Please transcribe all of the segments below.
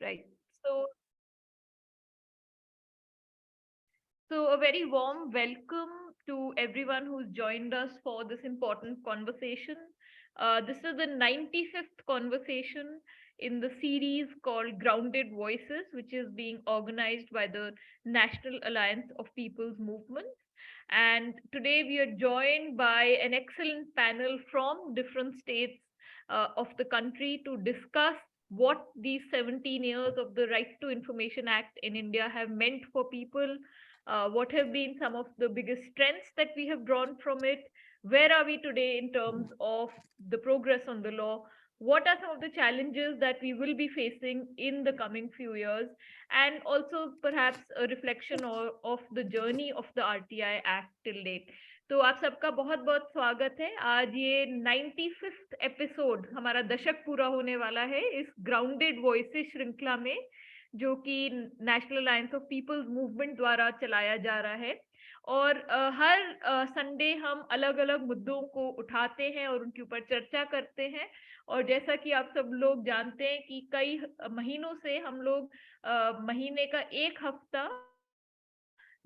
Right. So a very warm welcome to everyone who's joined us for this important conversation. This is the 95th conversation in the series called Grounded Voices, which is being organized by the National Alliance of People's Movements. And today we are joined by an excellent panel from different states of the country to discuss what these 17 years of the Right to Information Act in India have meant for people, what have been some of the biggest strengths that we have drawn from it, where are we today in terms of the progress on the law, what are some of the challenges that we will be facing in the coming few years, and also perhaps a reflection of the journey of the RTI Act till date. तो आप सबका बहुत बहुत स्वागत है। आज ये 95th episode, हमारा दशक पूरा होने वाला है इस ग्राउंडेड वॉइसेस श्रृंखला में, जो कि national alliance of people's movement द्वारा चलाया जा रहा है। और हर संडे हम अलग अलग मुद्दों को उठाते हैं और उनके ऊपर चर्चा करते हैं। और जैसा कि आप सब लोग जानते हैं कि कई महीनों से हम लोग महीने का एक हफ्ता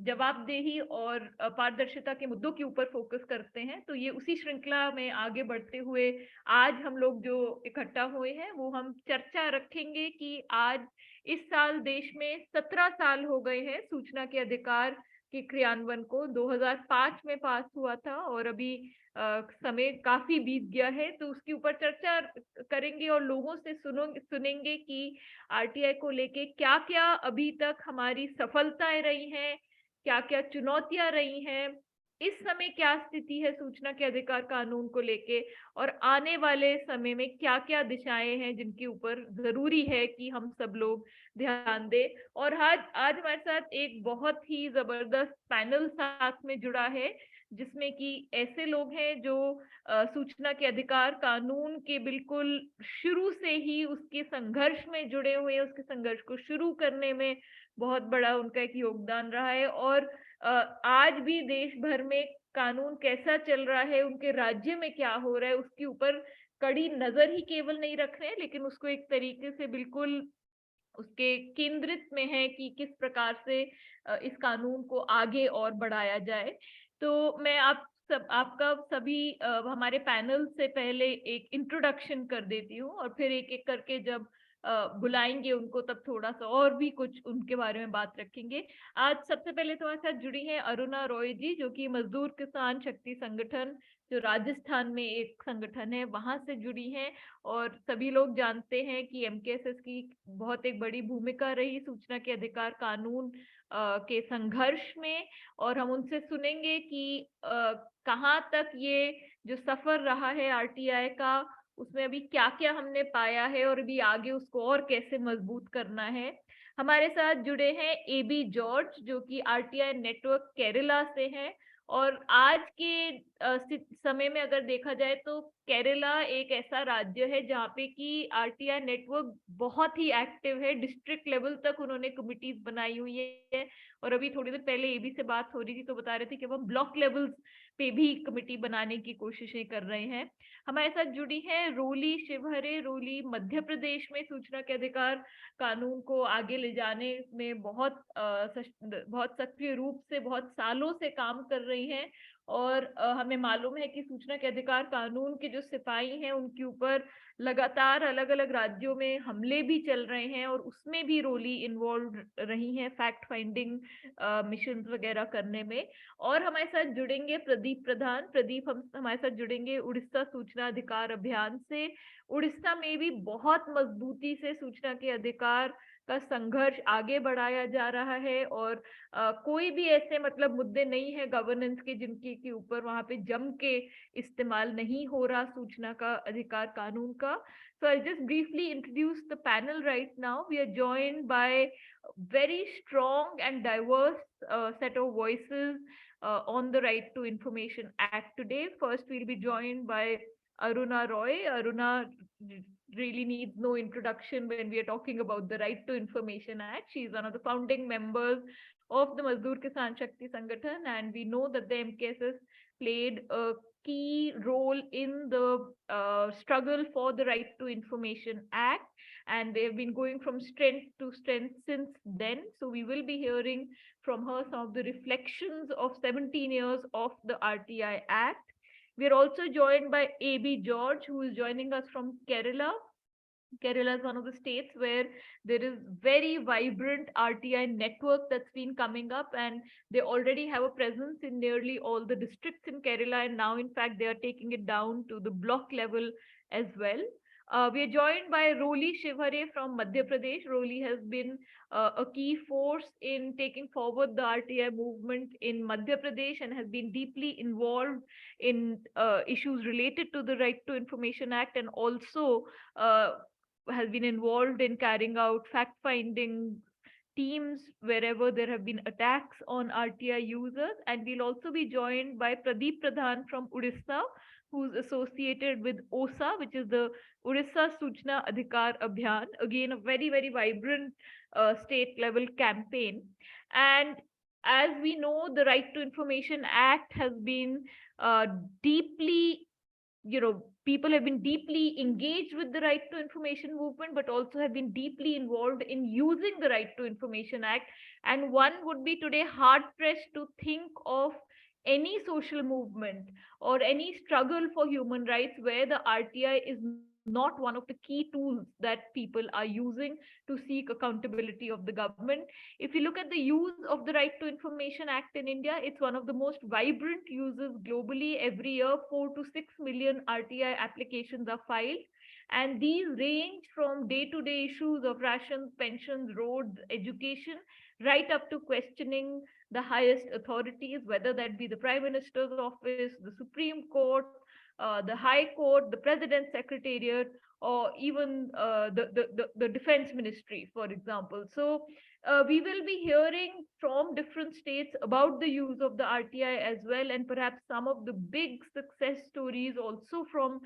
जवाबदेही और पारदर्शिता के मुद्दों के ऊपर फोकस करते हैं। तो ये उसी श्रृंखला में आगे बढ़ते हुए आज हम लोग जो इकट्ठा हुए हैं वो हम चर्चा रखेंगे कि आज इस साल देश में 17 साल हो गए हैं सूचना के अधिकार के क्रियान्वयन को। 2005 में पास हुआ था और अभी समय काफी बीत गया है, तो उसके ऊपर चर्चा करेंगे और लोगों से सुनेंगे कि आरटीआई को लेके क्या क्या अभी तक हमारी सफलताएं रही हैं, क्या क्या चुनौतियां रही हैं, इस समय क्या स्थिति है सूचना के अधिकार कानून को लेके, और आने वाले समय में क्या क्या दिशाएं हैं जिनके ऊपर जरूरी है कि हम सब लोग ध्यान दें। और आज आज हमारे साथ एक बहुत ही जबरदस्त पैनल साथ में जुड़ा है, जिसमें कि ऐसे लोग हैं जो सूचना के अधिकार कानून के बिल्कुल शुरू से ही उसके संघर्ष में जुड़े हुए हैं, उसके संघर्ष को शुरू करने में बहुत बड़ा उनका एक योगदान रहा है। और आज भी देश भर में कानून कैसा चल रहा है, उनके राज्य में क्या हो रहा है, उसके ऊपर कड़ी नजर ही केवल नहीं रख रहे हैं, लेकिन उसको एक तरीके से बिल्कुल उसके केंद्रित में है कि किस प्रकार से इस कानून को आगे और बढ़ाया जाए। तो मैं आपका सभी हमारे पैनल से पहले एक इंट्रोडक्शन कर देती हूँ, और फिर एक एक करके जब बुलाएंगे उनको तब थोड़ा सा और भी कुछ उनके बारे में बात रखेंगे। आज सबसे पहले तुम्हारे साथ जुड़ी हैं अरुणा रॉय जी, जो कि मजदूर किसान शक्ति संगठन, जो राजस्थान में एक संगठन है, वहां से जुड़ी हैं। और सभी लोग जानते हैं कि एमकेएसएस की बहुत एक बड़ी भूमिका रही सूचना के अधिकार कानून के संघर्ष में। और हम उनसे सुनेंगे कि कहाँ तक ये जो सफर रहा है आरटीआई का, उसमें अभी क्या क्या हमने पाया है और अभी आगे उसको और कैसे मजबूत करना है। हमारे साथ जुड़े हैं एबी जॉर्ज, जो कि आरटीआई नेटवर्क केरला से हैं। और आज के समय में अगर देखा जाए तो केरला एक ऐसा राज्य है जहाँ पे कि आरटीआई नेटवर्क बहुत ही एक्टिव है, डिस्ट्रिक्ट लेवल तक उन्होंने कमिटीज बनाई हुई है। और अभी थोड़ी देर पहले एबी से बात हो रही थी तो बता रहे थे कि वो ब्लॉक लेवल पे भी कमिटी बनाने की कोशिशें कर रहे हैं। हमारे साथ जुड़ी है रोली शिवहरे। रोली मध्य प्रदेश में सूचना के अधिकार कानून को आगे ले जाने में बहुत सक्रिय रूप से बहुत सालों से काम कर रही हैं। और हमें मालूम है कि सूचना के अधिकार कानून के जो सिपाही हैं उनके ऊपर लगातार अलग अलग राज्यों में हमले भी चल रहे हैं, और उसमें भी रोली इन्वॉल्व रही हैं फैक्ट फाइंडिंग मिशन वगैरह करने में। और हमारे साथ जुड़ेंगे प्रदीप प्रधान। प्रदीप हमारे साथ जुड़ेंगे उड़ीसा सूचना अधिकार अभियान से। उड़ीसा में भी बहुत मजबूती से सूचना के अधिकार का संघर्ष आगे बढ़ाया जा रहा है, और कोई भी ऐसे मतलब मुद्दे नहीं है गवर्नेंस के जिनके के ऊपर वहां पे जम के इस्तेमाल नहीं हो रहा सूचना का अधिकार कानून का। So I'll just briefly introduce the panel right now. We are joined by very strong and diverse set of voices on the Right to Information Act today. First, we'll be joined by Aruna Roy. Aruna really needs no introduction when we are talking about the Right to Information Act. She is one of the founding members of the Mazdoor Kisan Shakti Sangathan, and we know that the MKSS played a key role in the struggle for the Right to Information Act. and they have been going from strength to strength since then. So we will be hearing from her some of the reflections of 17 years of the RTI Act. We are also joined by Abey George, who is joining us from Kerala. Kerala is one of the states where there is very vibrant RTI network that's been coming up, and they already have a presence in nearly all the districts in Kerala, and now in fact they are taking it down to the block level as well. We are joined by Roli Shivhare from Madhya Pradesh. Roli has been a key force in taking forward the RTI movement in Madhya Pradesh and has been deeply involved in issues related to the Right to Information Act, and also has been involved in carrying out fact-finding teams wherever there have been attacks on RTI users. And we'll also be joined by Pradhan from Odisha, who's associated with OSA, which is the Odisha Suchna Adhikar Abhiyan. Again, a very, very vibrant state level campaign. And as we know, the Right to Information Act has been deeply, people have been deeply engaged with the Right to Information movement, but also have been deeply involved in using the Right to Information Act. And one would be today hard pressed to think of any social movement or any struggle for human rights where the RTI is not one of the key tools that people are using to seek accountability of the government. If you look at the use of the Right to Information Act in India, it's one of the most vibrant uses globally. Every year, 4 to 6 million RTI applications are filed. And these range from day-to-day issues of rations, pensions, roads, education, right up to questioning the highest authorities, whether that be the Prime Minister's office, the Supreme Court, the High Court, the President's Secretariat, or even the Defense Ministry, for example. So we will be hearing from different states about the use of the RTI as well, and perhaps some of the big success stories also from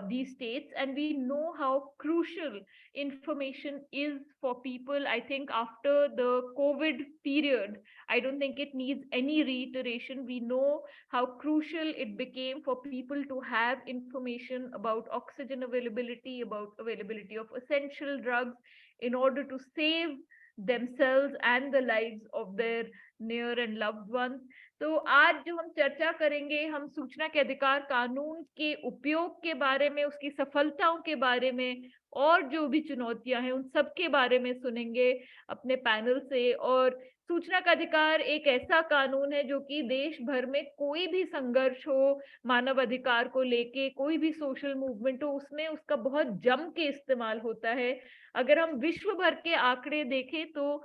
these states. And we know how crucial information is for people. I think after the COVID period, I don't think it needs any reiteration. We know how crucial it became for people to have information about oxygen availability, about availability of essential drugs in order to save themselves and the lives of their near and loved ones. तो आज जो हम चर्चा करेंगे, हम सूचना के अधिकार कानून के उपयोग के बारे में, उसकी सफलताओं के बारे में, और जो भी चुनौतियां हैं उन सब के बारे में सुनेंगे अपने पैनल से। और सूचना का अधिकार एक ऐसा कानून है जो कि देश भर में कोई भी संघर्ष हो मानव अधिकार को लेके, कोई भी सोशल मूवमेंट हो, उसमें उसका बहुत जम के इस्तेमाल होता है। अगर हम विश्व भर के आंकड़े देखें तो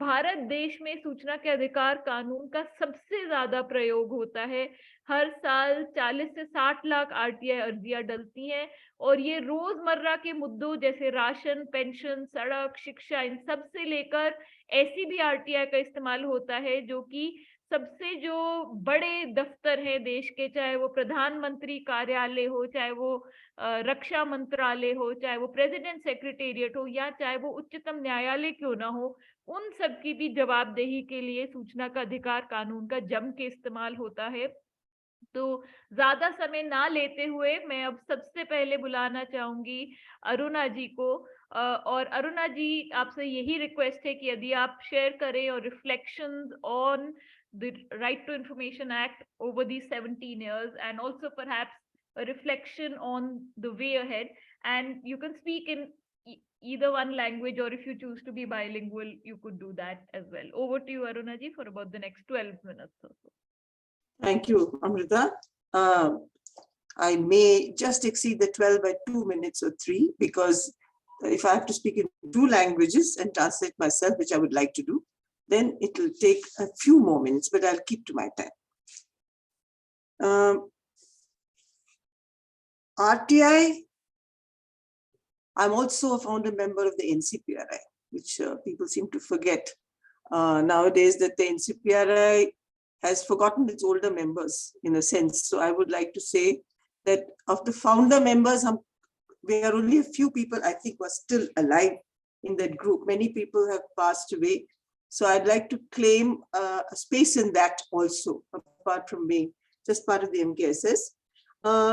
भारत देश में सूचना के अधिकार कानून का सबसे ज्यादा प्रयोग होता है। हर साल 40 से 60 लाख RTI अर्जियां डलती हैं, और ये रोजमर्रा के मुद्दों जैसे राशन, पेंशन, सड़क, शिक्षा, इन सब से लेकर ऐसी भी RTI का इस्तेमाल होता है जो कि सबसे जो बड़े दफ्तर हैं देश के, चाहे वो प्रधानमंत्री कार्यालय हो, चाहे वो रक्षा मंत्रालय हो, चाहे वो प्रेसिडेंट सेक्रेटेरिएट हो, या चाहे वो उच्चतम न्यायालय क्यों ना हो, उन सब की भी जवाबदेही के लिए सूचना का अधिकार कानून का जम के इस्तेमाल होता है। तो ज्यादा समय ना लेते हुए मैं अब सबसे पहले बुलाना चाहूंगी अरुणा जी को। और अरुणा जी, आपसे यही रिक्वेस्ट है कि यदि आप शेयर करें और reflections on the right to information act over the 17 years, and also perhaps a reflection on the way ahead. And you can speak in either one language, or if you choose to be bilingual, you could do that as well. Over to you, Aruna ji, for about the next 12 minutes or so. Thank you, Amrita. I may just exceed the 12 by 2 minutes or 3, because if I have to speak in 2 languages and translate myself, which I would like to do, then it will take a few more minutes, but I'll keep to my time. RTI, I'm also a founder member of the NCPRI, which people seem to forget nowadays, that the NCPRI has forgotten its older members in a sense. So I would like to say that of the founder members, we are only a few people, I think, who are still alive in that group. Many people have passed away. So I'd like to claim a space in that also, apart from being just part of the MKSS.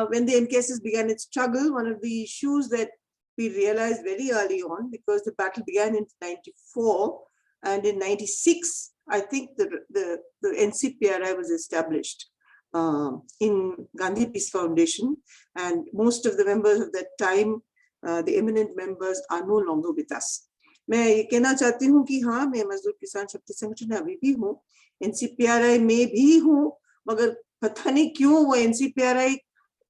When the MKSS began its struggle, one of the issues that we realized very early on, because the battle began in 94, and in 96, I think the NCPRI was established in Gandhi Peace Foundation, and most of the members of that time, the eminent members, are no longer with us. मैं ये कहना चाहती हूँ कि हाँ, मैं मजदूर किसान शक्ति संगठन में अभी भी हूँ, NCPRI में भी हूँ, मगर पता नहीं क्यों वो NCPRI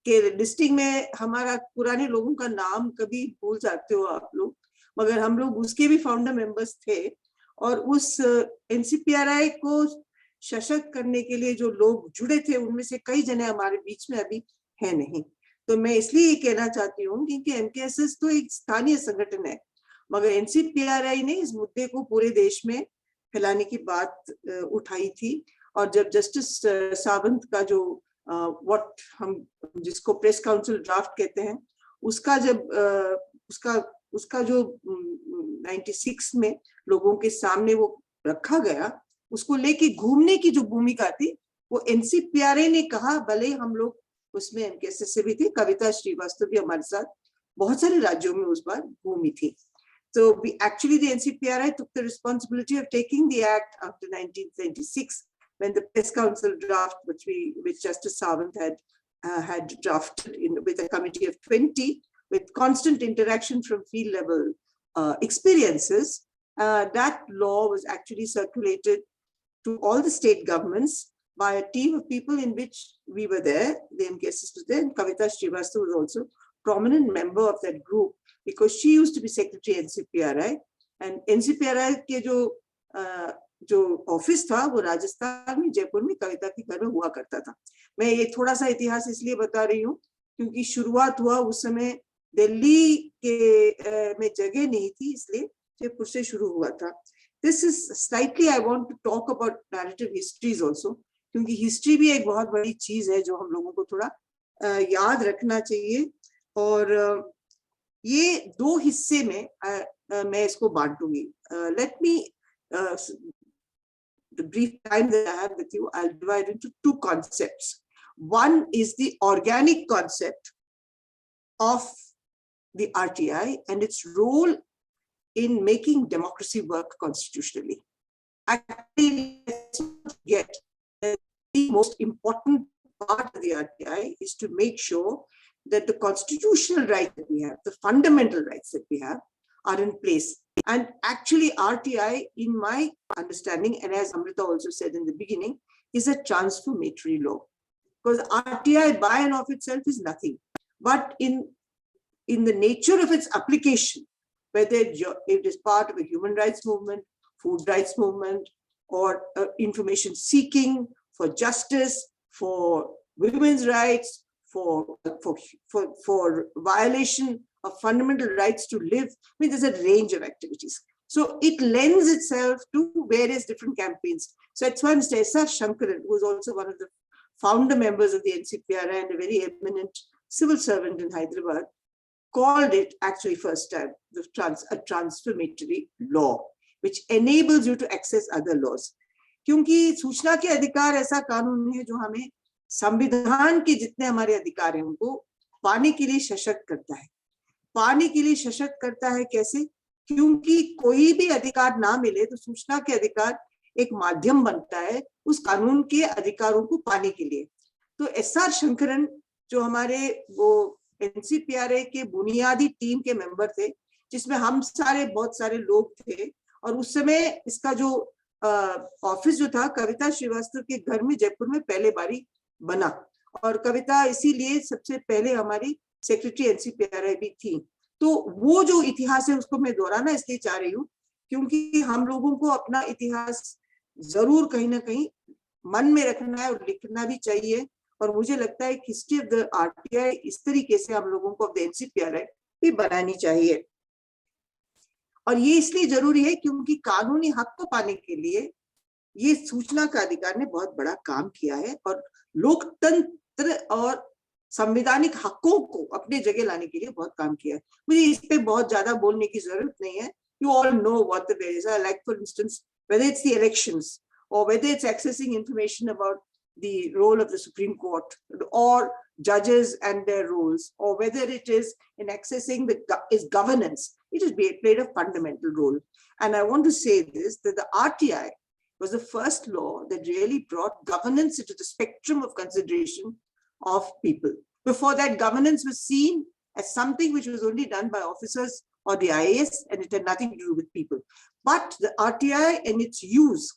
के लिस्टिंग में हमारा पुराने लोगों का नाम कभी भूल जाते हो आप लोग, मगर हम लोग उसके भी फाउंडर मेंबर्स थे, और उस NCPRI को सशक्त करने के लिए जो लोग जुड़े थे, उनमें से कई जने हमारे बीच में अभी है नहीं। तो मैं इसलिए ये कहना चाहती हूँ क्योंकि MKSS तो एक स्थानीय संगठन है, मगर NCPRI ने इस मुद्दे को पूरे देश में फैलाने की बात उठाई थी। और जब जस्टिस सावंत का जो व्हाट हम जिसको प्रेस काउंसिल ड्राफ्ट कहते हैं, उसका जब उसका जो 96 में लोगों के सामने वो रखा गया, उसको लेके घूमने की जो भूमिका थी, वो NCPRI ने कहा, भले हम लोग उसमें MKSS से भी थे, कविता श्रीवास्तव भी हमारे साथ बहुत सारे राज्यों में उस बार घूमी थी। So we actually, the NCPRI took the responsibility of taking the act after 1996, when the press council draft, which Justice Sawant had drafted with a committee of 20, with constant interaction from field level experiences, that law was actually circulated to all the state governments by a team of people in which we were there. The MKSS was there, and Kavita Srivastava was also a prominent member of that group, because she used to be secretary NCPRI, and NCPRI के जो office था वो राजस्थान में जयपुर में कविता के घर में हुआ करता था। मैं ये थोड़ा सा इतिहास इसलिए बता रही हूँ क्योंकि शुरुआत हुआ उस समय दिल्ली के में जगह नहीं थी, इसलिए जयपुर से शुरू हुआ था। This is slightly I want to talk about narrative histories also, क्योंकि हिस्ट्री भी एक बहुत बड़ी चीज है जो हम लोगों को थोड़ा याद रखना चाहिए। और ये दो हिस्से में मैं इसको बांटूंगी। Let me the brief time that I have with you, I'll divide into two concepts. One is the organic concept of the RTI and its role in making democracy work constitutionally. Actually, let's not forget that the most important part of the RTI is to make sure that the constitutional rights that we have, the fundamental rights that we have, are in place. And actually, RTI, in my understanding, and as Amrita also said in the beginning, is a transformatory law. Because RTI by and of itself is nothing. But in the nature of its application, whether it is part of a human rights movement, food rights movement, or information seeking, for justice, for women's rights, for violation of fundamental rights to live, I mean, there's a range of activities. So it lends itself to various different campaigns. So that's why Mr. S.R. Shankaran, who is also one of the founder members of the NCPRI and a very eminent civil servant in Hyderabad, called it actually first time a transformatory law, which enables you to access other laws. क्योंकि सूचना के अधिकार ऐसा कानून है जो हमें संविधान के जितने हमारे अधिकार हैं उनको पाने के लिए सशक्त करता है। पाने के लिए सशक्त करता है कैसे? क्योंकि कोई भी अधिकार ना मिले तो सूचना के अधिकार एक माध्यम बनता है उस कानून के अधिकारों को पाने के लिए। तो एस.आर. शंकरन जो हमारे वो NCPRI के बुनियादी टीम के मेंबर थे, जिसमें हम सारे बहुत सारे लोग थे, और उस समय इसका जो ऑफिस जो था कविता श्रीवास्तव के घर में जयपुर में पहले बारी बना, और कविता इसीलिए सबसे पहले हमारी सेक्रेटरी NCPRI भी थी। तो वो जो इतिहास है उसको मैं दोहराना इसलिए चाह रही हूँ क्योंकि हम लोगों को अपना इतिहास जरूर कहीं ना कहीं मन में रखना है और लिखना भी चाहिए। और मुझे लगता है हिस्ट्री ऑफ द RTI इस तरीके से हम लोगों को ऑफ द NCPRI भी बनानी चाहिए। और ये इसलिए जरूरी है क्योंकि कानूनी हक को पाने के लिए ये सूचना का अधिकार ने बहुत बड़ा काम किया है और लोकतंत्र और संवैधानिक हकों को अपने जगह लाने के लिए बहुत काम किया है। मुझे इस पे बहुत ज्यादा बोलने की जरूरत नहीं है। You all know what the various are. Like for instance, whether it's the elections or whether it's accessing information about the role of the Supreme Court or judges and their roles, or whether it is in accessing is governance, it has played a fundamental role. And I want to say this, that the RTI was the first law that really brought governance into the spectrum of consideration of people. Before that, governance was seen as something which was only done by officers or the IAS, and it had nothing to do with people. But the RTI and its use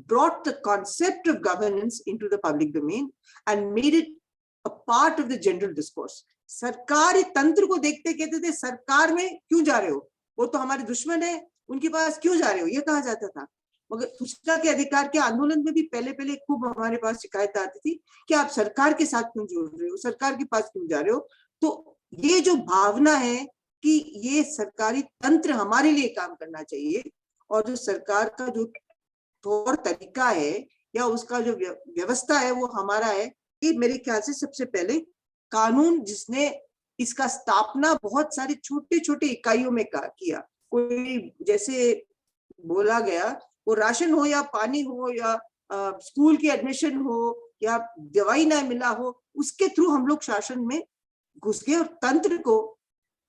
brought the concept of governance into the public domain and made it a part of the general discourse. सरकारी तंत्र को देखते कहते थे सरकार में क्यों जा रहे हो, वो तो हमारे दुश्मन है, उनके पास क्यों जा रहे हो, ये कहा जाता था। मगर सूचना के अधिकार के आंदोलन में भी पहले खूब हमारे पास शिकायत आती थी कि आप सरकार के साथ क्यों जुड़ रहे हो, सरकार के पास क्यों जा रहे हो। तो ये जो भावना है कि ये सरकारी तंत्र हमारे लिए काम करना चाहिए, और जो सरकार का जो तौर तरीका है या उसका जो व्यवस्था है वो हमारा है, ये मेरे ख्याल से सबसे पहले कानून जिसने इसका स्थापना बहुत सारे छोटे छोटे इकाइयों में किया। कोई जैसे बोला गया, वो राशन हो या पानी हो या स्कूल की एडमिशन हो या दवाई ना मिला हो, उसके थ्रू हम लोग शासन में घुस गए और तंत्र को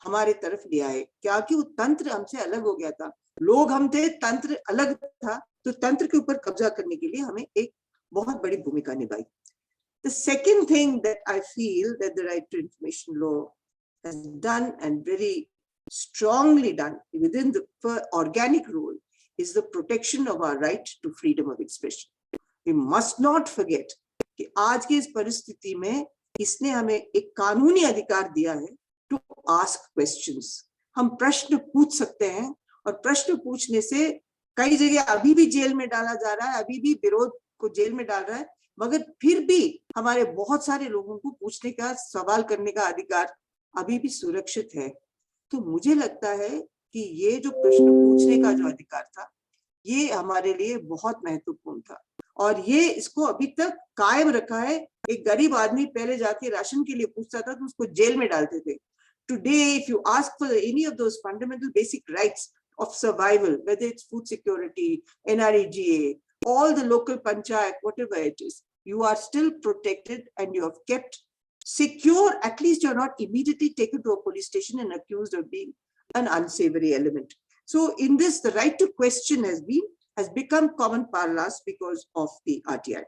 हमारे तरफ ले आए। क्या कि वो तंत्र हमसे अलग हो गया था, लोग हम थे, तंत्र अलग था, तो तंत्र के ऊपर कब्जा करने के लिए हमें एक बहुत बड़ी भूमिका निभाई। The second thing that I feel that the Right to Information Law has done, and very strongly done within the organic role, is the protection of our right to freedom of expression. We must not forget कि आज की इस परिस्थिति में इसने हमें एक कानूनी अधिकार दिया है to ask questions. हम प्रश्न पूछ सकते हैं, और प्रश्न पूछने से कई जगह अभी भी जेल में डाला जा रहा है, अभी भी विरोध को जेल में डाल रहा है, मगर फिर भी हमारे बहुत सारे लोगों को पूछने का, सवाल करने का अधिकार अभी भी सुरक्षित है। तो मुझे लगता है कि ये जो प्रश्न पूछने का जो अधिकार था, ये हमारे लिए बहुत महत्वपूर्ण था, और ये इसको अभी तक कायम रखा है। एक गरीब आदमी पहले जाके राशन के लिए पूछता था तो उसको जेल में डालते थे। Today, if you ask for any of those fundamental basic rights of survival, whether it's food security, NREGA, all the local panchayat, whatever it is, you are still protected and you have kept secure. At least you're not immediately taken to a police station and accused of being an unsavory element. So in this, the right to question has become common parlance because of the RTI.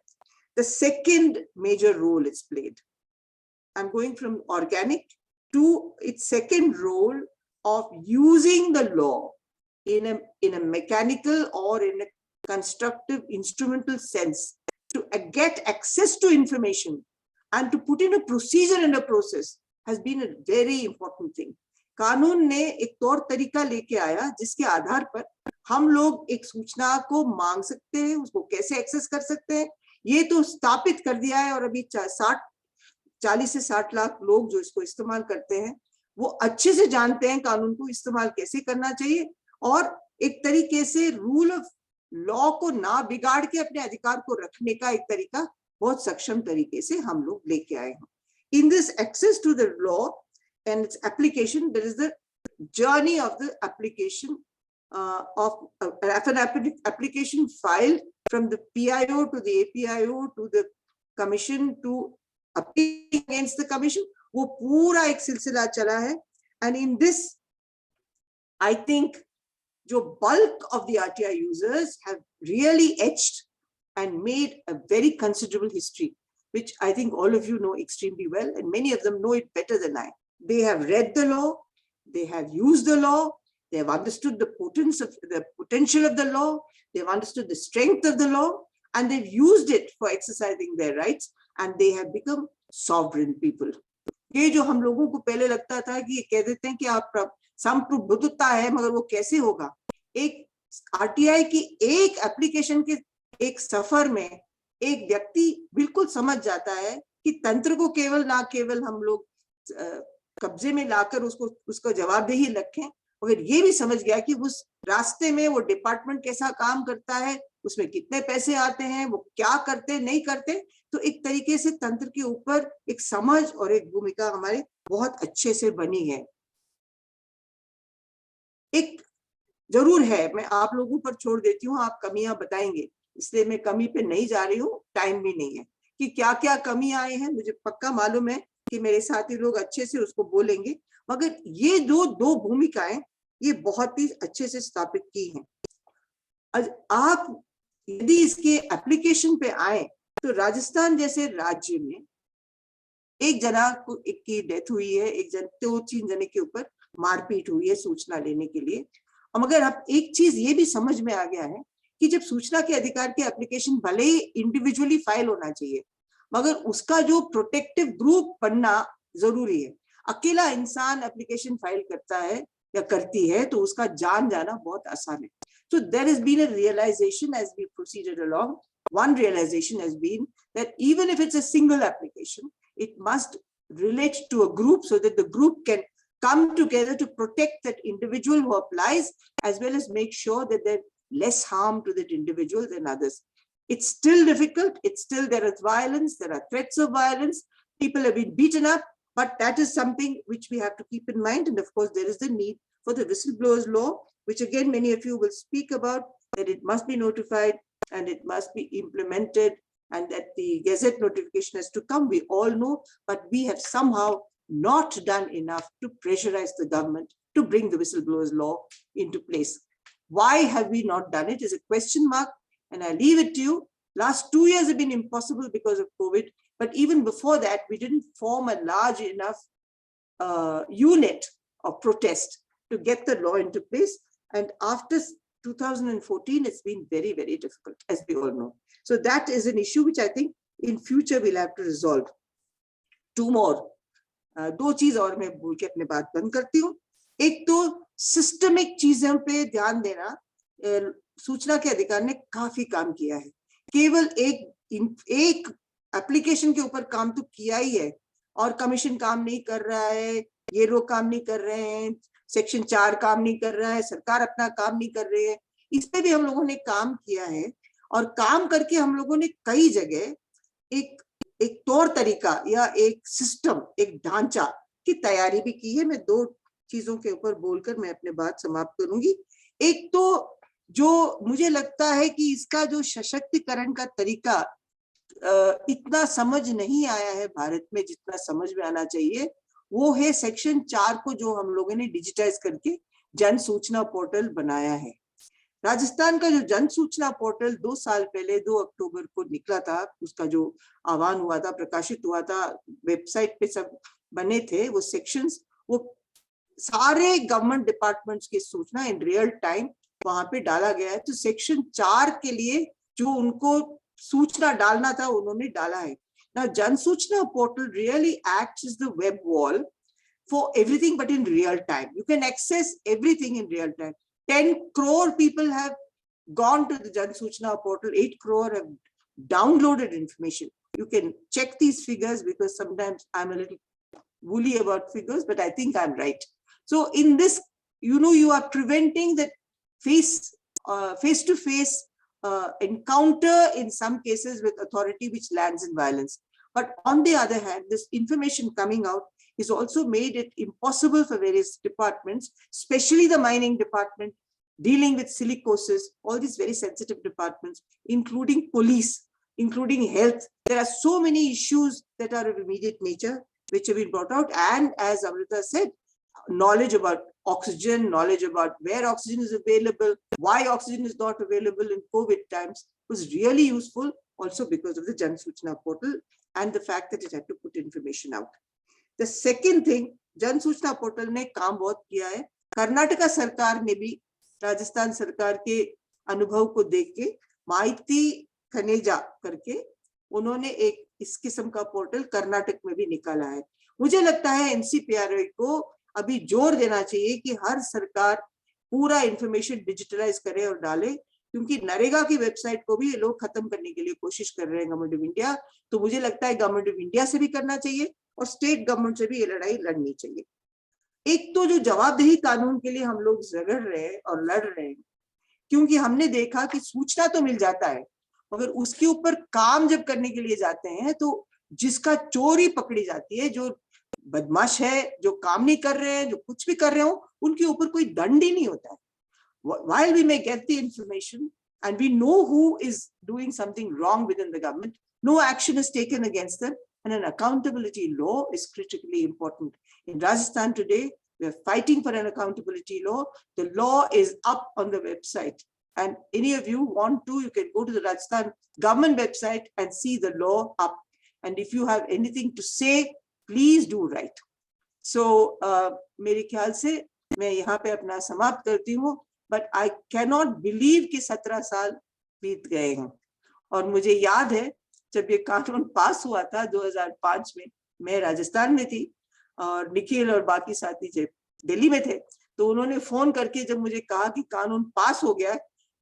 The second major role it's played, I'm going from organic to its second role of using the law in a mechanical or in a constructive instrumental sense to get access to information and to put in a procedure and a process has been a very important thing. कानून ने एक तौर तरीका लेके आया जिसके आधार पर हम लोग एक सूचना को मांग सकते हैं, उसको कैसे एक्सेस कर सकते हैं, ये तो स्थापित कर दिया है। और अभी 40 से 60 लाख लोग जो इसको इस्तेमाल करते हैं वो अच्छे से जानते हैं कानून को इस्तेमाल कैसे करना चाहिए, और एक तरीके से रूल ऑफ लॉ को ना बिगाड़ के अपने अधिकार को रखने का एक तरीका बहुत सक्षम तरीके से हम लोग लेके आए हैं। In this access to the law and its application, there is the journey of the application of an application filed from the PIO to the APIO to the commission to appeal against the commission. वो पूरा एक सिलसिला चला है, and in this, I think, जो bulk of the RTI users have really etched and made a very considerable history, which I think all of you know extremely well, and many of them know it better than I. They have read the law, they have used the law, they have understood the potential of the law, they've understood the strength of the law, and they've used it for exercising their rights, and they have become sovereign people. ये जो हम लोगों को पहले लगता था कि ये कह देते हैं कि आप संप्रभुता है, मगर वो कैसे होगा। एक आरटीआई की एक एप्लीकेशन के एक सफर में एक व्यक्ति बिल्कुल समझ जाता है कि तंत्र को केवल ना केवल हम लोग कब्जे में लाकर उसको जवाबदेही रखें, मगर ये भी समझ गया कि उस रास्ते में वो डिपार्टमेंट कैसा काम करता है, उसमें कितने पैसे आते हैं, वो क्या करते नहीं करते। तो एक तरीके से तंत्र के ऊपर एक समझ और एक भूमिका हमारे बहुत अच्छे से बनी है। एक जरूर है, मैं आप लोगों पर छोड़ देती हूँ, आप कमियां बताएंगे, इसलिए मैं कमी पे नहीं जा रही हूँ, टाइम भी नहीं है कि क्या क्या कमी आए हैं। मुझे पक्का मालूम है कि मेरे साथी लोग अच्छे से उसको बोलेंगे, मगर ये जो दो भूमिकाएं ये बहुत ही अच्छे से स्थापित की हैं। आप यदि इसके एप्लीकेशन पे आए तो राजस्थान जैसे राज्य में एक जना को एक की डेथ हुई है, एक जन 2-3 जने के ऊपर मारपीट हुई है सूचना लेने के लिए। और मगर अब एक चीज ये भी समझ में आ गया है कि जब सूचना के अधिकार के एप्लीकेशन भले ही इंडिविजुअली फाइल होना चाहिए, मगर उसका जो प्रोटेक्टिव ग्रुप बनना जरूरी है। अकेला इंसान एप्लीकेशन फाइल करता है या करती है तो उसका जान जाना बहुत आसान है। So there has been a realization as we proceeded along. One realization has been that even if it's a single application, it must relate to a group so that the group can come together to protect that individual who applies, as well as make sure that there's less harm to that individual than others. It's still difficult. It's still, there is violence. There are threats of violence. People have been beaten up, but that is something which we have to keep in mind. And of course, there is the need for the whistleblowers law, which again, many of you will speak about, that it must be notified and it must be implemented, and that the Gazette notification has to come. We all know, but we have somehow not done enough to pressurize the government to bring the whistleblowers law into place. Why have we not done it is a question mark, and I leave it to you. Last 2 years have been impossible because of COVID, but even before that, we didn't form a large enough unit of protest to get the law into place. And after 2014, it's been very, very difficult, as we all know. So that is an issue which I think in future we'll have to resolve. Two more. दो चीज और मैं बोल के अपने बात बंद करती हूँ. एक तो सिस्टमिक चीजों पे ध्यान देना. सूचना के अधिकार ने काफी काम किया है. केवल एक एप्लीकेशन के ऊपर काम तो किया ही है, और कमीशन काम नहीं कर रहा है, ये लोग काम नहीं कर रहे हैं, सेक्शन 4 काम नहीं कर रहा है, सरकार अपना काम नहीं कर रही है. इस पे भी हम लोगों ने काम किया है, और काम करके हम लोगों ने कई जगह एक तौर तरीका या एक सिस्टम, एक ढांचा की तैयारी भी की है. मैं दो चीजों के ऊपर बोलकर मैं अपने बात समाप्त करूंगी. एक तो जो मुझे लगता है कि इसका जो सशक्तिकरण का तरीका इतना समझ नहीं आया है भारत में जितना समझ में आना चाहिए, वो है सेक्शन 4 को जो हम लोगों ने डिजिटाइज करके जन सूचना पोर्टल बनाया है. राजस्थान का जो जन सूचना पोर्टल 2 साल पहले 2 अक्टूबर को निकला था, उसका जो आह्वान हुआ था, प्रकाशित हुआ था, वेबसाइट पे सब बने थे वो सेक्शंस, वो सारे गवर्नमेंट डिपार्टमेंट्स की सूचना इन रियल टाइम वहां पे डाला गया है. तो सेक्शन 4 के लिए जो उनको सूचना डालना था उन्होंने डाला है. Now, Jan Suchna portal really acts as the web wall for everything, but in real time. You can access everything in real time. 10 crore people have gone to the Jan Suchna portal. 8 crore have downloaded information. You can check these figures because sometimes I'm a little woolly about figures, but I think I'm right. So in this, you are preventing that face-to-face encounter in some cases with authority which lands in violence. But on the other hand, this information coming out has also made it impossible for various departments, especially the mining department, dealing with silicosis, all these very sensitive departments, including police, including health. There are so many issues that are of immediate nature which have been brought out. And as Amrita said, knowledge about oxygen, knowledge about where oxygen is available, why oxygen is not available in COVID times was really useful, also because of the Jan Suchna portal and the fact that it had to put information out. The second thing, Jan Suchna portal ने काम बहुत किया है. कर्नाटका सरकार ने भी राजस्थान सरकार के अनुभव को देख के माइती खनेजा करके उन्होंने एक इस किस्म का पोर्टल कर्नाटक में भी निकाला है. मुझे लगता है NCPRI को अभी जोर देना चाहिए कि हर सरकार पूरा इंफॉर्मेशन डिजिटलाइज करे और डाले, क्योंकि नरेगा की वेबसाइट को भी ये लोग खत्म करने के लिए कोशिश कर रहे हैं गवर्नमेंट ऑफ इंडिया. तो मुझे लगता है गवर्नमेंट ऑफ इंडिया से भी करना चाहिए और स्टेट गवर्नमेंट से भी ये लड़ाई लड़नी चाहिए. एक तो जो जवाबदेही कानून के लिए हम लोग झगड़ रहे हैं और लड़ रहे हैं, क्योंकि हमने देखा कि सूचना तो मिल जाता है मगर उसके ऊपर काम जब करने के लिए जाते हैं तो जिसका चोरी पकड़ी जाती है, जो बदमाश है, जो काम नहीं कर रहे हैं, जो कुछ भी कर रहे हो, उनके ऊपर कोई दंड ही नहीं होता है. While we may get the information and we know who is doing something wrong within the government, no action is taken against them. And an accountability law is critically important. In Rajasthan today, we're fighting for an accountability law. The law is up on the website. And any of you want to, you can go to the Rajasthan government website and see the law up. And if you have anything to say, please do write. So, मेरे ख्याल से मैं यहाँ पे अपना समाप्त करती हूँ. But I cannot believe कि 17 साल बीत गए हैं. और मुझे याद है जब ये कानून पास हुआ था 2005 में, मैं राजस्थान में थी और निखिल और बाकी साथी जब दिल्ली में थे, तो उन्होंने फोन करके जब मुझे कहा कि कानून पास हो गया,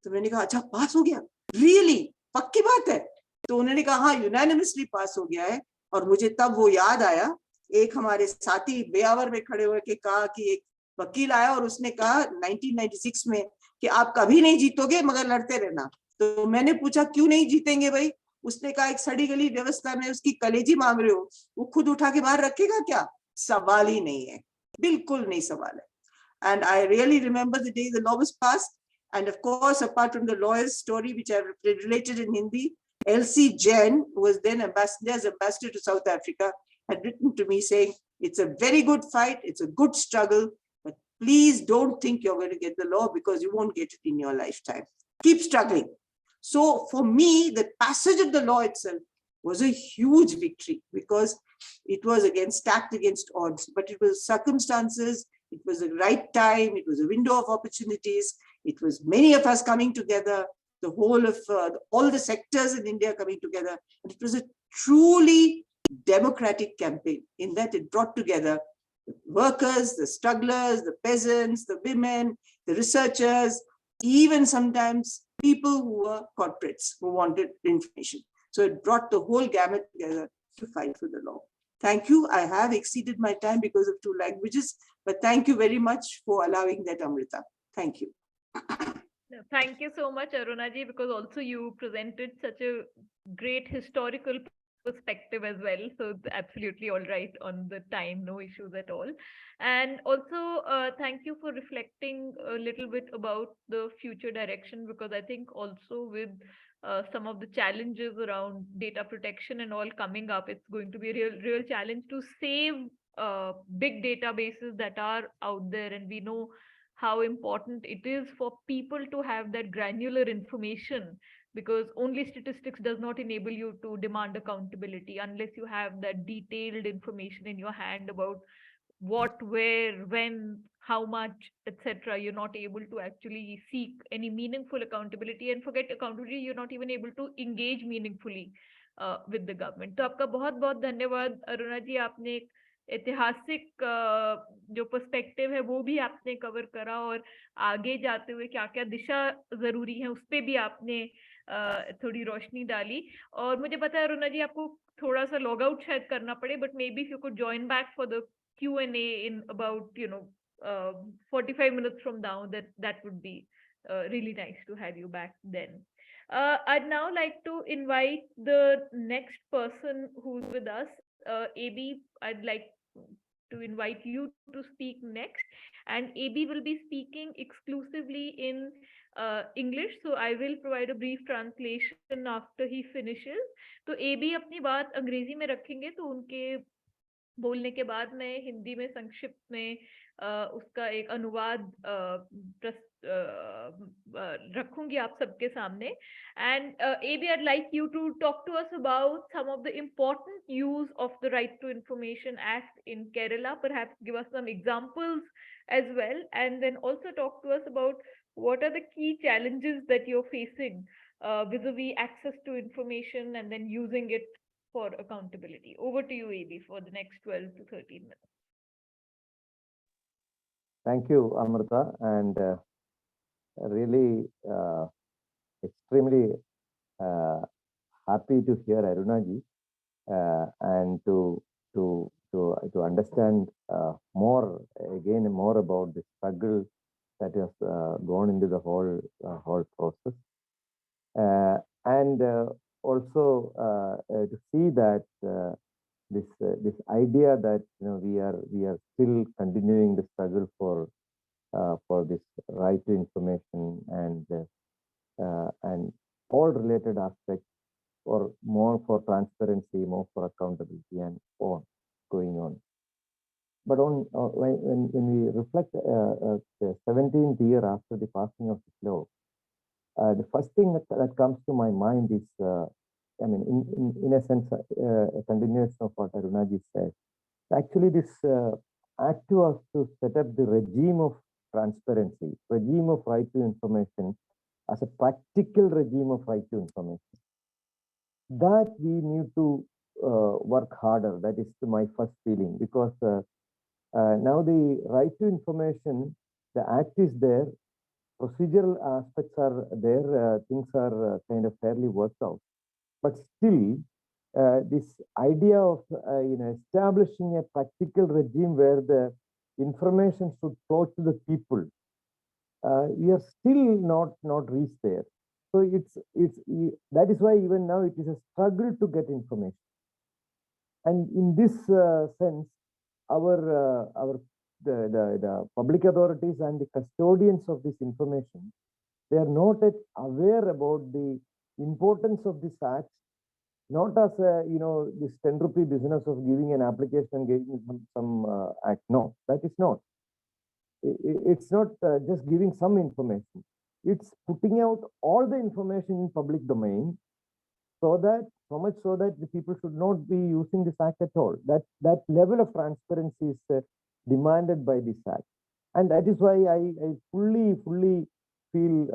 तो मैंने कहा अच्छा पास हो गया, रियली पक्की बात है? तो उन्होंने कहा हाँ यूनानिमसली पास हो गया है. और मुझे तब वो याद आया, एक हमारे साथी बेआवर में खड़े हुए के कहा कि एक वकील आया और उसने कहा 1996 में कि आप कभी नहीं जीतोगे मगर लड़ते रहना. तो मैंने पूछा क्यों नहीं जीतेंगे भाई? उसने कहा एक सड़ी गली व्यवस्था में उसकी कलेजी मांग रहे हो, वो खुद उठा के बाहर रखेगा क्या? सवाल ही नहीं है, बिल्कुल नहीं सवाल है. And I really remember the day the law was passed. And of course, apart from the lawyer's story, which I related in Hindi, L.C. Jain, who was then ambassador to South Africa, had written to me saying, it's a very good fight, it's a good struggle, but please don't think you're going to get the law because you won't get it in your lifetime. Keep struggling. So for me, the passage of the law itself was a huge victory because it was stacked against odds, but it was circumstances, it was the right time, it was a window of opportunities, it was many of us coming together, the whole of all the sectors in India coming together, and it was a truly democratic campaign in that it brought together the workers, the strugglers, the peasants, the women, the researchers, even sometimes people who were corporates who wanted information. So it brought the whole gamut together to fight for the law. Thank you. I have exceeded my time because of 2 languages, but thank you very much for allowing that, Amrita. Thank you. Thank you so much, Aruna ji, because also you presented such a great historical perspective as well. So absolutely all right on the time, no issues at all. And also thank you for reflecting a little bit about the future direction, because I think also with some of the challenges around data protection and all coming up, it's going to be a real challenge to save big databases that are out there. And we know how important it is for people to have that granular information, because only statistics does not enable you to demand accountability unless you have that detailed information in your hand about what, where, when, how much, etc. You're not able to actually seek any meaningful accountability, and forget accountability, you're not even able to engage meaningfully with the government. तो आपका बहुत बहुत धन्यवाद अरुणा जी, आपने एक ऐतिहासिक जो perspective है वो भी आपने कवर करा, और आगे जाते हुए क्या क्या दिशा जरूरी है उस पे भी आपने थोड़ी रोशनी डाली. और मुझे पता है अरुणा जी आपको थोड़ा सा लॉग आउट शायद करना पड़े, but may be if you could join back for the Q&A in about 45 minutes from now, that would be really nice to have you back then. I'd now like to invite the next person who's with us. Abey, I'd like to invite you to speak next, and Abey will be speaking exclusively in English, so I will provide a brief translation after he finishes. तो Abey अपनी बात अंग्रेजी में रखेंगे, तो उनके बोलने के बाद मैं हिंदी में संक्षिप्त में उसका एक अनुवाद रखूंगी आप सबके सामने. And Abey, I'd like you to talk to us about some of the important use of the Right to Information Act in Kerala, perhaps give us some examples as well, and then also talk to us about what are the key challenges that you're facing vis-a-vis access to information and then using it for accountability. Over to you, Abey, for the next 12 to 13 minutes. Thank you, Amrita, and really extremely happy to hear Aruna ji and to understand more about the struggle that has gone into the whole process, and also to see that this idea that we are still continuing the struggle for this right to information and all related aspects or more for transparency, more for accountability, and on going on. But when we reflect the 17th year after the passing of this law, the first thing that comes to my mind is, I mean, in a sense, a continuation of what Arunaji said. Actually, this act was to set up the regime of transparency, regime of right to information as a practical regime of right to information. That we need to work harder. That is my first feeling, because now the right to information, the act is there, procedural aspects are there, things are kind of fairly worked out. But still, this idea of establishing a practical regime where the information should flow to the people, we are still not reached there. So that is why even now it is a struggle to get information. And in this sense, the public authorities and the custodians of this information, they are not yet aware about the importance of this act, not as a, this 10 rupee business of giving an application and giving some act. No, that is not. It's not just giving some information. It's putting out all the information in public domain, so much so that the people should not be using this act at all. That level of transparency is demanded by this act, and that is why I fully feel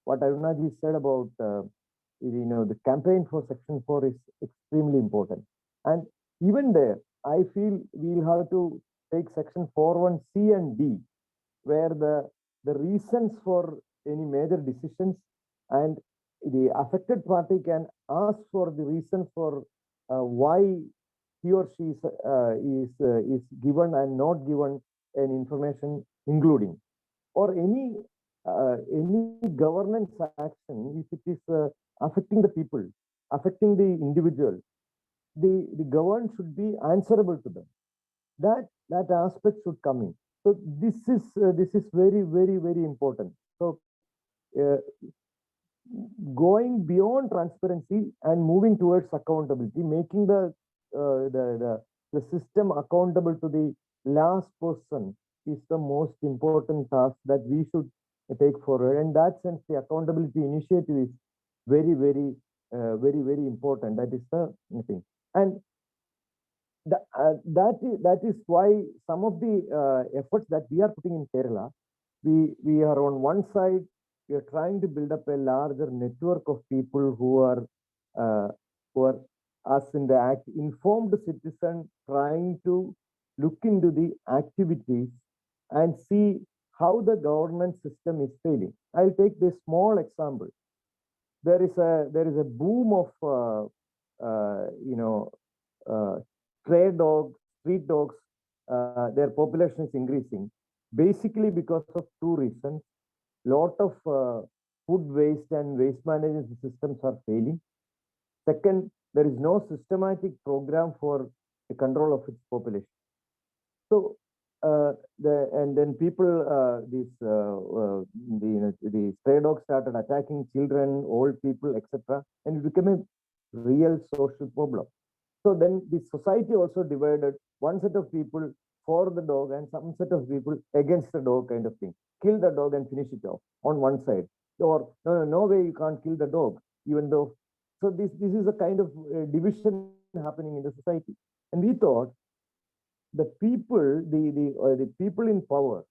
what Arunaji said about the campaign for Section 4 is extremely important. And even there, I feel we'll have to take Section 4(1)(c) and D, where the reasons for any major decisions, and the affected party can ask for the reason for why he or she is given and not given an information, including, or any governance action, if it is affecting the people, affecting the individual, the government should be answerable to them. That aspect should come in. So this is very, very, very important. So going beyond transparency and moving towards accountability, making the system accountable to the last person is the most important task that we should take forward. In that sense, the accountability initiative is very, very, very important. That is the thing. And that is why some of the efforts that we are putting in Kerala, we are on one side, we are trying to build up a larger network of people who are as in the act, informed citizen, trying to look into the activities and see how the government system is failing. I'll take this small example. There is a boom of stray dogs, street dogs. Their population is increasing, basically because of two reasons. Lot of food waste and waste management systems are failing. Second, there is no systematic program for the control of its population. So and then people, the stray dogs started attacking children, old people, etc., and it became a real social problem. So then the society also divided, one set of people for the dog and some set of people against the dog, kind of thing. Kill the dog and finish it off on one side, or no way you can't kill the dog, even though. So this is a kind of division happening in the society. And we thought the people, the people in power,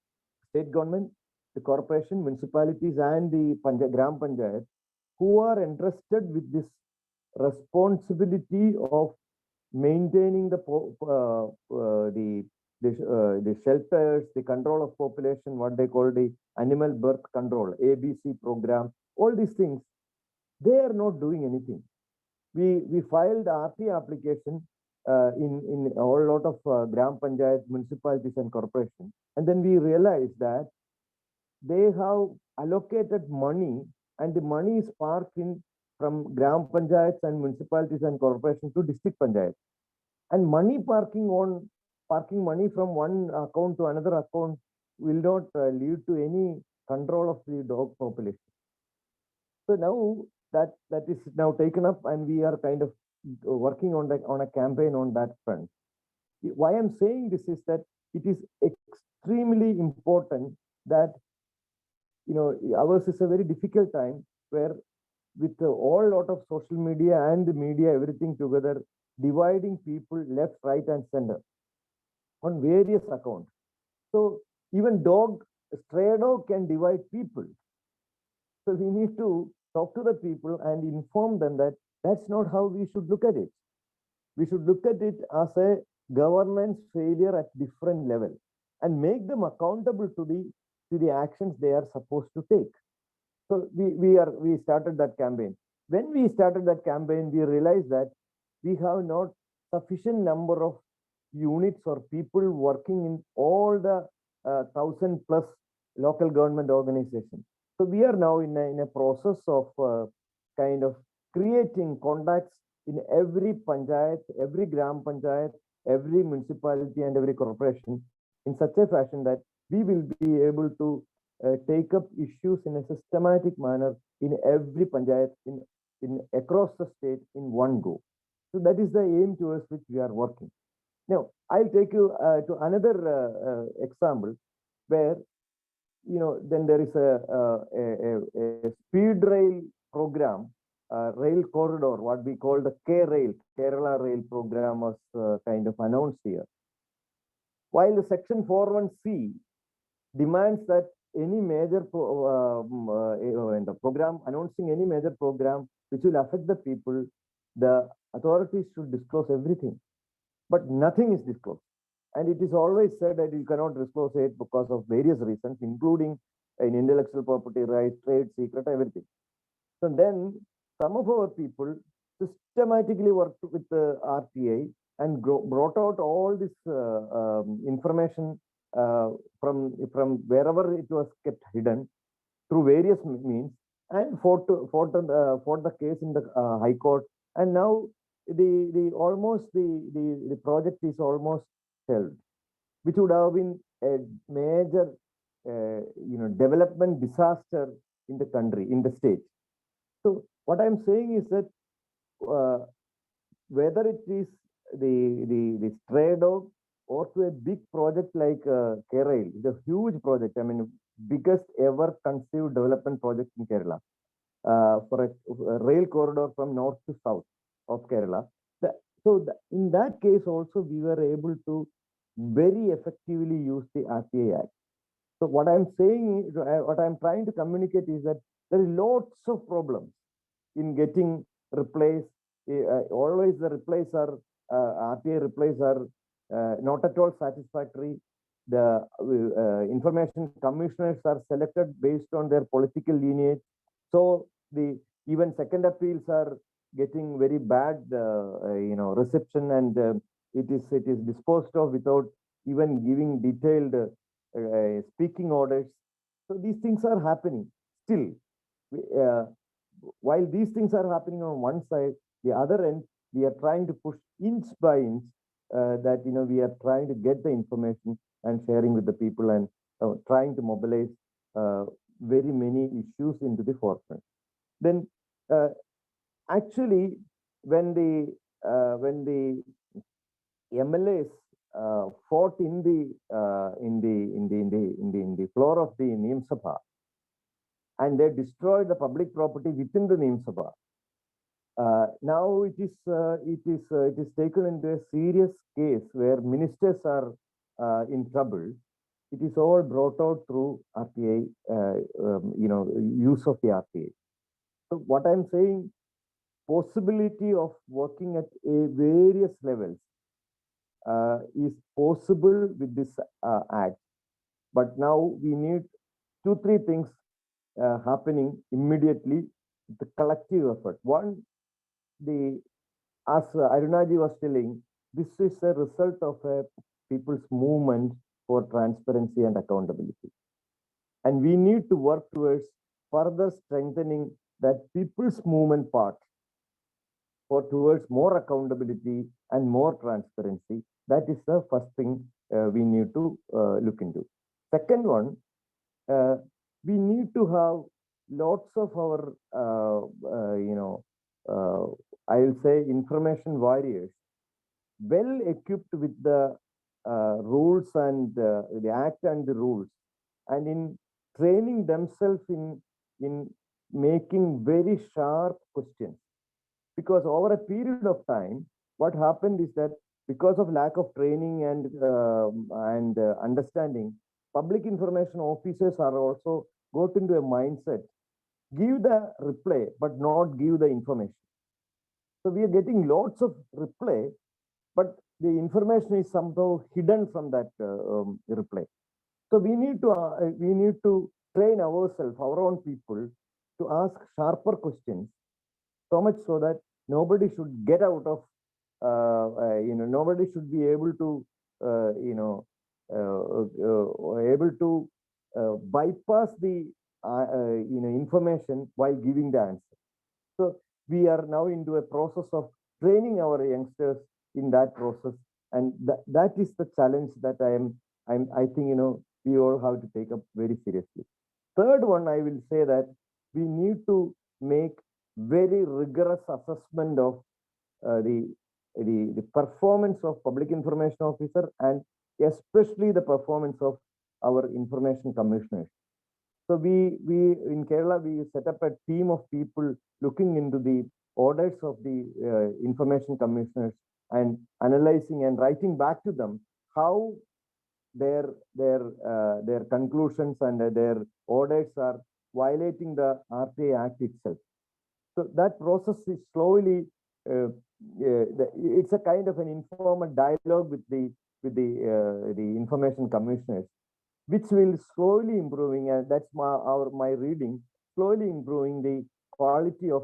state government, the corporation, municipalities, and the Gram Panchayat, who are entrusted with this responsibility of maintaining the shelters, the control of population, what they call the animal birth control, ABC program, all these things, they are not doing anything. We filed RT application in a whole lot of Gram Panchayat, municipalities and corporations, and then we realized that they have allocated money, and the money is parked in from Gram Panchayats and municipalities and corporations to district panchayats. And parking money from one account to another account will not lead to any control of the dog population. So now that is now taken up, and we are kind of working on a campaign on that front. Why I'm saying this is that it is extremely important that, ours is a very difficult time where with all lot of social media and the media, everything together, dividing people left, right, and center on various accounts. So even stray dog can divide people. So we need to talk to the people and inform them that that's not how we should look at it. We should look at it as a governance failure at different level and make them accountable to the actions they are supposed to take. So we started that campaign. When we started that campaign, we realized that we have not sufficient number of units or people working in all the 1,000+ local government organizations. So we are now in a process of kind of creating contacts in every panchayat, every gram panchayat, every municipality and every corporation in such a fashion that we will be able to take up issues in a systematic manner in every panchayat in across the state in one go. So that is the aim towards which we are working. Now, I'll take you to another example where, then there is a speed rail program, rail corridor, what we call the K-Rail, Kerala Rail program was kind of announced here. While the Section 41C demands that any major the program, announcing any major program which will affect the people, the authorities should disclose everything. But nothing is disclosed. And it is always said that you cannot disclose it because of various reasons, including in intellectual property rights, trade secret, everything. So then some of our people systematically worked with the RTI and brought out all this information from wherever it was kept hidden through various means and fought the case in the High Court. And now the project is almost shelved, which would have been a major development disaster in the country, in the state. So what I'm saying is that whether it is the stray dog or to a big project like Kerala, it's a huge project. I mean, biggest ever conceived development project in Kerala for a rail corridor from north to south of Kerala. In that case also, we were able to very effectively use the RTI Act. So what I'm saying, what I'm trying to communicate is that there is lots of problems in getting replies. Always the replies are, RTI replies are not at all satisfactory. The information commissioners are selected based on their political lineage. So even second appeals are getting very bad, reception, and it is disposed of without even giving detailed speaking orders. So these things are happening still. While these things are happening on one side, the other end, we are trying to push inch by inch that we are trying to get the information and sharing with the people and trying to mobilize very many issues into the forefront. Then actually, when the MLAs fought in the floor of the NIM Sabha, and they destroyed the public property within the NIM Sabha. Now it is taken into a serious case where ministers are in trouble. It is all brought out through RTI, use of the RTI. So what I'm saying, possibility of working at various levels is possible with this act. But now we need 2-3 things happening immediately, the collective effort. One, as Arunaji was telling, this is a result of a people's movement for transparency and accountability. And we need to work towards further strengthening that people's movement part towards more accountability and more transparency. That is the first thing we need to look into. Second one, we need to have lots of our, I'll say information warriors, well equipped with the rules and the act and the rules, and in training themselves in making very sharp questions. Because over a period of time, what happened is that because of lack of training and understanding, public information officers are also got into a mindset, give the reply but not give the information. So we are getting lots of reply, but the information is somehow hidden from that reply. So we need to train ourselves, our own people, to ask sharper questions, so much so that nobody should get out of, nobody should be able to, able to bypass the, information while giving the answer. So we are now into a process of training our youngsters in that process, and that is the challenge that I think we all have to take up very seriously. Third one, I will say that we need to make very rigorous assessment of the performance of public information officer, and especially the performance of our information commissioners. So we in Kerala, we set up a team of people looking into the orders of the information commissioners and analyzing and writing back to them how their conclusions and their orders are violating the RTI Act itself. So that process is slowly, it's a kind of an informal dialogue with the information commissioners, which will slowly improving, and that's my reading, slowly improving the quality of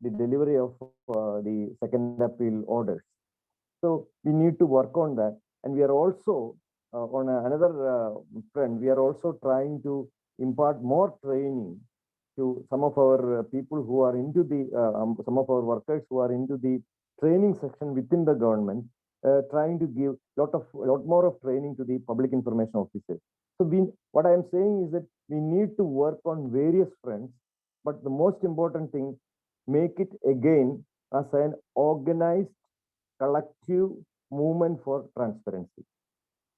the delivery of the second appeal orders. So we need to work on that, and we are also on another front, we are also trying to impart more training to some of our people who are into the some of our workers who are into the training section within the government, trying to give lot more of training to the public information officers. So what I am saying is that we need to work on various fronts, but the most important thing, make it again as an organized collective movement for transparency.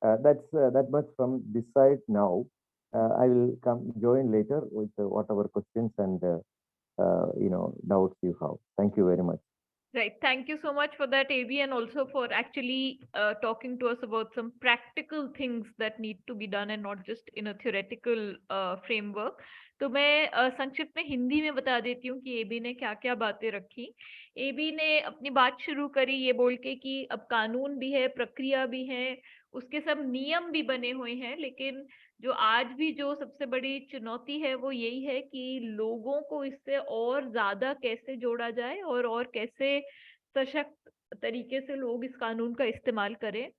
That's that much from this side now. I will join later with whatever questions and doubts you have. Thank you very much. Right. Thank you so much for that, Abey, and also for actually talking to us about some practical things that need to be done and not just in a theoretical framework. तो मैं संक्षिप्त में हिंदी में बता देती हूँ कि AB ने क्या क्या बातें रखी। एबी ने अपनी बात शुरू करी ये बोल के कि अब कानून भी है, प्रक्रिया भी है, उसके सब नियम भी बने हुए हैं, लेकिन जो आज भी जो सबसे बड़ी चुनौती है वो यही है कि लोगों को इससे और ज्यादा कैसे जोड़ा जाए और कैसे सशक्त तरीके से लोग इस कानून का इस्तेमाल करें।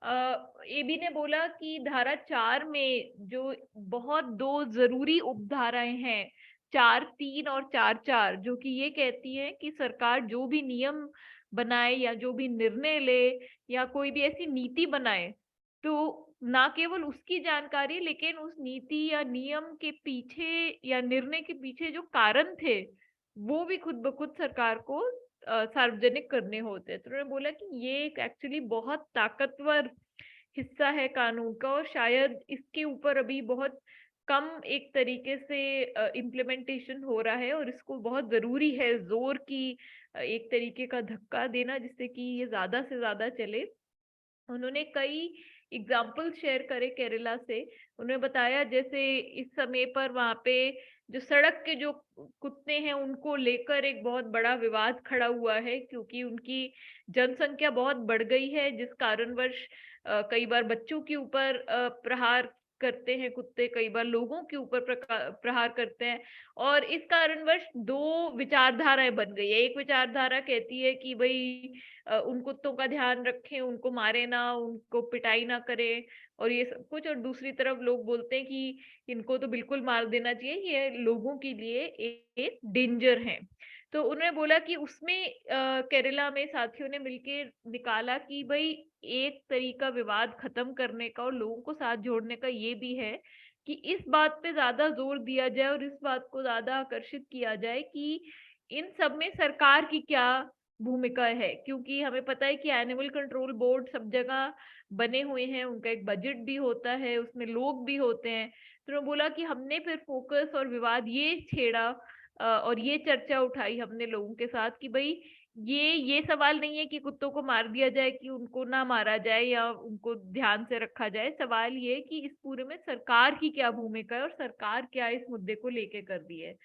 एबी ने बोला कि धारा 4 में जो बहुत दो जरूरी उपधाराएं हैं, 4(3) और 4(4), जो कि ये कहती है कि सरकार जो भी नियम बनाए या जो भी निर्णय ले या कोई भी ऐसी नीति बनाए, तो ना केवल उसकी जानकारी, लेकिन उस नीति या नियम के पीछे या निर्णय के पीछे जो कारण थे वो भी खुद ब खुद सरकार को सार्वजनिक करने होते हैं। तो उन्होंने बोला कि ये एक एक्चुअली बहुत ताकतवर हिस्सा है कानून का, और शायद इसके ऊपर अभी बहुत कम एक तरीके से इम्प्लीमेंटेशन हो रहा है, और इसको बहुत जरूरी है जोर की एक तरीके का धक्का देना जिससे कि ये ज्यादा से ज्यादा चले। उन्होंने कई एग्जाम्पल शेयर करे केरला से। उन्होंने बताया जैसे इस समय पर वहां पे जो सड़क के जो कुत्ते हैं उनको लेकर एक बहुत बड़ा विवाद खड़ा हुआ है, क्योंकि उनकी जनसंख्या बहुत बढ़ गई है, जिस कारणवश कई बार बच्चों के ऊपर प्रहार करते हैं कुत्ते, कई बार लोगों के ऊपर प्रहार करते हैं, और इस कारणवश दो विचारधाराएं बन गई है। एक विचारधारा कहती है कि भाई उन कुत्तों का ध्यान रखें, उनको मारे ना, उनको पिटाई ना करें और ये सब कुछ, और दूसरी तरफ लोग बोलते हैं कि इनको तो बिल्कुल मार देना चाहिए, ये लोगों के लिए एक डेंजर है। तो उन्होंने बोला कि उसमें केरला में साथियों ने मिलकर निकाला कि भाई एक तरीका विवाद खत्म करने का और लोगों को साथ जोड़ने का ये भी है कि इस बात पे ज्यादा जोर दिया जाए और इस बात को ज्यादा आकर्षित किया जाए कि इन सब में सरकार की क्या भूमिका है, क्योंकि हमें पता है कि एनिमल कंट्रोल बोर्ड सब जगह बने हुए हैं, उनका एक बजट भी होता है, उसमें लोग भी होते हैं। तो मैं बोला कि हमने फिर फोकस और विवाद ये छेड़ा और ये चर्चा उठाई हमने लोगों के साथ कि भाई ये सवाल नहीं है कि कुत्तों को मार दिया जाए कि उनको ना मारा जाए या उनको ध्यान से रखा जाए, सवाल ये कि इस पूरे में सरकार की क्या भूमिका है और सरकार क्या इस मुद्दे को लेके कर रही है।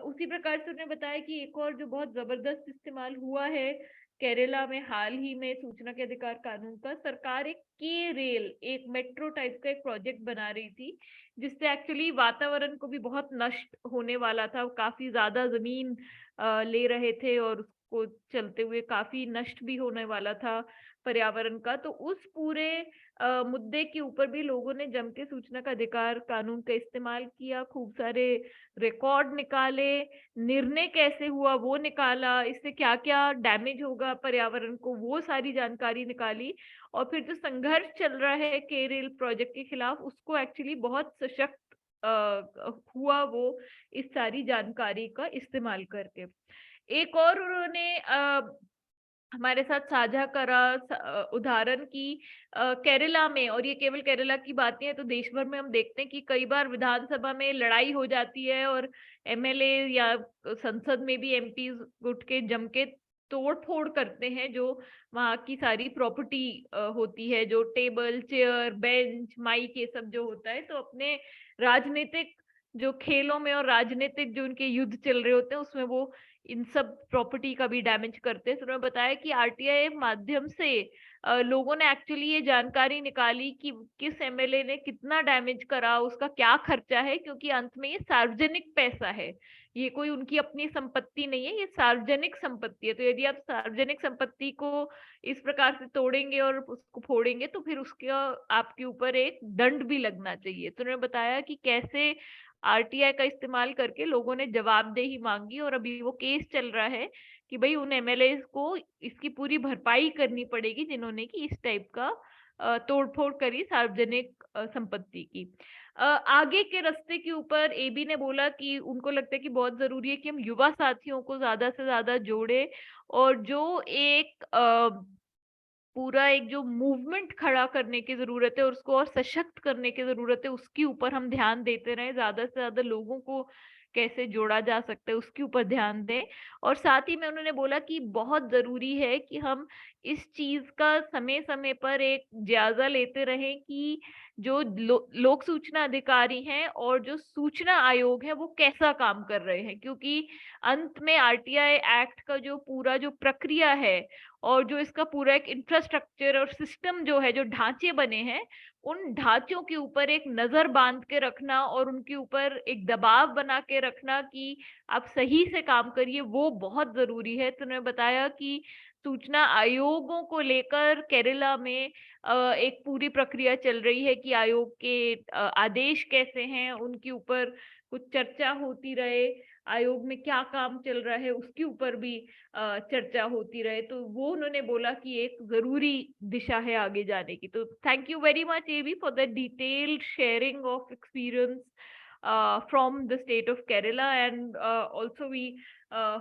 उसी प्रकार से उन्होंने बताया कि एक और जो बहुत जबरदस्त इस्तेमाल हुआ है केरला में हाल ही में सूचना के अधिकार कानून का, सरकार एक के रेल एक मेट्रो टाइप का एक प्रोजेक्ट बना रही थी जिससे एक्चुअली वातावरण को भी बहुत नष्ट होने वाला था, काफी ज्यादा जमीन ले रहे थे और उसको चलते हुए काफी नष्ट भी होने वाला था पर्यावरण का। तो उस पूरे मुद्दे के ऊपर भी लोगों ने जम के सूचना का अधिकार कानून का इस्तेमाल किया, खूब सारे रिकॉर्ड निकाले, निर्णय कैसे हुआ वो निकाला, इससे क्या क्या डैमेज होगा पर्यावरण को वो सारी जानकारी निकाली, और फिर जो संघर्ष चल रहा है केरल प्रोजेक्ट के खिलाफ उसको एक्चुअली बहुत सशक्त हुआ वो इस सारी जानकारी का इस्तेमाल करके। एक और उन्होंने हमारे साथ साझा करा उदाहरण की केरला में, और ये केवल केरला की बात नहीं है, तो देश भर में हम देखते हैं कि कई बार विधानसभा में लड़ाई हो जाती है और एमएलए या संसद में भी एमपी उठ के जम के तोड़ फोड़ करते हैं जो वहाँ की सारी प्रॉपर्टी होती है, जो टेबल चेयर बेंच माइक ये सब जो होता है, तो अपने राजनीतिक जो खेलों में और राजनीतिक जो उनके युद्ध चल रहे होते हैं उसमें वो इन सब प्रॉपर्टी का भी डैमेज करते हैं। तो उन्होंने बताया कि आरटीआई माध्यम से लोगों ने एक्चुअली ये जानकारी निकाली कि किस एमएलए ने कितना डैमेज करा, उसका क्या खर्चा है, क्योंकि अंत में ये सार्वजनिक पैसा है, ये कोई उनकी अपनी संपत्ति नहीं है, ये सार्वजनिक संपत्ति है। तो यदि आप सार्वजनिक संपत्ति को इस प्रकार से तोड़ेंगे और उसको फोड़ेंगे तो फिर उसका आपके ऊपर एक दंड भी लगना चाहिए। तो उन्होंने बताया कि कैसे आरटीआई का इस्तेमाल करके लोगों ने जवाबदेही मांगी और अभी वो केस चल रहा है कि भाई उन एमएलए को इसकी पूरी भरपाई करनी पड़ेगी जिन्होंने की इस टाइप का तोड़फोड़ करी सार्वजनिक संपत्ति की। आगे के रास्ते के ऊपर एबी ने बोला कि उनको लगता है कि बहुत जरूरी है कि हम युवा साथियों को ज्यादा से ज्यादा जोड़े और जो एक पूरा एक जो मूवमेंट खड़ा करने की जरूरत है और उसको और सशक्त करने की जरूरत है उसके ऊपर हम ध्यान देते रहें, ज्यादा से ज्यादा लोगों को कैसे जोड़ा जा सकता है उसके ऊपर ध्यान दें। और साथ ही में उन्होंने बोला कि बहुत जरूरी है कि हम इस चीज का समय समय पर एक जायजा लेते रहें कि जो लोक सूचना अधिकारी हैं और जो सूचना आयोग है वो कैसा काम कर रहे हैं, क्योंकि अंत में आरटीआई एक्ट का जो पूरा जो प्रक्रिया है और जो इसका पूरा एक इंफ्रास्ट्रक्चर और सिस्टम जो है, जो ढांचे बने हैं, उन ढांचों के ऊपर एक नजर बांध के रखना और उनके ऊपर एक दबाव बना के रखना कि आप सही से काम करिए वो बहुत जरूरी है। तो उन्होंने बताया कि सूचना आयोगों को लेकर केरला में एक पूरी प्रक्रिया चल रही है कि आयोग के आदेश कैसे हैं उनके ऊपर कुछ चर्चा होती रहे, आयोग में क्या काम चल रहा है उसके ऊपर भी चर्चा होती रहे। तो वो उन्होंने बोला कि एक जरूरी दिशा है आगे जाने की। तो thank you very much AB for the detailed sharing of experience from the state of Kerala, and also we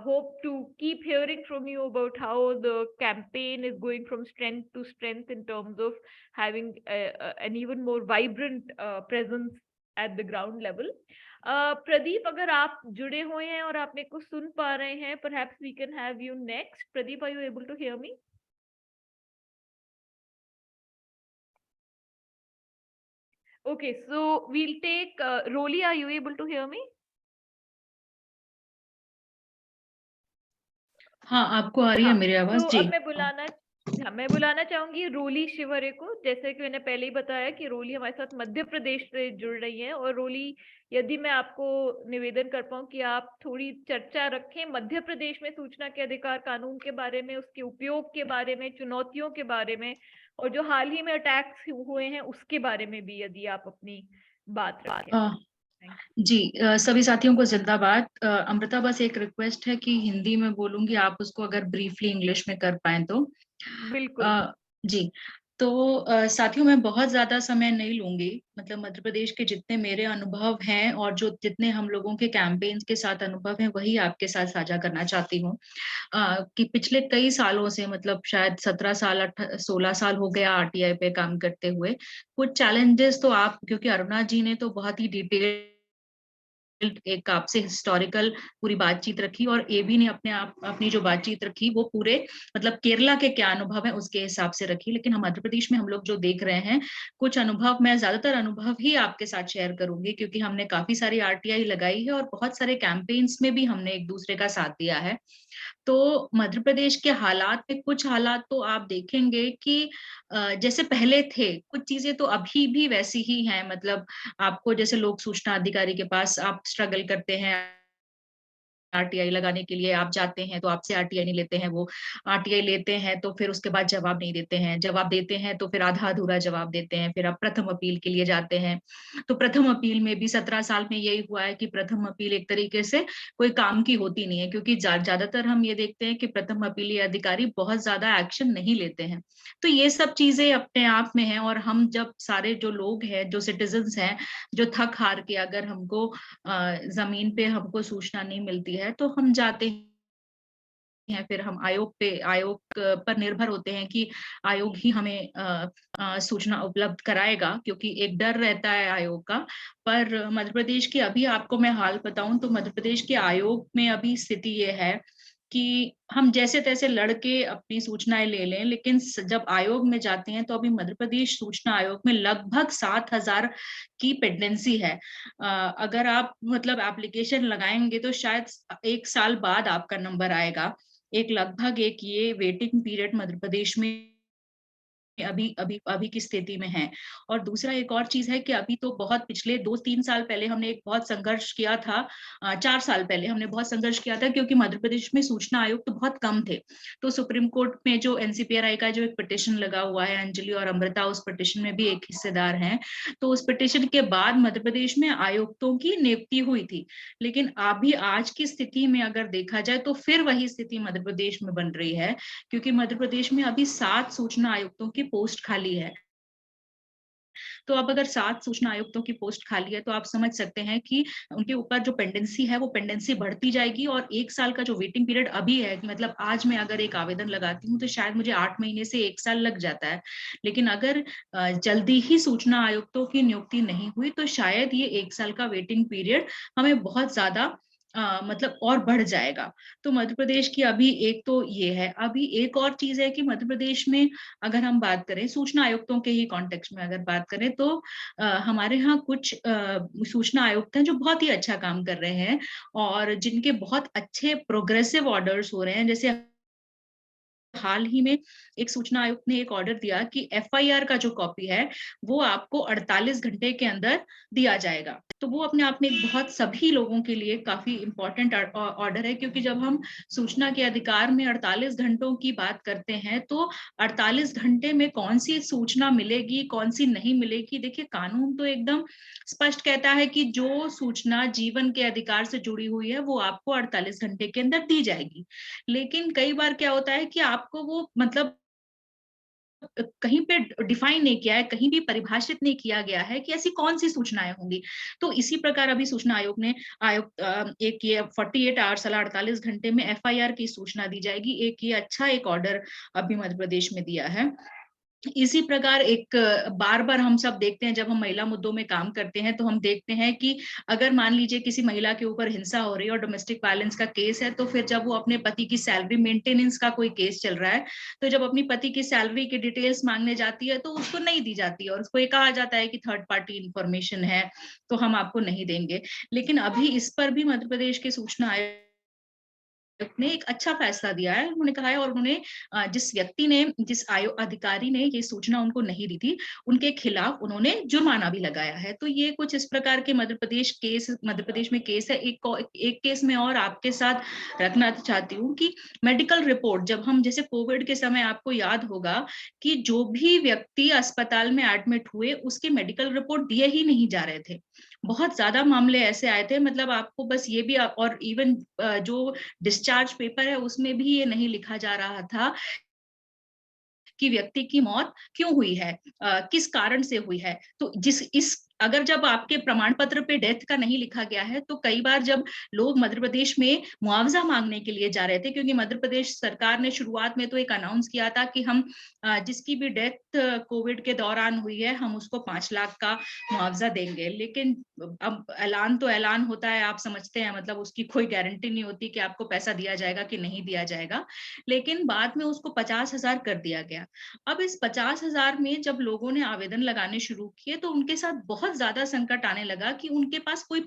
hope to keep hearing from you about how the campaign is going from strength to strength in terms of having an even more vibrant presence at the ground level. Pradeep, अगर आप जुड़े हुए हैं और आप मेरे को सुन पा रहे हैं, perhaps we can have you next. Pradip, are you able to hear me? Okay, so we'll take Roli, are you able to hear me? हाँ, आपको आ रही है मेरी आवाज? तो जी, अब मैं बुलाना चाहूंगी रोली शिवहरे को। जैसे कि मैंने पहले ही बताया कि रोली हमारे साथ मध्य प्रदेश से जुड़ रही है, और रोली, यदि मैं आपको निवेदन कर पाऊं कि आप थोड़ी चर्चा रखें मध्य प्रदेश में सूचना के अधिकार कानून के बारे में, उसके उपयोग के बारे में, चुनौतियों के बारे में, और जो हाल ही में अटैक्स हुए हैं उसके बारे में भी यदि आप अपनी बात रखें। जी, सभी साथियों को जिंदाबाद। अमृता, बस एक रिक्वेस्ट है कि हिंदी में बोलूंगी, आप उसको अगर ब्रीफली इंग्लिश में कर पाए तो। बिल्कुल। जी, तो साथियों, मैं बहुत ज्यादा समय नहीं लूंगी। मतलब मध्य प्रदेश के जितने मेरे अनुभव हैं और जो जितने हम लोगों के कैंपेन्स के साथ अनुभव हैं, वही आपके साथ साझा करना चाहती हूँ। कि पिछले कई सालों से, मतलब शायद 16 साल हो गया आरटीआई पे काम करते हुए। कुछ चैलेंजेस तो आप, क्योंकि अरुणा जी ने तो बहुत ही डिटेल एक आपसे हिस्टोरिकल पूरी बातचीत रखी, और एबी ने अपनी जो बातचीत रखी वो पूरे मतलब केरला के क्या अनुभव है उसके हिसाब से रखी। लेकिन हम मध्य प्रदेश में हम लोग जो देख रहे हैं, कुछ अनुभव, मैं ज्यादातर अनुभव ही आपके साथ शेयर करूंगी, क्योंकि हमने काफी सारी आरटीआई लगाई है और बहुत सारे कैंपेन्स में भी हमने एक दूसरे का साथ दिया है। तो मध्य प्रदेश के हालात में कुछ हालात तो आप देखेंगे कि जैसे पहले थे, कुछ चीजें तो अभी भी वैसी ही हैं। मतलब आपको जैसे लोक सूचना अधिकारी के पास आप स्ट्रगल करते हैं आरटीआई लगाने के लिए, आप जाते हैं तो आपसे आरटीआई नहीं लेते हैं, वो आरटीआई लेते हैं तो फिर उसके बाद जवाब नहीं देते हैं, जवाब देते हैं तो फिर आधा अधूरा जवाब देते हैं, फिर आप प्रथम अपील के लिए जाते हैं। तो प्रथम अपील में भी 17 साल में यही हुआ है कि प्रथम अपील एक तरीके से कोई काम की होती नहीं है, क्योंकि ज्यादातर हम ये देखते हैं कि प्रथम अपीली अधिकारी बहुत ज्यादा एक्शन नहीं लेते हैं। तो ये सब चीजें अपने आप में है, और हम जब सारे जो लोग हैं, जो सिटीजन्स हैं, जो थक हार के अगर हमको जमीन पे हमको सूचना नहीं मिलती है तो हम जाते हैं, फिर हम आयोग पर निर्भर होते हैं कि आयोग ही हमें सूचना उपलब्ध कराएगा, क्योंकि एक डर रहता है आयोग का। पर मध्य प्रदेश की अभी आपको मैं हाल बताऊं तो मध्य प्रदेश के आयोग में अभी स्थिति ये है कि हम जैसे तैसे लड़के अपनी सूचनाएं ले लें, लेकिन जब आयोग में जाते हैं तो अभी मध्य प्रदेश सूचना आयोग में लगभग 7,000 की पेंडेंसी है। अगर आप मतलब एप्लीकेशन लगाएंगे तो शायद 1 साल बाद आपका नंबर आएगा। एक लगभग एक ये वेटिंग पीरियड मध्य प्रदेश में अभी अभी अभी की स्थिति में है। और दूसरा एक और चीज है कि अभी तो बहुत पिछले 2-3 साल पहले हमने एक बहुत संघर्ष किया था, 4 साल पहले हमने बहुत संघर्ष किया था, क्योंकि मध्य प्रदेश में सूचना आयुक्त तो बहुत कम थे। तो सुप्रीम कोर्ट में जो एनसीपीआरआई का जो एक पिटिशन लगा हुआ है, अंजलि और अमृता उस पिटिशन में भी एक हिस्सेदार हैं। तो उस पिटिशन के बाद मध्य प्रदेश में आयुक्तों की नियुक्ति हुई थी। लेकिन अभी आज की स्थिति में अगर देखा जाए तो फिर वही स्थिति मध्य प्रदेश में बन रही है, क्योंकि मध्य प्रदेश में अभी 7 सूचना आयुक्तों की पोस्ट खाली है। तो अब अगर 7 सूचना आयुक्तों की पोस्ट खाली है तो आप समझ सकते हैं कि उनके ऊपर जो पेंडेंसी है वो पेंडेंसी बढ़ती जाएगी, और 1 साल का जो वेटिंग पीरियड अभी है, मतलब आज मैं अगर एक आवेदन लगाती हूँ तो शायद मुझे 8 महीने से 1 साल लग जाता है। लेकिन अगर जल्दी ही सूचना आयुक्तों की नियुक्ति नहीं हुई तो शायद ये 1 साल का वेटिंग पीरियड हमें बहुत ज्यादा मतलब और बढ़ जाएगा। तो मध्य प्रदेश की अभी एक तो ये है। अभी एक और चीज है कि मध्य प्रदेश में अगर हम बात करें सूचना आयुक्तों के ही कॉन्टेक्स्ट में अगर बात करें तो हमारे यहाँ कुछ सूचना आयुक्त हैं जो बहुत ही अच्छा काम कर रहे हैं और जिनके बहुत अच्छे प्रोग्रेसिव ऑर्डर्स हो रहे हैं। जैसे हाल ही में एक सूचना आयुक्त ने एक ऑर्डर दिया कि एफआईआर का जो कॉपी है वो आपको 48 घंटे के अंदर दिया जाएगा। तो वो अपने आप में एक बहुत सभी लोगों के लिए काफी इंपॉर्टेंट ऑर्डर है, क्योंकि जब हम सूचना के अधिकार में 48 घंटों की बात करते हैं तो 48 घंटे में कौन सी सूचना मिलेगी कौन सी नहीं मिलेगी, देखिए कानून तो एकदम स्पष्ट कहता है कि जो सूचना जीवन के अधिकार से जुड़ी हुई है वो आपको 48 घंटे के अंदर दी जाएगी। लेकिन कई बार क्या होता है कि आपको वो मतलब कहीं पे डिफाइन नहीं किया है, कहीं भी परिभाषित नहीं किया गया है कि ऐसी कौन सी सूचनाएं होंगी। तो इसी प्रकार अभी सूचना आयोग ने एक ये 48 आवर्स 48 घंटे में एफआईआर की सूचना दी जाएगी। एक ये अच्छा एक ऑर्डर अभी मध्य प्रदेश में दिया है। इसी प्रकार एक बार बार हम सब देखते हैं जब हम महिला मुद्दों में काम करते हैं तो हम देखते हैं कि अगर मान लीजिए किसी महिला के ऊपर हिंसा हो रही है और डोमेस्टिक वायलेंस का केस है, तो फिर जब वो अपने पति की सैलरी मेंटेनेंस का कोई केस चल रहा है तो जब अपनी पति की सैलरी की डिटेल्स मांगने जाती है तो उसको नहीं दी जाती है और उसको ये कहा जाता है कि थर्ड पार्टी इंफॉर्मेशन है तो हम आपको नहीं देंगे। लेकिन अभी इस पर भी मध्य प्रदेश के सूचना आयोग ने एक अच्छा फैसला दिया है। उन्होंने कहा है, और उन्होंने जिस व्यक्ति ने जिस आयोग अधिकारी ने ये सूचना उनको नहीं दी थी उनके खिलाफ उन्होंने जुर्माना भी लगाया है। तो ये कुछ इस प्रकार के मध्य प्रदेश में केस है। एक केस में और आपके साथ रखना चाहती हूँ कि मेडिकल रिपोर्ट, जब हम जैसे कोविड के समय आपको याद होगा कि जो भी व्यक्ति अस्पताल में एडमिट हुए उसके मेडिकल रिपोर्ट दिए ही नहीं जा रहे थे। बहुत ज्यादा मामले ऐसे आए थे, मतलब आपको बस ये भी, और इवन जो डिस्चार्ज पेपर है उसमें भी ये नहीं लिखा जा रहा था कि व्यक्ति की मौत क्यों हुई है, किस कारण से हुई है। तो अगर जब आपके प्रमाण पत्र पे डेथ का नहीं लिखा गया है, तो कई बार जब लोग मध्य प्रदेश में मुआवजा मांगने के लिए जा रहे थे, क्योंकि मध्य प्रदेश सरकार ने शुरुआत में तो एक अनाउंस किया था कि हम जिसकी भी डेथ कोविड के दौरान हुई है, हम उसको 5 लाख का मुआवजा देंगे। लेकिन अब ऐलान तो ऐलान होता है, आप समझते हैं, मतलब उसकी कोई गारंटी नहीं होती कि आपको पैसा दिया जाएगा कि नहीं दिया जाएगा। लेकिन बाद में उसको 50,000 कर दिया गया। अब इस 50,000 में जब लोगों ने आवेदन लगाने शुरू किए, तो उनके साथ बहुत ज्यादा संकट आने लगा कि उनके पास कोई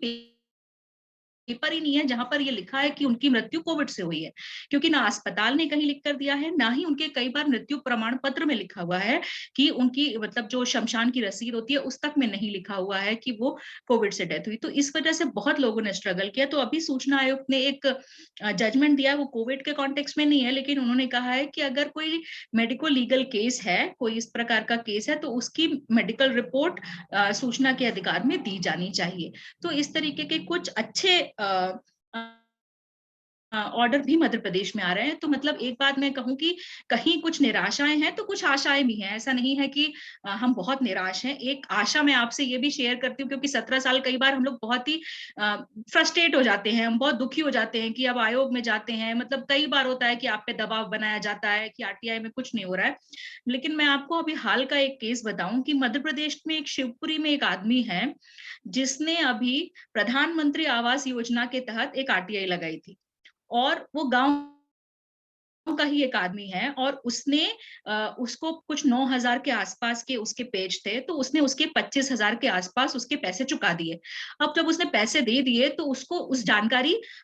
पेपर ही नहीं है जहां पर ये लिखा है कि उनकी मृत्यु कोविड से हुई है, क्योंकि ना अस्पताल ने कहीं लिख कर दिया है, ना ही उनके कई बार मृत्यु प्रमाण पत्र में लिखा हुआ है कि उनकी मतलब जो शमशान की रसीद होती है उस तक में नहीं लिखा हुआ है कि वो कोविड से डेथ हुई। तो इस वजह से बहुत लोगों ने स्ट्रगल किया। तो अभी सूचना आयोग ने एक जजमेंट दिया, वो कोविड के कॉन्टेक्स्ट में नहीं है, लेकिन उन्होंने कहा है कि अगर कोई मेडिको लीगल केस है, कोई इस प्रकार का केस है, तो उसकी मेडिकल रिपोर्ट सूचना के अधिकार में दी जानी चाहिए। तो इस तरीके के कुछ अच्छे ऑर्डर भी मध्य प्रदेश में आ रहे हैं। तो मतलब एक बात मैं कहूं कि कहीं कुछ निराशाएं हैं तो कुछ आशाएं भी हैं। ऐसा नहीं है कि हम बहुत निराश हैं। एक आशा मैं आपसे ये भी शेयर करती हूँ, क्योंकि 17 साल कई बार हम लोग बहुत ही फ्रस्ट्रेट हो जाते हैं, हम बहुत दुखी हो जाते हैं कि अब आयोग में जाते हैं, मतलब कई बार होता है कि आप पे दबाव बनाया जाता है कि आरटीआई में कुछ नहीं हो रहा है। लेकिन मैं आपको अभी हाल का एक केस बताऊं कि मध्य प्रदेश में एक शिवपुरी में एक आदमी है जिसने अभी प्रधानमंत्री आवास योजना के तहत एक आरटीआई लगाई थी, और वो गांव का ही एक आदमी है, और उसने उसको कुछ 9,000 के आसपास के उसके पेज थे, तो उसने उसके 25,000 के आसपास उसके पैसे चुका दिए। अब जब उसने पैसे दे दिए तो उसको उस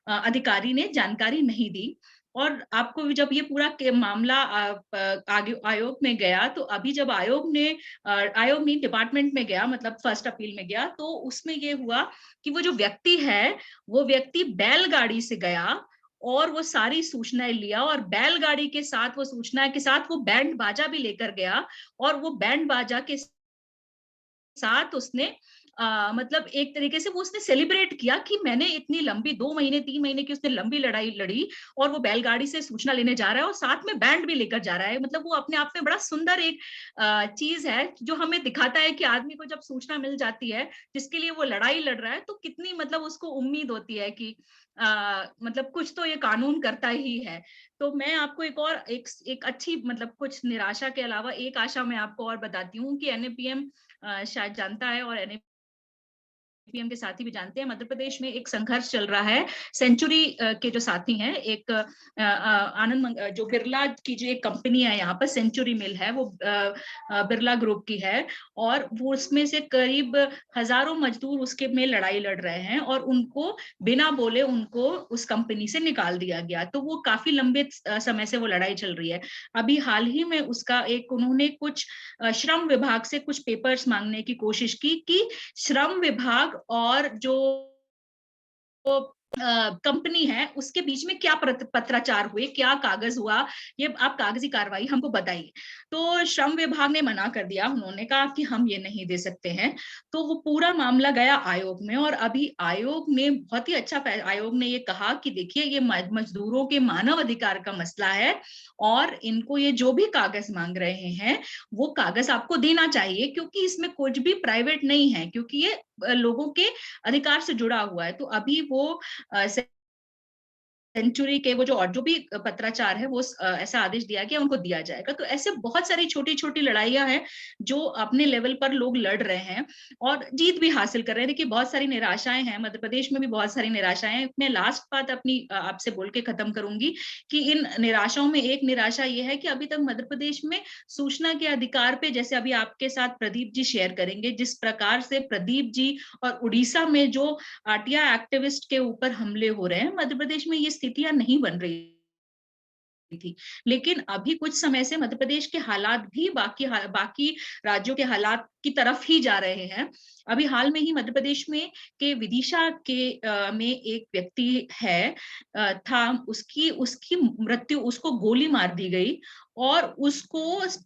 अधिकारी ने जानकारी नहीं दी। और आपको जब ये पूरा मामला आगे आयोग में गया, तो अभी जब आयोग ने डिपार्टमेंट में गया, मतलब फर्स्ट अपील में गया, तो उसमें ये हुआ कि वो जो व्यक्ति है, वो व्यक्ति बैलगाड़ी से गया और वो सारी सूचनाएं लिया, और बैलगाड़ी के साथ वो सूचना के साथ वो बैंड बाजा भी लेकर गया, और वो बैंड बाजा के साथ उसने मतलब एक तरीके से वो उसने सेलिब्रेट किया कि मैंने इतनी लंबी 2 महीने 3 महीने की उसने लंबी लड़ाई लड़ी, और वो बैलगाड़ी से सूचना लेने जा रहा है और साथ में बैंड भी लेकर जा रहा है। मतलब वो अपने आप में बड़ा सुंदर एक चीज है, जो हमें दिखाता है कि आदमी को जब सूचना मिल जाती है जिसके लिए वो लड़ाई लड़ रहा है, तो कितनी मतलब उसको उम्मीद होती है कि मतलब कुछ तो ये कानून करता ही है। तो मैं आपको एक अच्छी मतलब कुछ निराशा के अलावा एक आशा मैं आपको और बताती हूँ कि एनएपीएम शायद जानता है, और एनएपीएम के साथी भी जानते हैं, मध्य प्रदेश में एक संघर्ष चल रहा है। सेंचुरी के जो साथी हैं, एक जो बिरला की जो एक कंपनी है यहाँ पर, सेंचुरी मिल है, वो बिरला ग्रुप की है, और वो उसमें से करीब हजारों मजदूर उसके में लड़ाई लड़ रहे हैं, और उनको बिना बोले उनको उस कंपनी से निकाल दिया गया। तो वो काफी लंबे समय से वो लड़ाई चल रही है। अभी हाल ही में उसका उन्होंने कुछ श्रम विभाग से कुछ पेपर्स मांगने की कोशिश की कि श्रम विभाग और जो कंपनी है उसके बीच में क्या पत्राचार हुए, क्या कागज हुआ, ये आप कागजी कार्रवाई हमको बताइए। तो श्रम विभाग ने मना कर दिया, उन्होंने कहा कि हम ये नहीं दे सकते हैं। तो वो पूरा मामला गया आयोग में, और अभी आयोग ने बहुत ही अच्छा आयोग ने ये कहा कि देखिए, ये मजदूरों के मानव अधिकार का मसला है, और इनको ये जो भी कागज मांग रहे हैं वो कागज आपको देना चाहिए, क्योंकि इसमें कुछ भी प्राइवेट नहीं है, क्योंकि ये लोगों के अधिकार से जुड़ा हुआ है। तो अभी वो सेंचुरी के वो जो भी पत्राचार है, वो ऐसा आदेश दिया गया उनको दिया जाएगा। तो ऐसे बहुत सारी छोटी छोटी लड़ाइयां हैं जो अपने लेवल पर लोग लड़ रहे हैं और जीत भी हासिल कर रहे हैं। देखिए, बहुत सारी निराशाएं हैं, मध्य प्रदेश में भी बहुत सारी निराशाएं हैं। मैं लास्ट बात अपनी आपसे बोल के खत्म करूंगी कि इन निराशाओं में एक निराशा ये है कि अभी तक मध्य प्रदेश में सूचना के अधिकार पे, जैसे अभी आपके साथ प्रदीप जी शेयर करेंगे, जिस प्रकार से प्रदीप जी और उड़ीसा में जो आरटीआई एक्टिविस्ट के ऊपर हमले हो रहे हैं, मध्य प्रदेश में ये स्थितियां नहीं बन रही थी। लेकिन अभी कुछ समय से मध्य प्रदेश के हालात भी बाकी राज्यों के हालात की तरफ ही जा रहे हैं। अभी हाल में ही मध्य प्रदेश में के विदिशा के में एक व्यक्ति है था, उसकी मृत्यु, उसको गोली मार दी गई और उसको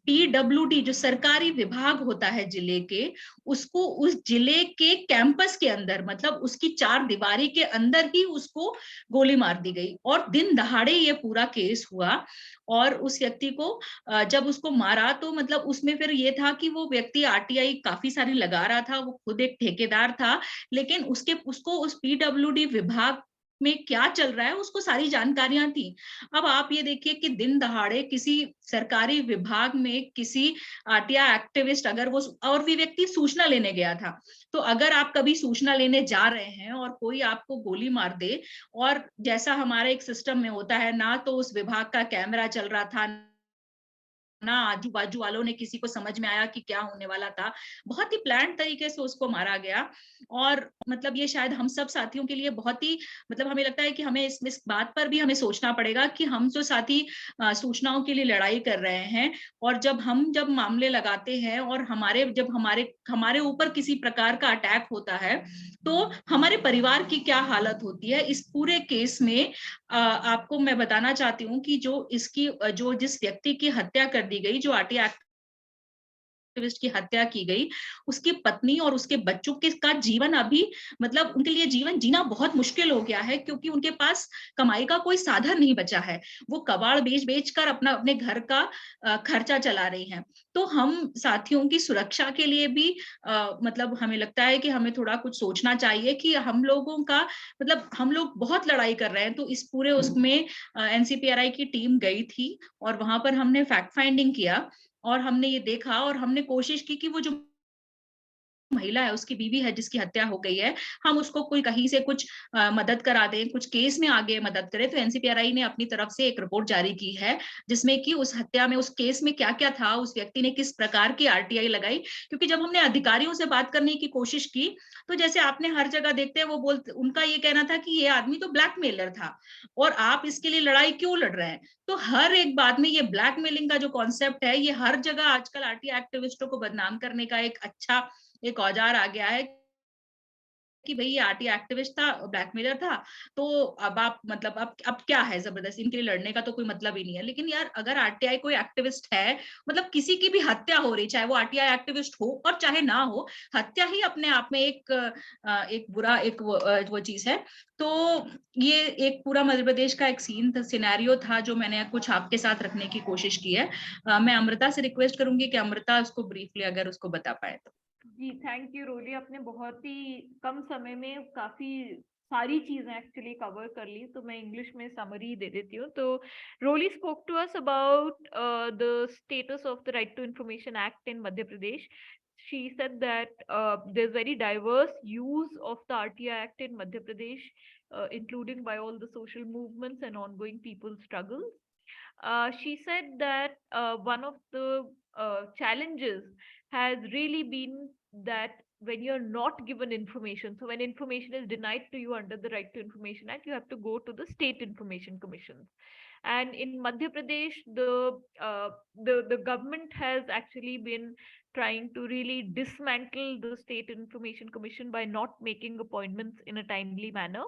PWD जो सरकारी विभाग होता है जिले के, उसको उस जिले के कैंपस के अंदर, मतलब उसकी 4 दीवारी के अंदर ही उसको गोली मार दी गई। और दिन दहाड़े ये पूरा केस हुआ। और उस व्यक्ति को जब उसको मारा तो मतलब उसमें फिर ये था कि वो व्यक्ति RTI काफी सारी लगा रहा था, वो खुद एक ठेकेदार था, लेकिन उसको उस PWD विभाग में क्या चल रहा है उसको सारी जानकारियां थी। अब आप ये देखिए कि दिन दहाड़े किसी सरकारी विभाग में किसी RTI एक्टिविस्ट, अगर वो, और भी व्यक्ति सूचना लेने गया था, तो अगर आप कभी सूचना लेने जा रहे हैं और कोई आपको गोली मार दे, और जैसा हमारे एक सिस्टम में होता है, ना तो उस विभाग का कैमरा चल रहा था, ना आजू बाजू वालों ने किसी को समझ में आया कि क्या होने वाला था, बहुत ही प्लान तरीके से उसको मारा गया। और मतलब ये शायद हम सब साथियों के लिए बहुत ही, मतलब हमें लगता है कि हमें इस बात पर भी हमें सोचना पड़ेगा कि हम जो साथी सूचनाओं के लिए लड़ाई कर रहे हैं, और जब मामले लगाते हैं और हमारे ऊपर किसी प्रकार का अटैक होता है, तो हमारे परिवार की क्या हालत होती है। इस पूरे केस में आपको मैं बताना चाहती हूँ कि जिस व्यक्ति की हत्या कर दी गई, जो RTI एक्टिविस्ट की हत्या की गई, उसकी पत्नी और उसके बच्चों का जीवन अभी, मतलब उनके लिए जीवन जीना बहुत मुश्किल हो गया है, क्योंकि उनके पास कमाई का कोई साधन नहीं बचा है। वो कबाड़ बेच कर अपने घर का खर्चा चला रही हैं। तो हम साथियों की सुरक्षा के लिए भी मतलब हमें लगता है कि हमें थोड़ा कुछ सोचना चाहिए कि हम लोगों का, मतलब हम लोग बहुत लड़ाई कर रहे हैं। तो इस पूरे उसमें NCPRI की टीम गई थी और वहां पर हमने फैक्ट फाइंडिंग किया, और हमने ये देखा और हमने कोशिश की कि वो जो महिला है, उसकी बीवी है जिसकी हत्या हो गई है, हम उसको कोई कहीं से कुछ मदद करा दें, कुछ केस में आगे मदद करें। तो NCPRI ने अपनी तरफ से एक रिपोर्ट जारी की है, जिसमें कि उस हत्या में, उस केस में क्या क्या था, उस व्यक्ति ने किस प्रकार की RTI लगाई। क्योंकि जब हमने अधिकारियों से बात करने की कोशिश की, तो जैसे आपने हर जगह देखते हैं, उनका ये कहना था कि ये आदमी तो ब्लैकमेलर था और आप इसके लिए लड़ाई क्यों लड़ रहे हैं। तो हर एक बात में ये ब्लैकमेलिंग का जो कॉन्सेप्ट है, ये हर जगह आजकल RTI एक्टिविस्टों को बदनाम करने का एक औजार आ गया है कि भाई ये RTI एक्टिविस्ट था, ब्लैकमेलर था, तो अब आप, मतलब अब क्या है, जबरदस्ती इनके लिए लड़ने का तो कोई मतलब ही नहीं है। लेकिन यार, अगर RTI कोई एक्टिविस्ट है, मतलब किसी की भी हत्या हो रही, चाहे वो RTI एक्टिविस्ट हो और चाहे ना हो, हत्या ही अपने आप में एक बुरा वो चीज है। तो ये एक पूरा मध्य प्रदेश का एक सिनेरियो था जो मैंने कुछ आपके साथ रखने की कोशिश की है। मैं अमृता से रिक्वेस्ट करूंगी कि अमृता उसको ब्रीफली अगर उसको बता पाए तो। जी, थैंक यू रोली, आपने बहुत ही कम समय में काफी सारी चीजें एक्चुअली कवर कर ली। तो मैं इंग्लिश में समरी दे देती हूँ। तो Roli spoke to us about the status of the right to information act in Madhya Pradesh. She said that there's very diverse use of the RTI Act in Madhya Pradesh, including by all the social movements and ongoing people's struggles. She said that one of the challenges has really been that when you're not given information, so when information is denied to you under the Right to Information Act, you have to go to the state information commissions. And in Madhya Pradesh, the government has actually been trying to really dismantle the state information commission by not making appointments in a timely manner.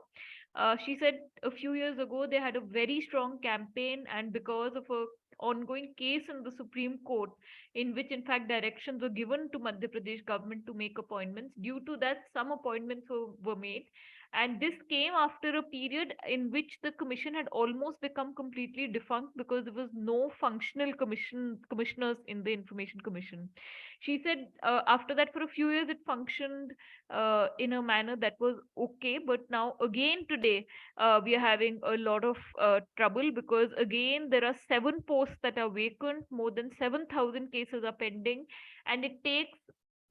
She said a few years ago they had a very strong campaign, and because of a ongoing case in the Supreme Court, in which in fact directions were given to Madhya Pradesh government to make appointments, due to that some appointments were made. And this came after a period in which the commission had almost become completely defunct because there was no functional commissioners in the information commission. She said after that for a few years it functioned in a manner that was okay, but now again today we are having a lot of trouble, because again there are 7 posts that are vacant, more than 7,000 cases are pending, and it takes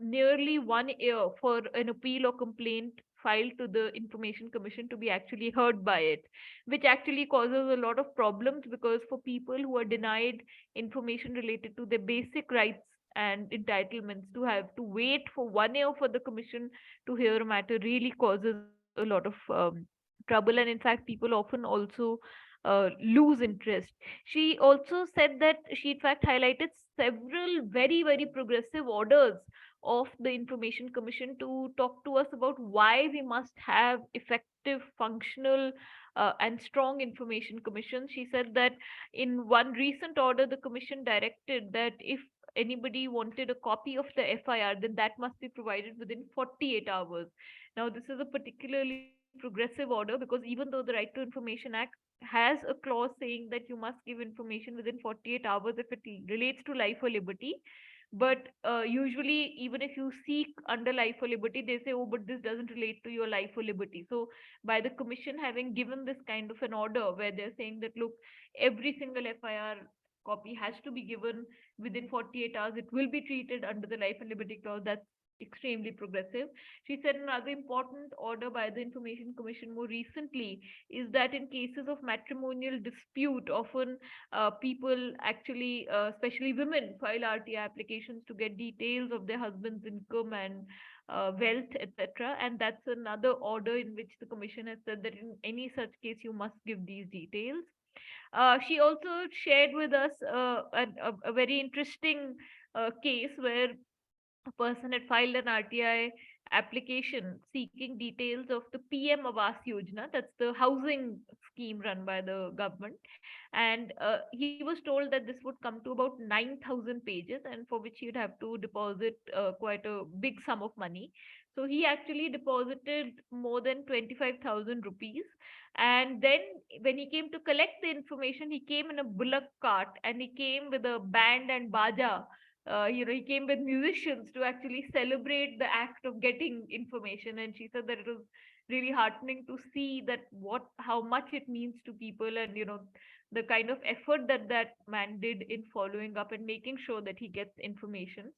nearly 1 year for an appeal or complaint filed to the information commission to be actually heard by it, which actually causes a lot of problems, because for people who are denied information related to their basic rights and entitlements, to have to wait for 1 year for the commission to hear a matter really causes a lot of trouble, and in fact people often also lose interest. She also said that she in fact highlighted several very progressive orders of the Information Commission to talk to us about why we must have effective, functional, and strong information commissions. She said that in one recent order, the commission directed that if anybody wanted a copy of the FIR, then that must be provided within 48 hours. Now, this is a particularly progressive order because even though the Right to Information Act has a clause saying that you must give information within 48 hours if it relates to life or liberty, but usually even if you seek under life or liberty, they say, oh, but this doesn't relate to your life or liberty. So by the commission having given this kind of an order where they're saying that, look, every single FIR copy has to be given within 48 hours, it will be treated under the life and liberty clause. That's extremely progressive. She said another important order by the Information Commission more recently is that in cases of matrimonial dispute, often people actually, especially women, file RTI applications to get details of their husband's income and wealth, etc. And that's another order in which the commission has said that in any such case, you must give these details. She also shared with us a very interesting case where a person had filed an RTI application seeking details of the PM Awas Yojana, that's the housing scheme run by the government. And he was told that this would come to about 9,000 pages, and for which he'd have to deposit quite a big sum of money. So he actually deposited more than 25,000 rupees. And then when he came to collect the information, he came in a bullock cart and he came with a band and baja. He came with musicians to actually celebrate the act of getting information. And she said that it was really heartening to see that how much it means to people, and the kind of effort that that man did in following up and making sure that he gets information.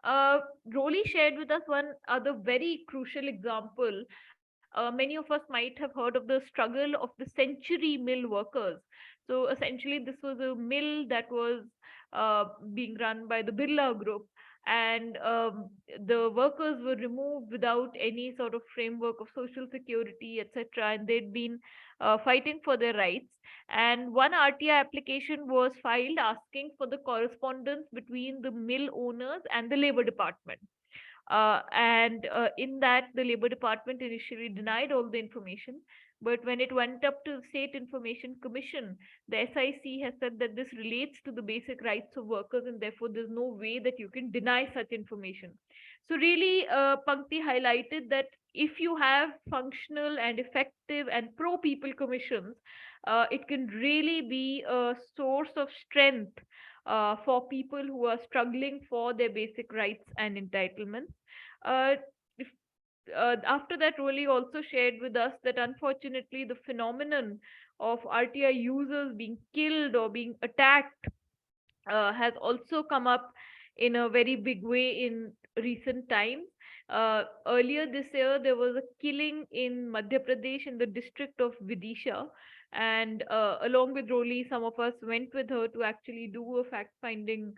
Rolly shared with us one other very crucial example. Many of us might have heard of the struggle of the Century Mill workers. So essentially, this was a mill that was being run by the Birla Group, and the workers were removed without any sort of framework of social security, etc. And they'd been fighting for their rights. And one RTI application was filed asking for the correspondence between the mill owners and the Labor Department. And in that, the Labor Department initially denied all the information. But when it went up to the State Information Commission, the SIC has said that this relates to the basic rights of workers, and therefore there's no way that you can deny such information. So really, Pankti highlighted that if you have functional and effective and pro-people commissions, it can really be a source of strength for people who are struggling for their basic rights and entitlements. Uh, if, After that, Rolly also shared with us that unfortunately the phenomenon of RTI users being killed or being attacked has also come up in a very big way in recent times. Earlier this year, there was a killing in Madhya Pradesh in the district of Vidisha. And along with Rolly, some of us went with her to actually do a fact finding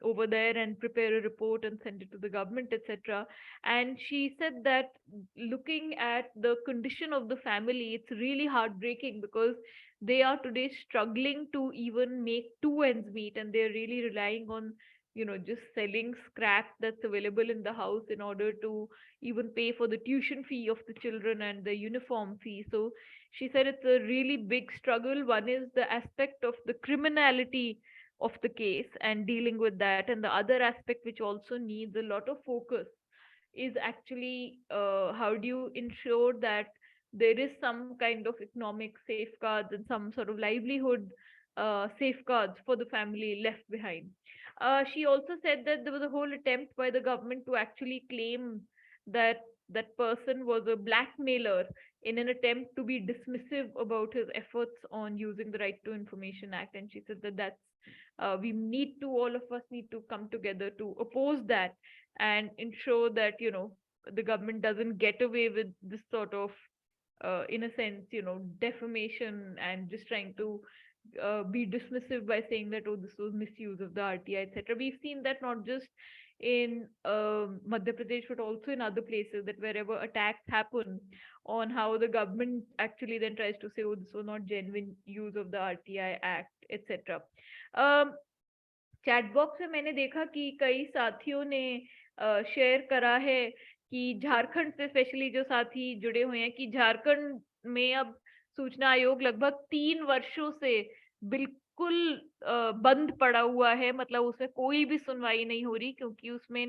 over there and prepare a report and send it to the government, etc. And she said that looking at the condition of the family, it's really heartbreaking because they are today struggling to even make two ends meet, and they're really relying on just selling scrap that's available in the house in order to even pay for the tuition fee of the children and the uniform fee. So she said it's a really big struggle. One is the aspect of the criminality of the case and dealing with that, and the other aspect which also needs a lot of focus is actually how do you ensure that there is some kind of economic safeguards and some sort of livelihood safeguards for the family left behind. She also said that there was a whole attempt by the government to actually claim that that person was a blackmailer in an attempt to be dismissive about his efforts on using the Right to Information Act. And she said that that's all of us need to come together to oppose that and ensure that the government doesn't get away with this sort of in a sense defamation and just trying to be dismissive by saying that, oh, this was misuse of the RTI, etc. We've seen that not just in Madhya Pradesh but also in other places, that wherever attacks happen on how the government actually then tries to say, oh, this was not genuine use of the RTI Act, etc. Chat box में मैंने देखा कि कई साथियों ने share करा है कि झारखंड से स्पेशली जो साथी जुड़े हुए हैं कि झारखंड में अब सूचना आयोग लगभग 3 वर्षों से बिल्कुल बंद पड़ा हुआ है, मतलब उसमें कोई भी सुनवाई नहीं हो रही, क्योंकि उसमें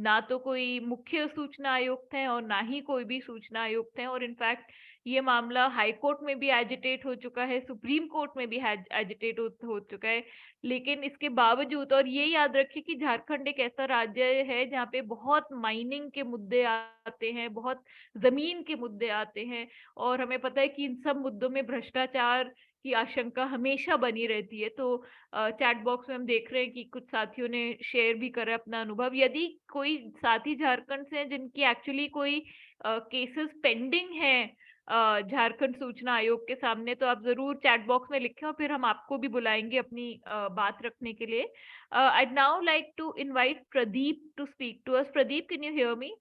ना तो कोई मुख्य सूचना आयुक्त है और ना ही कोई भी सूचना आयुक्त है। और इनफैक्ट ये मामला हाई कोर्ट में भी एजिटेट हो चुका है, सुप्रीम कोर्ट में भी एजिटेट हो चुका है। लेकिन इसके बावजूद, और ये याद रखिए कि झारखंड एक ऐसा राज्य है जहाँ पे बहुत माइनिंग के मुद्दे आते हैं, बहुत जमीन के मुद्दे आते हैं, और हमें पता है कि इन सब मुद्दों में भ्रष्टाचार की आशंका हमेशा बनी रहती है। तो चैट बॉक्स में हम देख रहे हैं कि कुछ साथियों ने शेयर भी करा अपना अनुभव। यदि कोई साथी झारखंड से हैं जिनकी एक्चुअली कोई केसेस पेंडिंग है झारखंड सूचना आयोग के सामने, तो आप जरूर चैट बॉक्स में लिखें और फिर हम आपको भी बुलाएंगे अपनी बात रखने के लिए। I'd now like to invite Pradip to speak to us. Pradip, can you hear me?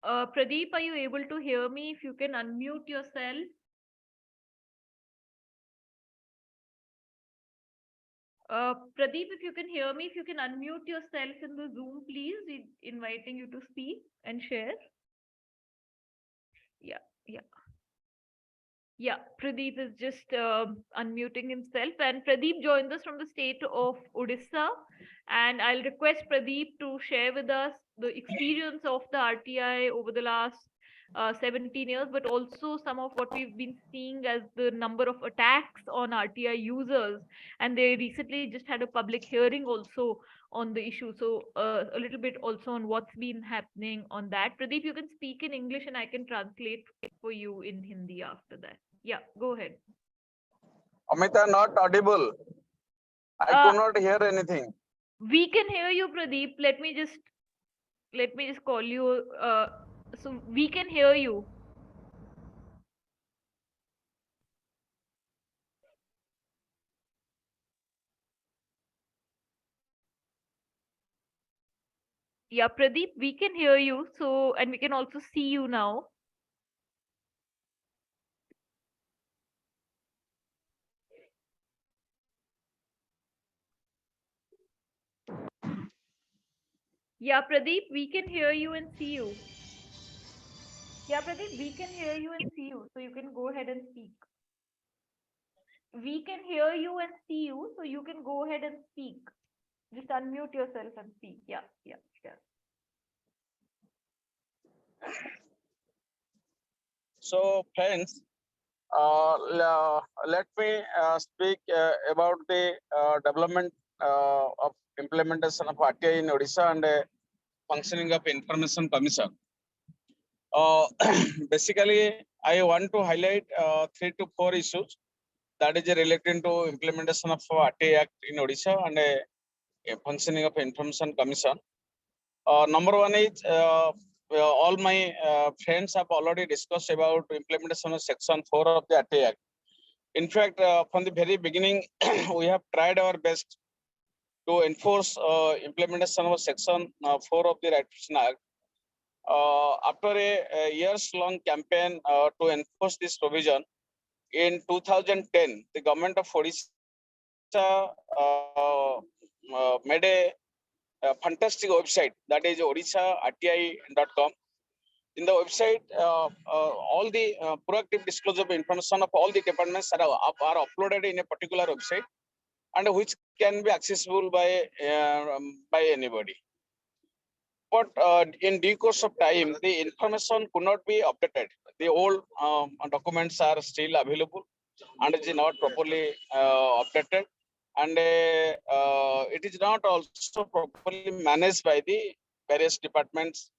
Pradip, are you able to hear me? If you can unmute yourself. Pradip, if you can hear me, if you can unmute yourself in the Zoom, please. Inviting you to speak and share. Yeah, Pradip is just unmuting himself, and Pradip joins us from the state of Odisha, and I'll request Pradip to share with us the experience of the RTI over the last 17 years, but also some of what we've been seeing as the number of attacks on RTI users, and they recently just had a public hearing also on the issue. So a little bit also on what's been happening on that. Pradip, you can speak in English and I can translate for you in Hindi after that. Yeah, go ahead. Amrita, not audible. I could not hear anything. We can hear you, Pradip. Let me just call you. So we can hear you. Yeah, Pradip, we can hear you. So, and we can also see you now. Yeah, Pradip, we can hear you and see you. Yeah, Pradip, we can hear you and see you. So you can go ahead and speak. We can hear you and see you. So you can go ahead and speak. Just unmute yourself and speak. Yeah. So, friends, let me speak about the development of implementation of RTI in Odisha and functioning of Information Commission. Basically, I want to highlight 3 to 4 issues that is related to implementation of RTI Act in Odisha and functioning of Information Commission. Number one is all my friends have already discussed about implementation of Section 4 of the RTI Act. In fact, from the very beginning, we have tried our best to enforce implementation of Section 4 of the Right Person Act. After a years-long campaign to enforce this provision, in 2010, the government of Odisha made a fantastic website, that is odisharti.com. In the website, all the proactive disclosure of information of all the departments are uploaded in a particular website, and which can be accessible by anybody. But in due course of time, the information could not be updated. The old documents are still available and it is not properly updated, and it is not also properly managed by the various departments.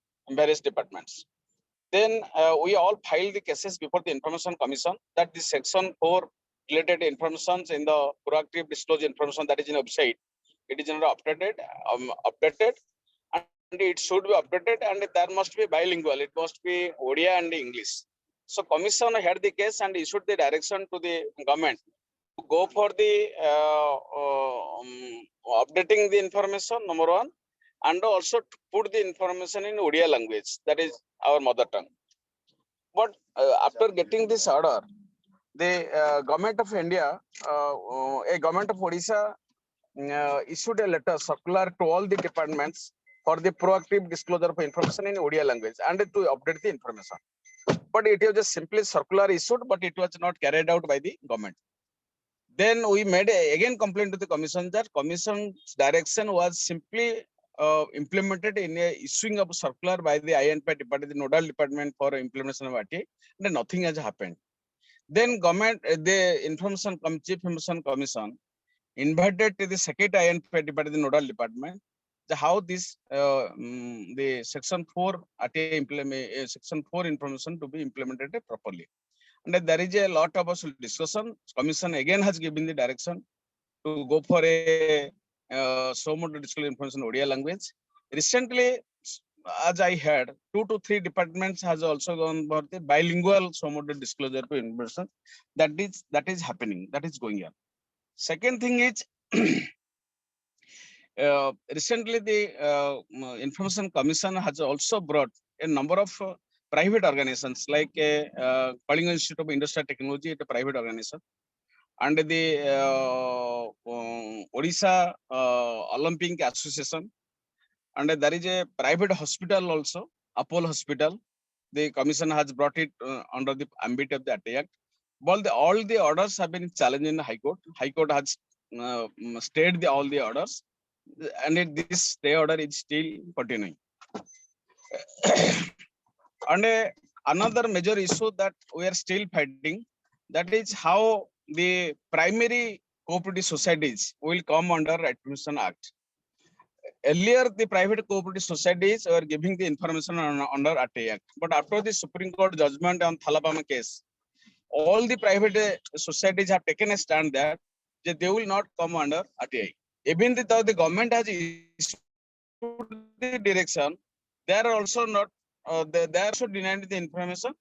Then we all filed the cases before the Information Commission that the Section 4 related information in the proactive disclosure information that is in the website, it is not updated, and it should be updated, and there must be bilingual. It must be Odia and English. So Commission had the case and issued the direction to the government to go for the updating the information, number one, and also to put the information in Odia language, that is our mother tongue. But after getting this order, the government of India, a government of Odisha issued a letter circular to all the departments for the proactive disclosure of information in Odia language and to update the information. But it was just simply circular issued, but it was not carried out by the government. Then we made again complaint to the commission that commission's direction was simply implemented in a issuing of circular by the INPA department, the nodal department for implementation of RTA, and nothing has happened. Then government, the Chief Information Commission invited to the second INPA department, the nodal department, how this the section 4 RTA section 4 information to be implemented properly. And there is a lot of discussion. Commission again has given the direction to go for a so much disclosure information in Odia language. Recently, as I heard, 2 to 3 departments has also gone for the bilingual so much disclosure to information. That is happening. That is going on. Second thing is recently the Information Commission has also brought a number of private organizations like Kalinga Institute of Industrial Technology, it's a private organization, and the Odisha Olympic Association, and there is a private hospital also, Apollo Hospital. The commission has brought it under the ambit of the RTA Act. But all the orders have been challenged in the High Court. High Court has stayed all the orders, and this stay order is still continuing. And another major issue that we are still fighting, that is how the primary cooperative societies will come under Information Act. Earlier, the private cooperative societies were giving the information under RTA Act, but after the Supreme Court judgment on Thalapama case, all the private societies have taken a stand that they will not come under RTA. Even though the government has issued the direction, they are also not. They are also denying the information,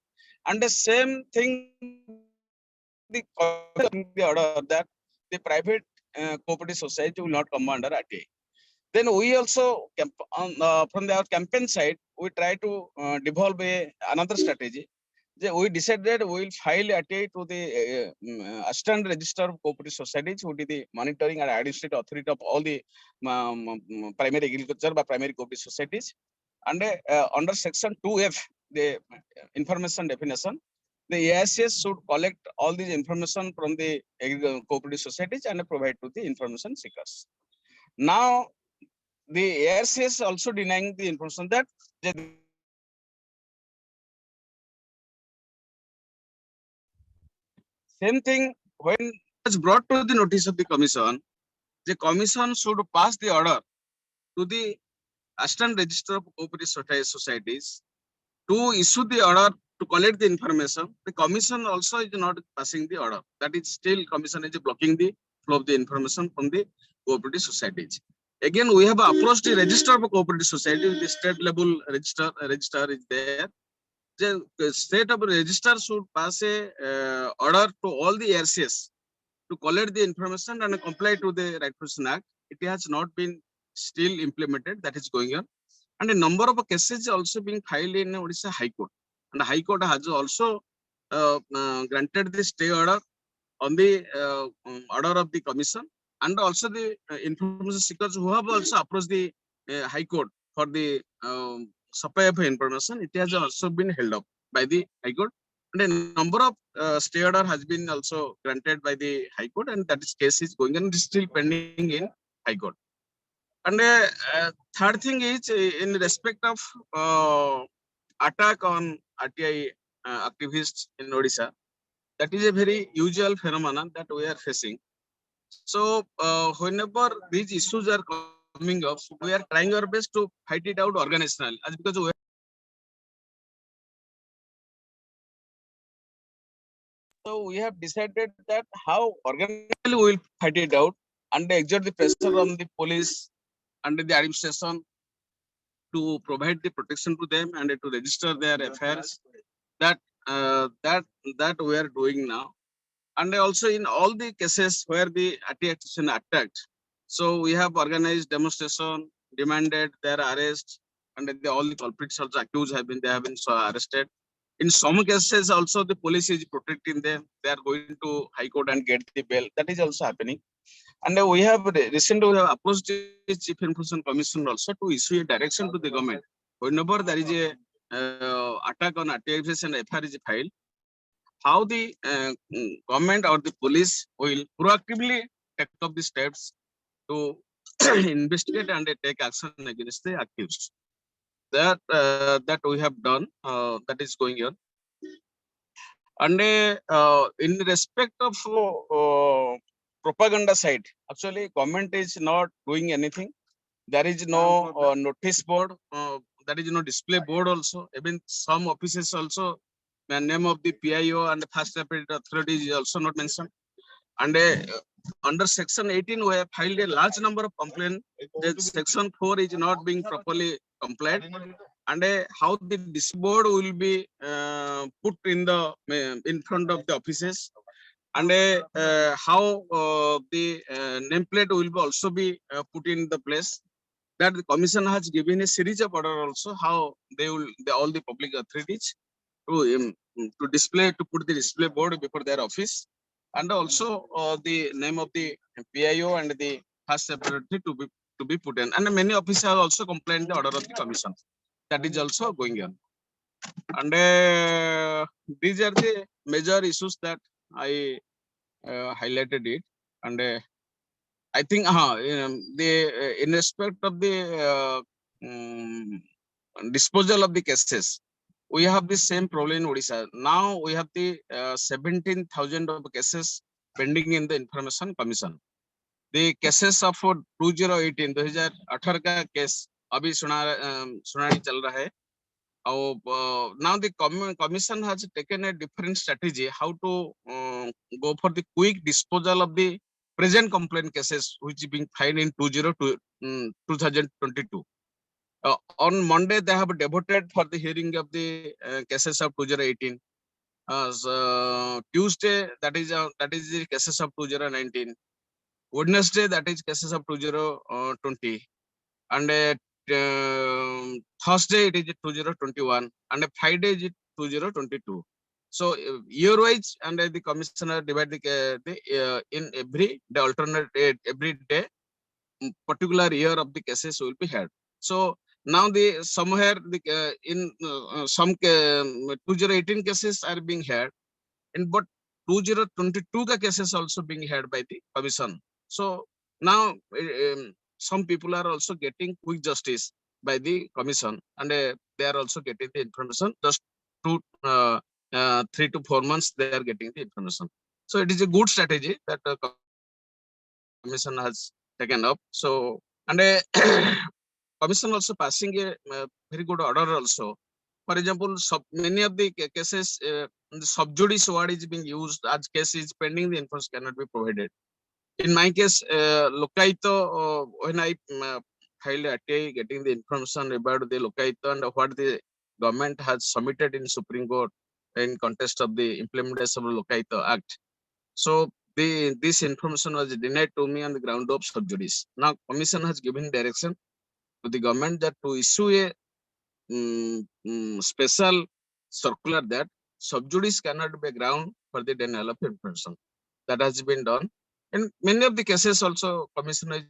and the same thing the order that the private cooperative society will not come under RTA. Then we also from the campaign side, we try to develop another strategy. We decided we will file RTA to the Assistant Register of Cooperative Societies, who is the monitoring and administrative authority of all the primary agriculture by primary cooperative societies. And under section 2F, the information definition, the AICS should collect all these information from the cooperative societies and provide to the information seekers. Now, the AICS also denying the information that same thing when it was brought to the notice of the commission should pass the order to the Assistant Register of Cooperative Societies to issue the order to collect the information. The commission also is not passing the order. That is still commission is blocking the flow of the information from the cooperative societies. Again, we have approached the Register of Cooperative Society with the state level register is there. The state of register should pass a order to all the RCS to collect the information and comply to the Right Person Act. It has not been still implemented. That is going on. And a number of cases also being filed in Odisha High Court. And the High Court has also granted the stay order on the order of the commission, and also the information seekers who have also approached the High Court for the supply of information. It has also been held up by the High Court. And a number of stay order has been also granted by the High Court, and that case is going on. It is still pending in High Court. And third thing is in respect of attack on RTI activists in Odisha. That is a very usual phenomenon that we are facing. So whenever these issues are coming up, we are trying our best to fight it out organizationally, because we so we have decided that how organizationally we will fight it out and exert the pressure on the police and the administration to provide the protection to them and to register their affairs. That we are doing now. And also in all the cases where the RTI is attacked, so we have organized demonstration, demanded their arrest, and all the culprits also accused have been arrested. In some cases also the police is protecting them. They are going to High Court and get the bail. That is also happening. And we have recently approached the Chief Information Commission also to issue a direction to the government. Whenever there is a attack on RTIs and FIR is filed, how the government or the police will proactively take up the steps to investigate and take action against the accused. That we have done. That is going on. And in respect of propaganda side, actually government is not doing anything. There is no notice board. There is no display board also. Even some offices also, the name of the PIO and the Fast Rapid Authority is also not mentioned. And under Section 18, we have filed a large number of complaints that Section 4 is not being properly complied. And how the display board will be put in the in front of the offices, and how the nameplate will be also be put in the place. That the commission has given a series of order also how they will all the public authorities to display, to put the display board before their office, and also the name of the PIO and the first separately to be put in. And many officers have also complained the order of the commission. That is also going on. And these are the major issues that I highlighted it. And I think in respect of the disposal of the cases, we have the same problem in Odisha. Now we have the 17,000 of cases pending in the Information Commission. The cases of 2018 का case अभी सुनानी चल रहा है. Now the commission has taken a different strategy how to go for the quick disposal of the present complaint cases which is being filed in 2022. On Monday they have devoted for the hearing of the cases of 2018. Tuesday that is the cases of 2019. Wednesday that is cases of 2020, and Thursday it is 2021, and Friday is 2022. So year wise, and the commissioner divide the in every day alternate every day particular year of the cases will be had. So now the somewhere the in some 2018 cases are being had, and but 2022 cases also being had by the commission. So now some people are also getting quick justice by the commission, and they are also getting the information just 3 to 4 months they are getting the information. So it is a good strategy that the commission has taken up. So, and commission also passing a very good order also. For example, many of the cases, the sub judice word is being used as case is pending, the information cannot be provided. In my case, Lokaito, when I filed RTI getting the information about the Lokaito and what the government has submitted in Supreme Court in contest of the implementation of the Lokaito Act. So this information was denied to me on the ground of sub judice. Now commission has given direction to the government that to issue a special circular that sub judice cannot be ground for the denial of information. That has been done. In many of the cases also, commission is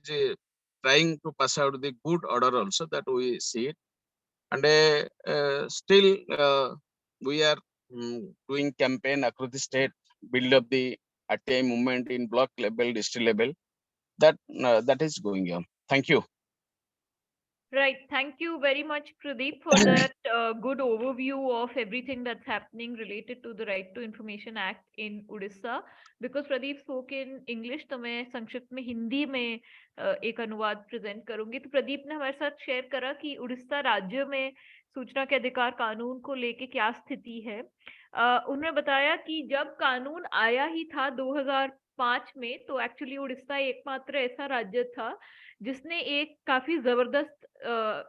trying to pass out the good order also that we see it. And still we are doing campaign across the state, build up the RTI movement in block level, district level. That is going on. Thank you. Right. Thank you very much, Pradip, for that good overview of everything that's happening related to the Right to Information Act in Odisha. Because Pradip spoke in English, तो मैं संक्षिप्त में हिंदी में एक अनुवाद present करूंगी. तो प्रदीप ने हमारे साथ शेयर करा कि उड़ीसा राज्य में सूचना के अधिकार कानून को लेके क्या स्थिति है. उन्होंने बताया कि जब कानून आया ही था 2005 में, तो एक्चुअली उड़ीसा एकमात्र ऐसा राज्य था जिसने एक काफी जबरदस्त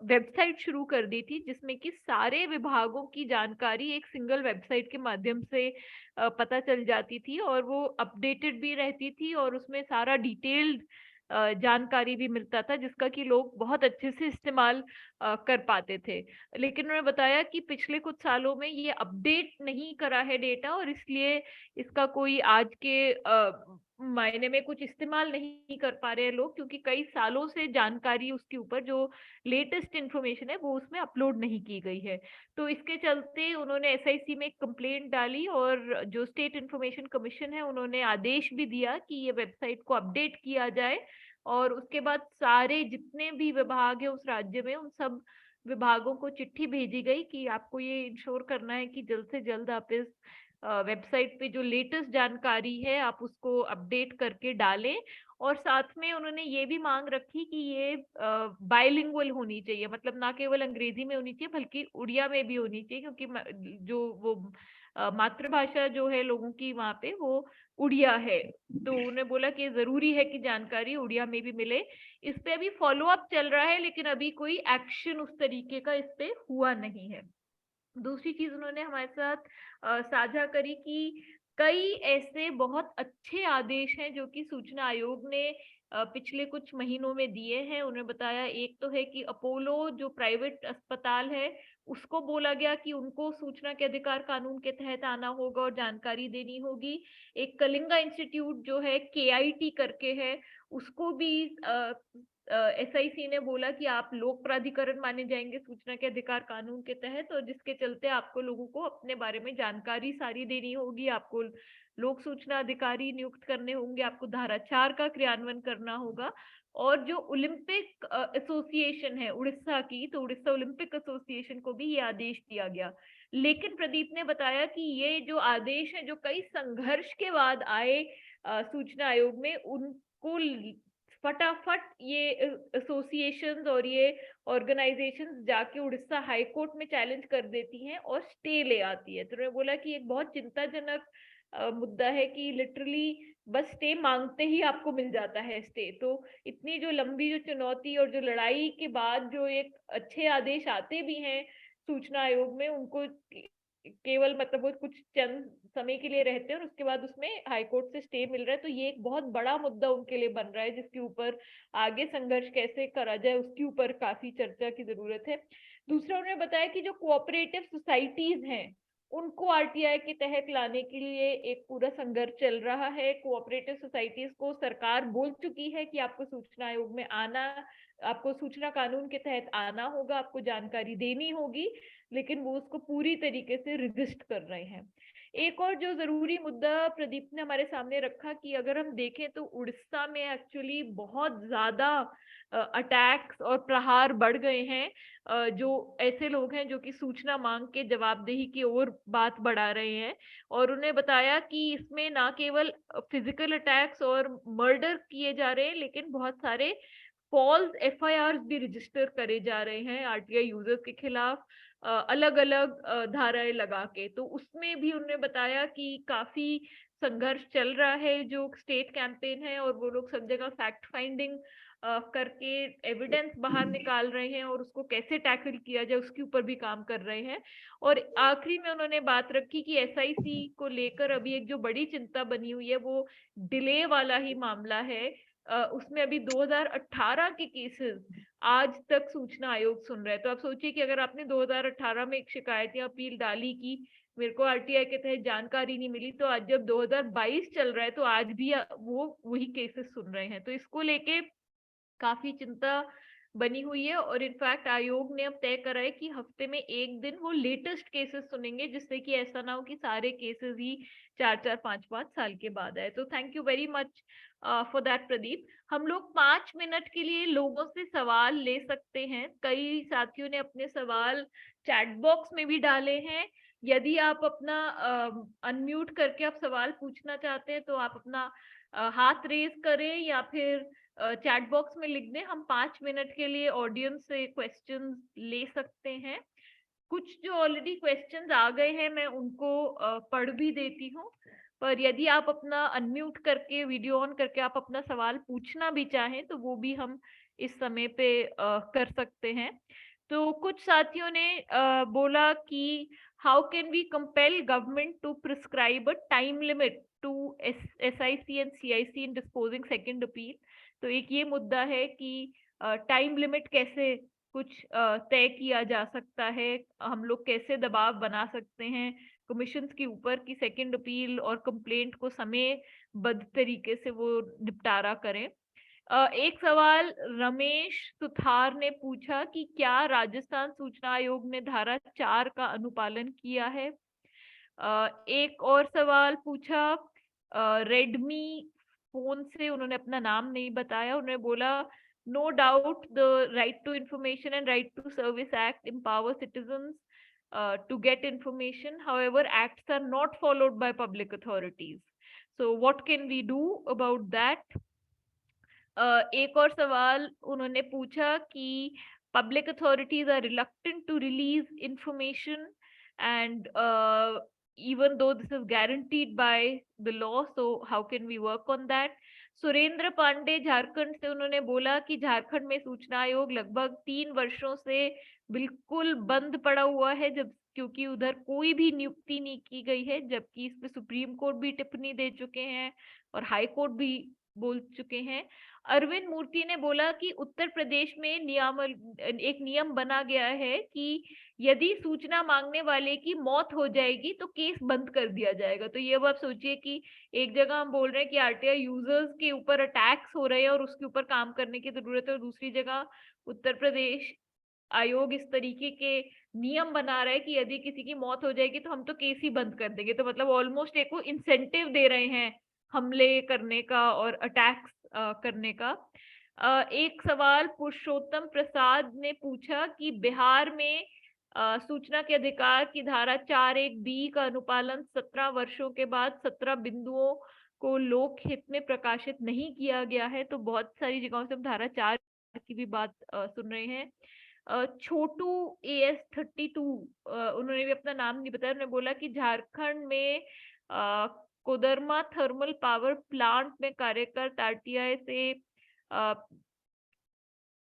वेबसाइट शुरू कर दी थी, जिसमें कि सारे विभागों की जानकारी एक सिंगल वेबसाइट के माध्यम से पता चल जाती थी, और वो अपडेटेड भी रहती थी, और उसमें सारा डिटेल्ड जानकारी भी मिलता था, जिसका कि लोग बहुत अच्छे से इस्तेमाल कर पाते थे. लेकिन उन्होंने बताया कि पिछले कुछ सालों में ये अपडेट नहीं करा है डेटा, और इसलिए इसका कोई आज के मायने में कुछ इस्तेमाल नहीं कर पा रहे हैं लोग, क्योंकि कई सालों से जानकारी उसके ऊपर जो लेटेस्ट इंफॉर्मेशन है वो उसमें अपलोड नहीं की गई है। तो इसके चलते उन्होंने एसआईसी में एक कंप्लेंट डाली और जो स्टेट इंफॉर्मेशन कमीशन है उन्होंने आदेश भी दिया कि ये वेबसाइट को अपडेट किया जाए। और उसके बाद सारे जितने भी विभाग है उस राज्य में, उन सब विभागों को चिट्ठी भेजी गई कि आपको ये इंश्योर करना है कि जल्द से जल्द आप इस वेबसाइट पे जो लेटेस्ट जानकारी है आप उसको अपडेट करके डालें। और साथ में उन्होंने ये भी मांग रखी कि ये बाइलिंगुअल होनी चाहिए, मतलब ना केवल अंग्रेजी में होनी चाहिए बल्कि उड़िया में भी होनी चाहिए, क्योंकि जो वो मातृभाषा जो है लोगों की वहाँ पे वो उड़िया है। तो उन्हें बोला कि जरूरी है कि जानकारी उड़िया में भी मिले। इस पे अभी फॉलो अप चल रहा है, लेकिन अभी कोई एक्शन उस तरीके का इस पे हुआ नहीं है। दूसरी चीज उन्होंने हमारे साथ साझा करी कि कई ऐसे बहुत अच्छे आदेश हैं जो कि सूचना आयोग ने पिछले कुछ महीनों में दिए हैं। उन्होंने बताया, एक तो है कि अपोलो जो प्राइवेट अस्पताल है उसको बोला गया कि उनको सूचना के अधिकार कानून के तहत आना होगा और जानकारी देनी होगी। एक कलिंगा इंस्टीट्यूट जो है केआईटी करके है, उसको भी एसआईसी ने बोला कि आप लोक प्राधिकरण माने जाएंगे सूचना के अधिकार कानून के तहत, और जिसके चलते आपको लोगों को अपने बारे में जानकारी सारी देनी होगी, आपको लोक सूचना अधिकारी नियुक्त करने होंगे, आपको धारा 4 का क्रियान्वयन करना होगा। और जो ओलंपिक एसोसिएशन है उड़ीसा की, तो उड़ीसा ओलंपिक एसोसिएशन को भी ये आदेश दिया गया। लेकिन प्रदीप ने बताया कि ये जो आदेश है जो कई संघर्ष के बाद आए सूचना आयोग में, उनको फटाफट ये एसोसिएशंस और ये ऑर्गेनाइजेशंस जाके उड़ीसा हाई कोर्ट में चैलेंज कर देती हैं और स्टे ले आती है। तो उन्होंने बोला कि एक बहुत चिंताजनक मुद्दा है कि लिटरली बस स्टे मांगते ही आपको मिल जाता है स्टे। तो इतनी जो लंबी जो चुनौती और जो लड़ाई के बाद जो एक अच्छे आदेश आते भी हैं सूचना आयोग में, उनको केवल मतलब वो कुछ चंद समय के लिए रहते हैं और उसके बाद उसमें हाईकोर्ट से स्टे मिल रहा है। तो ये एक बहुत बड़ा मुद्दा उनके लिए बन रहा है, जिसके ऊपर आगे संघर्ष कैसे करा जाए उसके ऊपर काफी चर्चा की जरूरत है। दूसरा, उन्होंने बताया कि जो कोऑपरेटिव सोसाइटीज हैं उनको आरटीआई के तहत लाने के लिए एक पूरा संघर्ष चल रहा है। कोऑपरेटिव सोसाइटीज को सरकार बोल चुकी है कि आपको सूचना आयोग में आना, आपको सूचना कानून के तहत आना होगा, आपको जानकारी देनी होगी, लेकिन वो उसको पूरी तरीके से रजिस्ट कर रहे हैं। एक और जो जरूरी मुद्दा प्रदीप ने हमारे सामने रखा कि अगर हम देखें तो उड़ीसा में एक्चुअली बहुत ज्यादा अटैक्स और प्रहार बढ़ गए हैं। जो ऐसे लोग हैं जो कि सूचना मांग के जवाबदेही की ओर बात बढ़ा रहे हैं। और उन्हें बताया कि इसमें ना केवल फिजिकल अटैक्स और मर्डर किए जा रहे हैं, लेकिन बहुत सारे फॉल्स एफआईआर्स भी रजिस्टर करे जा रहे हैं आरटीआई यूजर्स के खिलाफ, अलग अलग धाराएं लगा के। तो उसमें भी उन्होंने बताया कि काफी संघर्ष चल रहा है, जो स्टेट कैंपेन है, और वो लोग सब जगह फैक्ट फाइंडिंग करके एविडेंस बाहर निकाल रहे हैं और उसको कैसे टैकल किया जाए उसके ऊपर भी काम कर रहे हैं। और आखिरी में उन्होंने बात रखी कि एसआईसी को लेकर अभी एक जो बड़ी चिंता बनी हुई है वो डिले वाला ही मामला है। उसमें अभी 2018 के केसेस आज तक सूचना आयोग सुन रहा है। तो आप सोचिए कि अगर आपने 2018 में एक शिकायत या अपील डाली कि मेरे को आरटीआई के तहत जानकारी नहीं मिली, तो आज जब 2022 चल रहा है तो आज भी वो वही केसेस सुन रहे हैं। तो इसको लेके काफी चिंता बनी हुई है। और इनफैक्ट आयोग ने अब तय करा है कि हफ्ते में एक दिन वो लेटेस्ट केसेस सुनेंगे, जिससे कि ऐसा ना हो कि सारे केसेस ही 4-4, 5-5 साल के बाद आए। तो thank you very much for that Pradeep. हम लोग 5 मिनट के लिए लोगों से सवाल ले सकते हैं। कई साथियों ने अपने सवाल चैट बॉक्स में भी डाले हैं। यदि आप अपना अनम्यूट करके आप सवाल पूछना चाहते हैं तो आप अपना हाथ रेज करें या फिर चैट बॉक्स में लिख दें। हम 5 मिनट के लिए ऑडियंस से क्वेश्चंस ले सकते हैं। कुछ जो ऑलरेडी क्वेश्चंस आ गए हैं मैं उनको पढ़ भी देती हूँ, पर यदि आप अपना अनम्यूट करके वीडियो ऑन करके आप अपना सवाल पूछना भी चाहें तो वो भी हम इस समय पे कर सकते हैं। तो कुछ साथियों ने बोला कि how can we compel government to prescribe a time limit to SIC and CIC in disposing second appeal. तो एक ये मुद्दा है कि टाइम लिमिट कैसे कुछ तय किया जा सकता है, हम लोग कैसे दबाव बना सकते हैं कमीशंस के ऊपर की सेकंड अपील और कंप्लेंट को समयबद्ध तरीके से वो निपटारा करें। एक सवाल रमेश सुथार ने पूछा कि क्या राजस्थान सूचना आयोग ने धारा 4 का अनुपालन किया है। एक और सवाल पूछा रेडमी फोन से, उन्होंने अपना नाम नहीं बताया, उन्होंने बोला no doubt the right to information and right to service act empower citizens to get information, however acts are not followed by public authorities, so what can we do about that। एक और सवाल उन्होंने पूछा कि public authorities are reluctant to release information and even though this is guaranteed by the law, so how can we work on that। Surendra Pande Jharkhand से, उन्होंने बोला कि झारखंड में सूचना आयोग लगभग 3 वर्षों से बिल्कुल बंद पड़ा हुआ है, जब क्योंकि उधर कोई भी नियुक्ति नहीं की गई है, जबकि इस पे सुप्रीम कोर्ट भी टिप्पणी दे चुके हैं और हाई कोर्ट भी बोल चुके हैं। अरविंद मूर्ति ने बोला कि उत्तर प्रदेश में एक नियम बना गया है कि यदि सूचना मांगने वाले की मौत हो जाएगी तो केस बंद कर दिया जाएगा। तो ये अब आप सोचिए कि एक जगह हम बोल रहे हैं कि आरटीआई यूजर्स के ऊपर अटैक्स हो रहे हैं और उसके ऊपर काम करने की जरूरत है, और दूसरी जगह उत्तर प्रदेश आयोग इस तरीके के नियम बना रहा है कि यदि किसी की मौत हो जाएगी तो हम तो केस ही बंद कर देंगे। तो मतलब ऑलमोस्ट एक को इंसेंटिव दे रहे हैं हमले करने का और अटैक्स करने का। एक सवाल पुरुषोत्तम प्रसाद ने पूछा कि बिहार में सूचना के अधिकार की धारा 4(1)(b) का अनुपालन 17 वर्षों के बाद 17 बिंदुओं को लोक हित में प्रकाशित नहीं किया गया है। तो बहुत सारी जगहों से हम धारा 4 की भी बात सुन रहे हैं। छोटू AS32 उन्होंने भी अपना नाम नहीं बताया, उन्होंने बोला कि झारखंड में कोदरमा थर्मल पावर प्लांट में कार्यरत आरटीआई से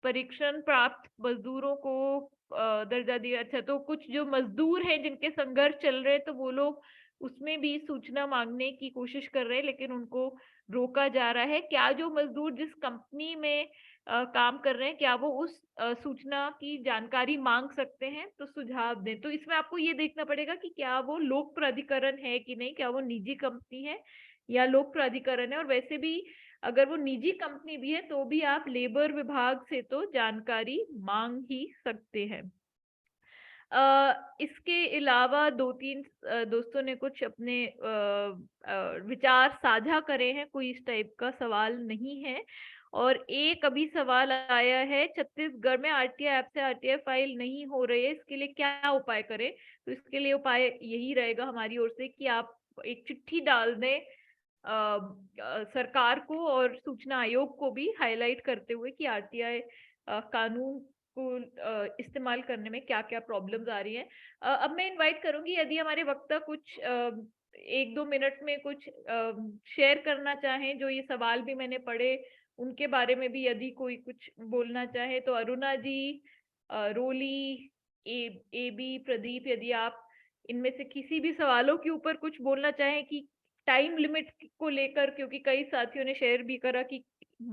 परीक्षण प्राप्त मजदूरों को दर्जा दिया। अच्छा, तो कुछ जो मजदूर हैं जिनके संघर्ष चल रहे हैं, तो वो लोग उसमें भी सूचना मांगने की कोशिश कर रहे हैं, लेकिन उनको रोका जा रहा है। क्या जो मजदूर जिस कंपनी में काम कर रहे हैं, क्या वो उस सूचना की जानकारी मांग सकते हैं? तो सुझाव दें। तो इसमें आपको ये देखना पड़ेगा कि क्या वो लोक प्राधिकरण है कि नहीं, क्या वो निजी कंपनी है या लोक प्राधिकरण है। और वैसे भी अगर वो निजी कंपनी भी है तो भी आप लेबर विभाग से तो जानकारी मांग ही सकते हैं। इसके अलावा 2-3 दोस्तों ने कुछ अपने विचार साझा करे हैं, कोई इस टाइप का सवाल नहीं है। और एक अभी सवाल आया है, छत्तीसगढ़ में आरटीआई ऐप से आरटीआई फाइल नहीं हो रही है, इसके लिए क्या उपाय करें? तो इसके लिए उपाय यही रहेगा हमारी ओर से कि आप एक चिट्ठी डाल दें सरकार को और सूचना आयोग को भी, हाईलाइट करते हुए कि आरटीआई कानून को इस्तेमाल करने में क्या क्या प्रॉब्लम्स आ रही हैं। अब मैं इनवाइट करूंगी यदि हमारे वक्ता कुछ 1-2 मिनट में कुछ शेयर करना चाहें, जो ये सवाल भी मैंने पढ़े उनके बारे में भी यदि कोई कुछ बोलना चाहे तो अरुणा जी, रोली, एबी, प्रदीप, यदि आप इनमें से किसी भी सवालों के ऊपर कुछ बोलना चाहें कि टाइम लिमिट को लेकर, क्योंकि कई साथियों ने शेयर भी करा कि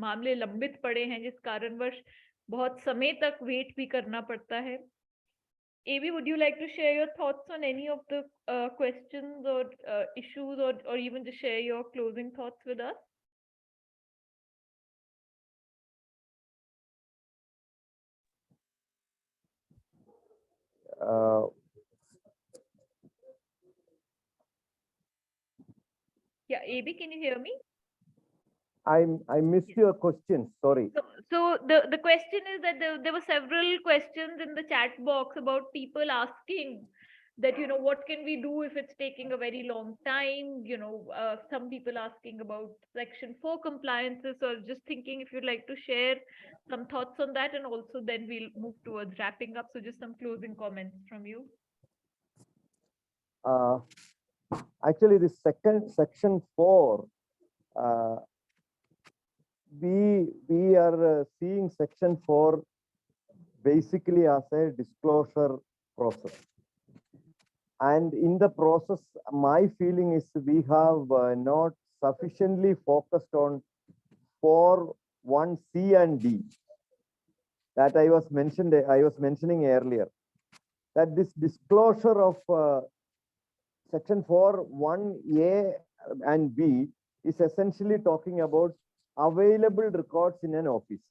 मामले लंबित पड़े हैं जिस कारणवश बहुत समय तक वेट भी करना पड़ता है। Abby, would you like to share your thoughts on any of the questions or issues, or even just share your closing thoughts with us? Yeah, Abby, can you hear me? I missed your question. Sorry. So the question is that there were several questions in the chat box about people asking that, you know, what can we do if it's taking a very long time? You know, some people asking about Section 4 compliances. So I was just thinking if you'd like to share some thoughts on that, and also then we'll move towards wrapping up. So just some closing comments from you. Actually, the Section 4, we are seeing Section 4 basically as a disclosure process. And in the process, my feeling is we have not sufficiently focused on 4(1)(c) and D that I was mentioning earlier. That this disclosure of section 4(1)(a) and B is essentially talking about available records in an office,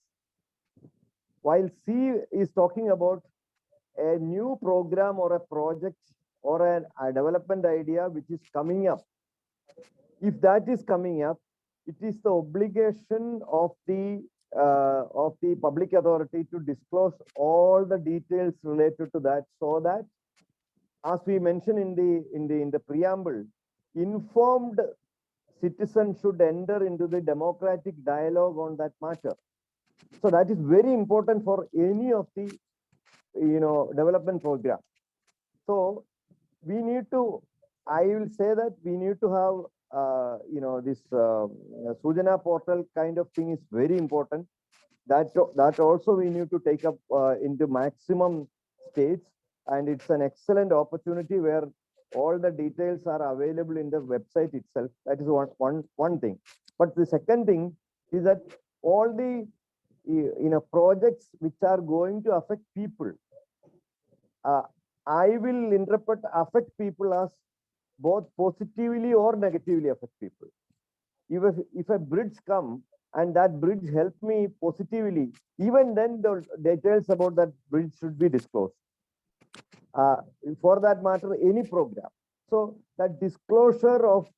while C is talking about a new program or a project or a development idea which is coming up. If that is coming up, it is the obligation of the public authority to disclose all the details related to that, so that, as we mentioned in the preamble, informed citizens should enter into the democratic dialogue on that matter. So that is very important for any of the development program. So we need to, I will say that we need to have this Suchna portal kind of thing is very important. That also we need to take up into maximum states, and it's an excellent opportunity where all the details are available in the website itself. That is one thing. But the second thing is that all the projects which are going to affect people, I will interpret affect people as both positively or negatively affect people. If a bridge come and that bridge help me positively, even then the details about that bridge should be disclosed. For that matter, any program. So that disclosure of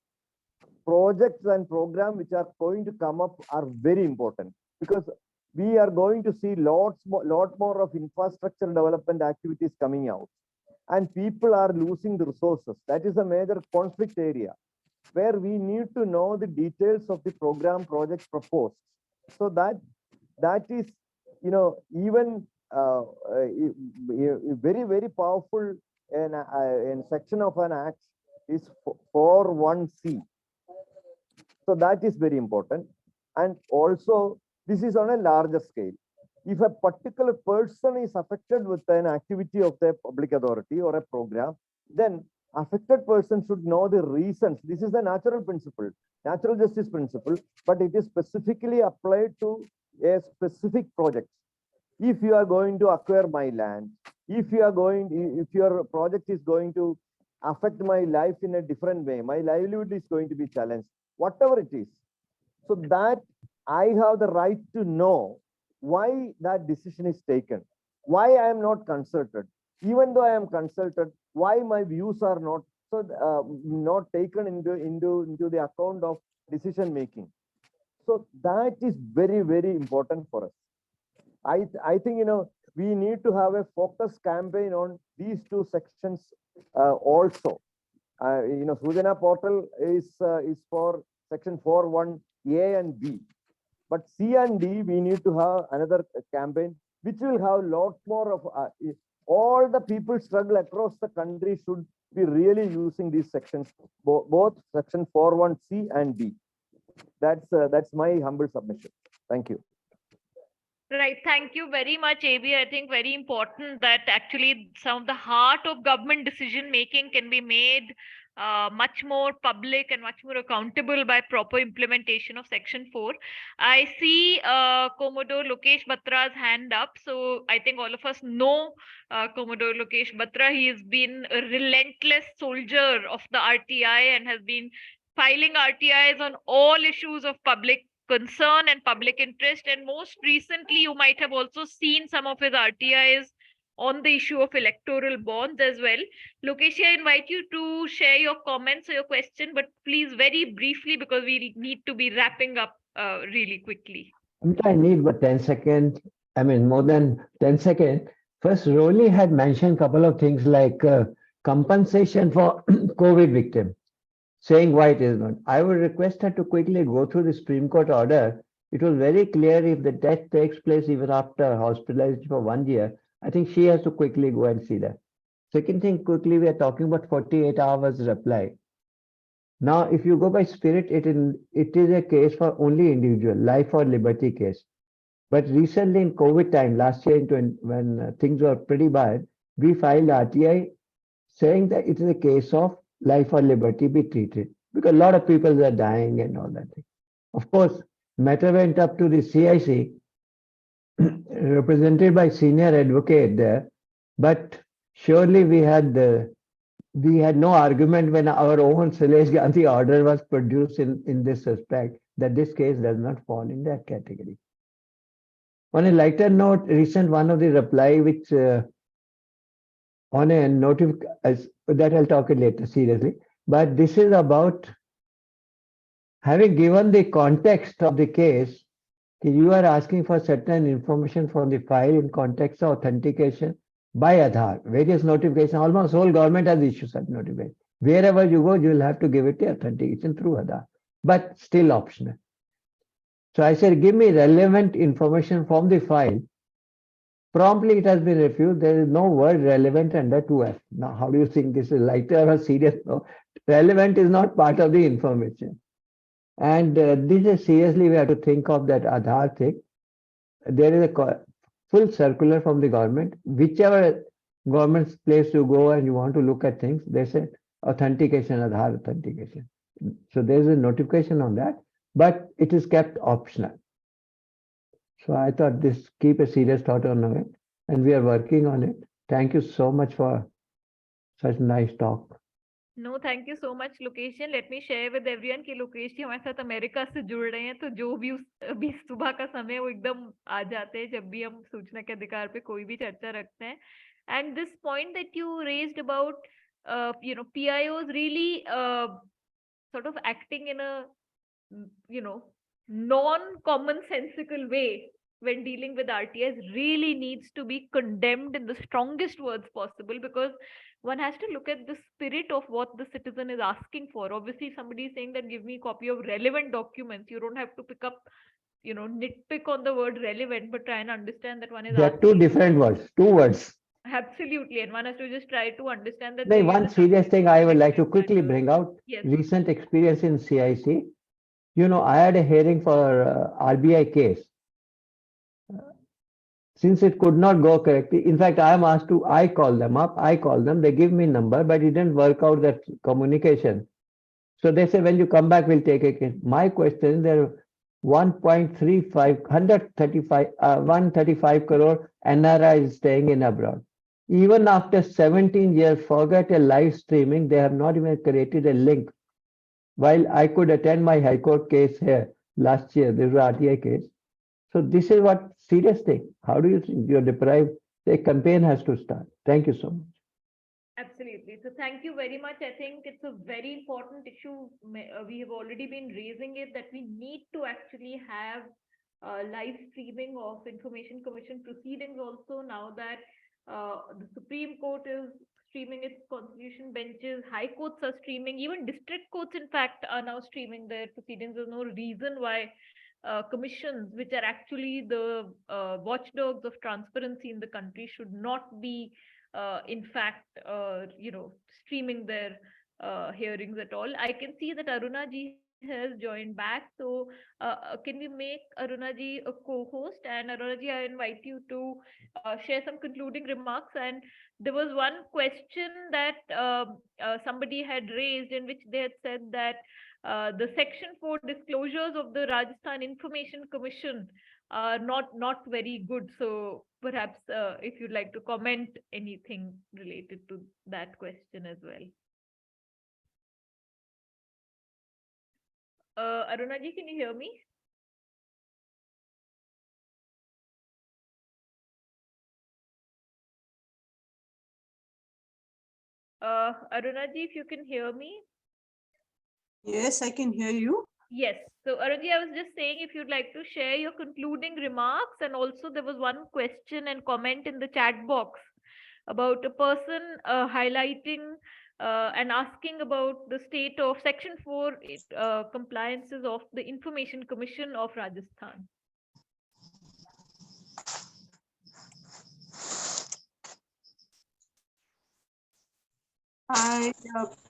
projects and programs which are going to come up are very important, because we are going to see lot more of infrastructure development activities coming out, and people are losing the resources. That is a major conflict area where we need to know the details of the program projects proposed, so that is even very powerful in section of an act is 4(1)(c). So that is very important. And also this is on a larger scale. If a particular person is affected with an activity of the public authority or a program, then affected person should know the reasons. This is the natural principle, natural justice principle, but it is specifically applied to a specific project. If you are going to acquire my land, if your project is going to affect my life in a different way, my livelihood is going to be challenged, whatever it is, so that I have the right to know why that decision is taken, why I am not consulted, even though I am consulted, why my views are not not taken into the account of decision making. So that is very important for us. I think we need to have a focus campaign on these two sections also. Suchna portal is for section 4(1)(a) and B, but C and D we need to have another campaign which will have lot more of all the people struggle across the country should be really using these sections, both section 4(1)(c) and D. That's my humble submission. Thank you. Right. Thank you very much, Abey. I think very important that actually some of the heart of government decision making can be made much more public and much more accountable by proper implementation of Section 4. I see Commodore Lokesh Batra's hand up. So I think all of us know Commodore Lokesh Batra. He has been a relentless soldier of the RTI and has been filing RTIs on all issues of public concern and public interest, and most recently you might have also seen some of his RTIs on the issue of electoral bonds as well. Lokesh, I invite you to share your comments or your question, but please very briefly, because we need to be wrapping up really quickly. I need but 10 seconds. I mean, more than 10 seconds. First, Rolly had mentioned a couple of things like compensation for COVID victims, saying why it is not. I would request her to quickly go through the Supreme Court order. It was very clear if the death takes place even after hospitalization for 1 year, I think she has to quickly go and see that. Second thing, quickly, we are talking about 48 hours reply. Now, if you go by spirit, it is a case for only individual, life or liberty case. But recently in COVID time, last year when things were pretty bad, we filed RTI saying that it is a case of life or liberty be treated, because a lot of people are dying and all that thing. Of course, matter went up to the CIC, represented by senior advocate there, but surely we had we had no argument when our own Sailesh Gandhi order was produced in this respect, that this case does not fall in that category. On a lighter note, recent one of the reply which on a notification, that I'll talk it later seriously, but this is about having given the context of the case, you are asking for certain information from the file in context of authentication by Aadhaar, various notifications, almost whole government has issued such notification. Wherever you go, you will have to give it the authentication through Aadhaar, but still optional. So I said, give me relevant information from the file. Promptly it has been refused. There is no word relevant under 2F. Now, how do you think this is lighter or serious? No, relevant is not part of the information. And this is seriously, we have to think of that Aadhaar thing. There is a full circular from the government. Whichever government's place you go and you want to look at things, they say authentication, Aadhaar authentication. So there is a notification on that, but it is kept optional. So I thought this, keep a serious thought on it, and we are working on it. Thank you so much for such nice talk. No, thank you so much, location. Let me share with everyone कि लोकेश जी हमारे साथ America से जुड़ रहे हैं, तो जो भी अभी सुबह का समय वो एकदम आ जाते हैं जब भी हम सूचना के अधिकार पे कोई भी चर्चा रखते हैं. And this point that you raised about PIOs really sort of acting in a non-commonsensical way when dealing with RTIs really needs to be condemned in the strongest words possible, because one has to look at the spirit of what the citizen is asking for. Obviously, somebody is saying that give me a copy of relevant documents. You don't have to pick up, nitpick on the word relevant, but try and understand that one is There are two different words, two words. Absolutely, and one has to just try to understand that. One serious thing I would like to quickly bring out, yes. Recent experience in CIC. I had a hearing for RBI case. Since it could not go correctly, in fact, I am asked to, I call them up, they give me number, but it didn't work out that communication. So they say, when you come back, we'll take a case. My question is, there are 135 crore NRI is staying in abroad. Even after 17 years, forget a live streaming, they have not even created a link. While I could attend my High Court case here last year, this was RTI case. So this is what serious thing. How do you think you're deprived? The campaign has to start. Thank you so much. Absolutely. So thank you very much. I think it's a very important issue. We have already been raising it, that we need to actually have live streaming of Information Commission proceedings also, now that the Supreme Court is streaming its constitution benches, high courts are streaming, even district courts in fact are now streaming their proceedings. There's no reason why commissions, which are actually the watchdogs of transparency in the country, should not be in fact streaming their hearings at all. I can see that Aruna ji has joined back, so can we make Aruna ji a co-host? And Aruna ji, I invite you to share some concluding remarks. And there was one question that somebody had raised, in which they had said that the Section 4 disclosures of the Rajasthan Information Commission are not very good. So perhaps if you'd like to comment anything related to that question as well. Aruna ji, can you hear me? Aruna ji, if you can hear me. Yes, I can hear you. Yes. So Aruna ji, I was just saying, if you'd like to share your concluding remarks, and also there was one question and comment in the chat box about a person highlighting and asking about the state of Section 4 compliances of the Information Commission of Rajasthan.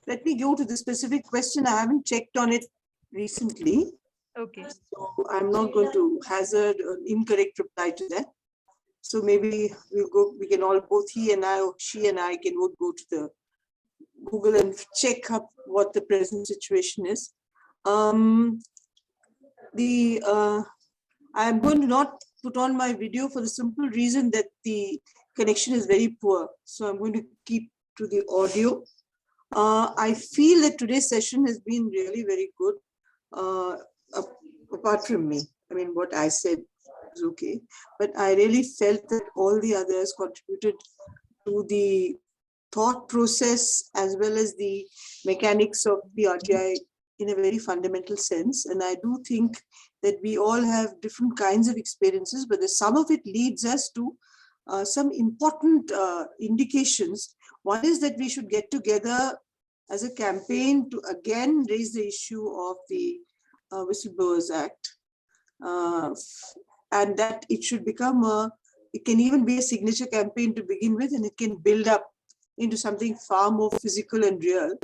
Let me go to the specific question. I haven't checked on it recently. Okay. So I'm not going to hazard an incorrect reply to that. So maybe we can all, both he and I, or she and I, can both go to the Google and check up what the present situation is. I'm going to not put on my video for the simple reason that the connection is very poor. So I'm going to keep to the audio. I feel that today's session has been really very good. Apart from me, I mean, what I said was okay, but I really felt that all the others contributed to the thought process as well as the mechanics of the RTI in a very fundamental sense. And I do think that we all have different kinds of experiences, but the sum of it leads us to some important indications. One is that we should get together as a campaign to again raise the issue of the Whistleblowers Act, and that it should become it can even be a signature campaign to begin with, and it can build up into something far more physical and real.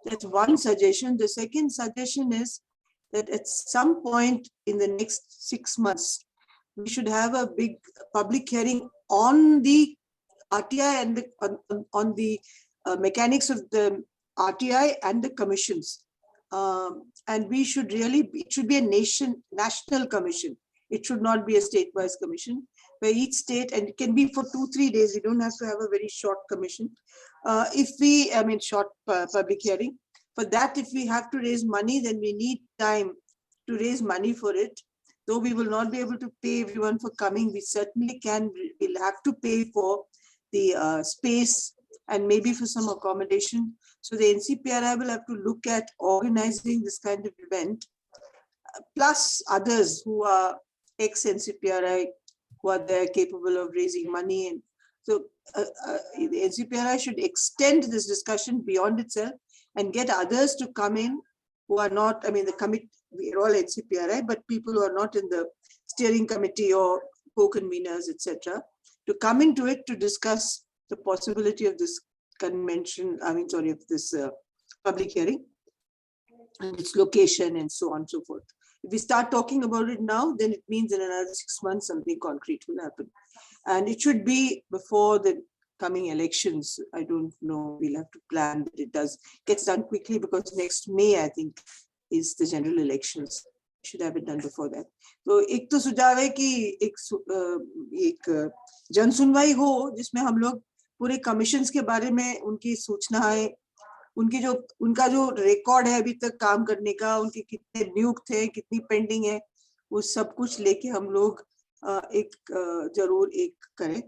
That's one suggestion. The second suggestion is that at some point in the next 6 months, we should have a big public hearing on the RTI and on the mechanics of the RTI and the commissions. And we should really, it should be a national commission. It should not be a state-wise commission where each state, and it can be for 2-3 days. We don't have to have a very short commission. Short public hearing. For that, if we have to raise money, then we need time to raise money for it. Though we will not be able to pay everyone for coming, we certainly we'll have to pay for the space and maybe for some accommodation. So the NCPRI will have to look at organizing this kind of event, plus others who are ex-NCPRI, who are there capable of raising money. And so the NCPRI should extend this discussion beyond itself and get others to come in who are not, I mean, the committee, we're all NCPRI, but people who are not in the steering committee or co-conveners, etc., to come into it to discuss the possibility of this convention, of this public hearing and its location and so on and so forth. If we start talking about it now, then it means in another 6 months, something concrete will happen. And it should be before the coming elections. I don't know, we'll have to plan that it gets done quickly, because next May, I think, is the general elections. Should have it done before that. So एक तो सुझाव है कि एक जन सुनवाई हो जिसमें हम लोग पूरे कमीशंस के बारे में उनकी सूचनाएं, उनका जो रिकॉर्ड है अभी तक काम करने का, उनके कितने नियुक्त हैं, कितनी पेंडिंग है, वो सब कुछ लेके हम लोग जरूर एक करें।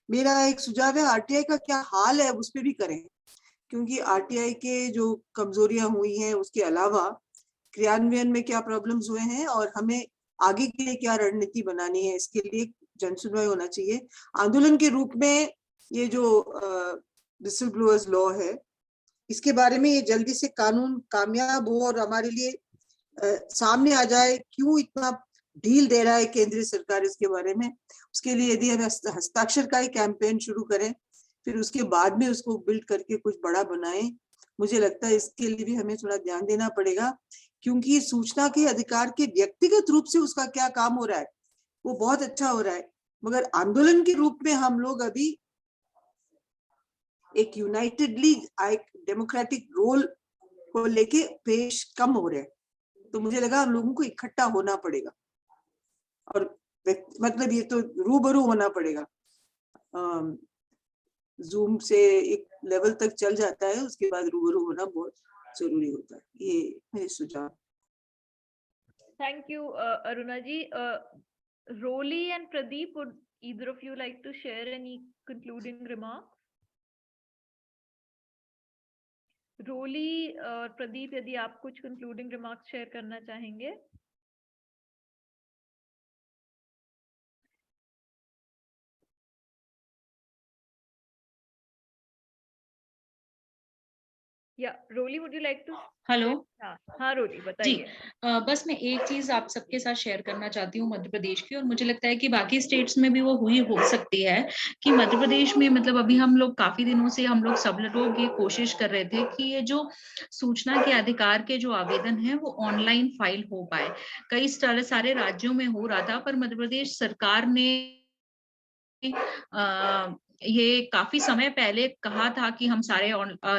मेरा एक सुझाव है, आरटीआई का क्या हाल है उस पर भी करें, क्योंकि आरटीआई के जो कमजोरियां हुई हैं उसके अलावा क्रियान्वयन में क्या प्रॉब्लम्स हुए हैं और हमें आगे के लिए क्या रणनीति बनानी है, इसके लिए जन सुनवाई होना चाहिए। आंदोलन के रूप में ये जो विसल ब्लोअर्स लॉ है, इसके बारे में ये जल्दी से कानून कामयाब हो और हमारे लिए सामने आ जाए, क्यों इतना ढील दे रहा है केंद्रीय सरकार इसके बारे में। उसके लिए यदि हम हस्ताक्षर का ही कैंपेन शुरू करें, फिर उसके बाद में उसको बिल्ड करके कुछ बड़ा बनाएं, मुझे लगता है इसके लिए भी हमें थोड़ा ध्यान देना पड़ेगा, क्योंकि सूचना के अधिकार के व्यक्तिगत रूप से उसका क्या काम हो रहा है वो बहुत अच्छा हो रहा है, मगर आंदोलन के रूप में हम लोग अभी एक यूनाइटेडली एक डेमोक्रेटिक रोल को लेके पेश कम हो रहे हैं। तो मुझे लगा हम लोगों को इकट्ठा होना पड़ेगा और मतलब ये तो रूबरू होना पड़ेगा। जूम से एक लेवल तक चल जाता है, उसके बाद रूबरू होना बहुत जरूरी होता है। ये मेरे सुझाव। Thank you Aruna ji. Rolly and Pradip, would either of you like to share any concluding remarks? Rolly और प्रदीप, यदि आप कुछ concluding remarks share करना चाहेंगे। या Rolly, would you like to? Hello. हाँ रोली बताइए। बस मैं एक चीज आप सबके साथ शेयर करना चाहती हूँ मध्य प्रदेश की, और मुझे लगता है कि बाकी स्टेट्स में भी वो हुई हो सकती है कि मध्य प्रदेश में मतलब अभी हम लोग काफी दिनों से हम लोग सब लोग ये कोशिश कर रहे थे कि ये जो सूचना के अधिकार के जो आवेदन है वो ऑनलाइन फाइल हो पाए। कई सारे राज्यों में हो रहा था, पर मध्य प्रदेश सरकार ने ये काफी समय पहले कहा था कि हम सारे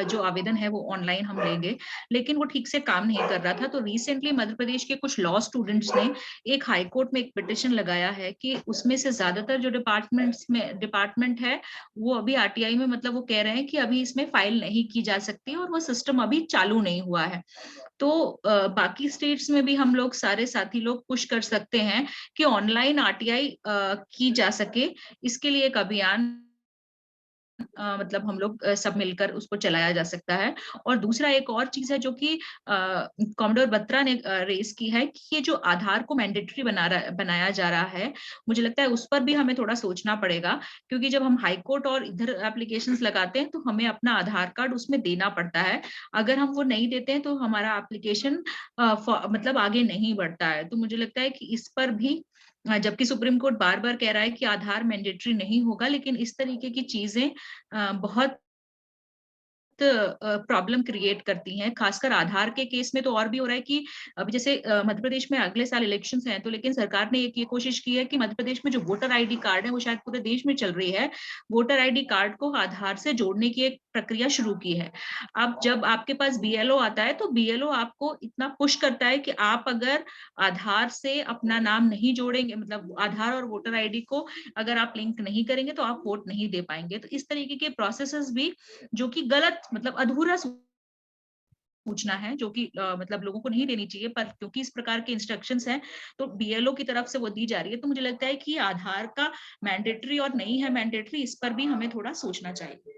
जो आवेदन है वो ऑनलाइन हम लेंगे, लेकिन वो ठीक से काम नहीं कर रहा था। तो रिसेंटली मध्य प्रदेश के कुछ लॉ स्टूडेंट्स ने एक हाई कोर्ट में एक पिटिशन लगाया है कि उसमें से ज्यादातर जो डिपार्टमेंट है वो अभी आरटीआई में, मतलब वो कह रहे हैं कि अभी इसमें फाइल नहीं की जा सकती और वो सिस्टम अभी चालू नहीं हुआ है। तो बाकी स्टेट्स में भी हम लोग सारे साथी लोग पुश कर सकते हैं कि ऑनलाइन आरटीआई की जा सके। इसके लिए एक अभियान मतलब हम लोग सब मिलकर उसको चलाया जा सकता है। और दूसरा एक और चीज है जो कि कॉमडोर बत्रा ने रेस की है कि ये जो आधार को मैंडेटरी बनाया जा रहा है, मुझे लगता है उस पर भी हमें थोड़ा सोचना पड़ेगा, क्योंकि जब हम हाई कोर्ट और इधर एप्लीकेशंस लगाते हैं तो हमें अपना आधार कार्ड उसमें देना पड़ता है। अगर हम वो नहीं देते हैं तो हमारा एप्लीकेशन मतलब आगे नहीं बढ़ता है। तो मुझे लगता है कि इस पर भी, जबकि सुप्रीम कोर्ट बार बार कह रहा है कि आधार मैंडेटरी नहीं होगा, लेकिन इस तरीके की चीजें बहुत प्रॉब्लम क्रिएट करती हैं। खासकर आधार के केस में तो और भी हो रहा है कि अभी जैसे मध्य प्रदेश में अगले साल इलेक्शंस हैं, तो लेकिन सरकार ने एक ये कोशिश की है कि मध्य प्रदेश में जो वोटर आईडी कार्ड है वो शायद पूरे देश में चल रही है, वोटर आईडी कार्ड को आधार से जोड़ने की एक प्रक्रिया शुरू की है। अब जब आपके पास बीएलओ आता है तो बीएलओ आपको इतना पुश करता है कि आप अगर आधार से अपना नाम नहीं जोड़ेंगे, मतलब आधार और वोटर आईडी को अगर आप लिंक नहीं करेंगे तो आप वोट नहीं दे पाएंगे। तो इस तरीके के प्रोसेसेस भी जो कि गलत, मतलब अधूरा सूचना है, जो कि मतलब लोगों को नहीं देनी चाहिए, पर क्योंकि इस प्रकार के इंस्ट्रक्शंस हैं तो बीएलओ की तरफ से वो दी जा रही है। तो मुझे लगता है कि आधार का मैंडेटरी और नहीं है मैंडेटरी, इस पर भी हमें थोड़ा सोचना चाहिए।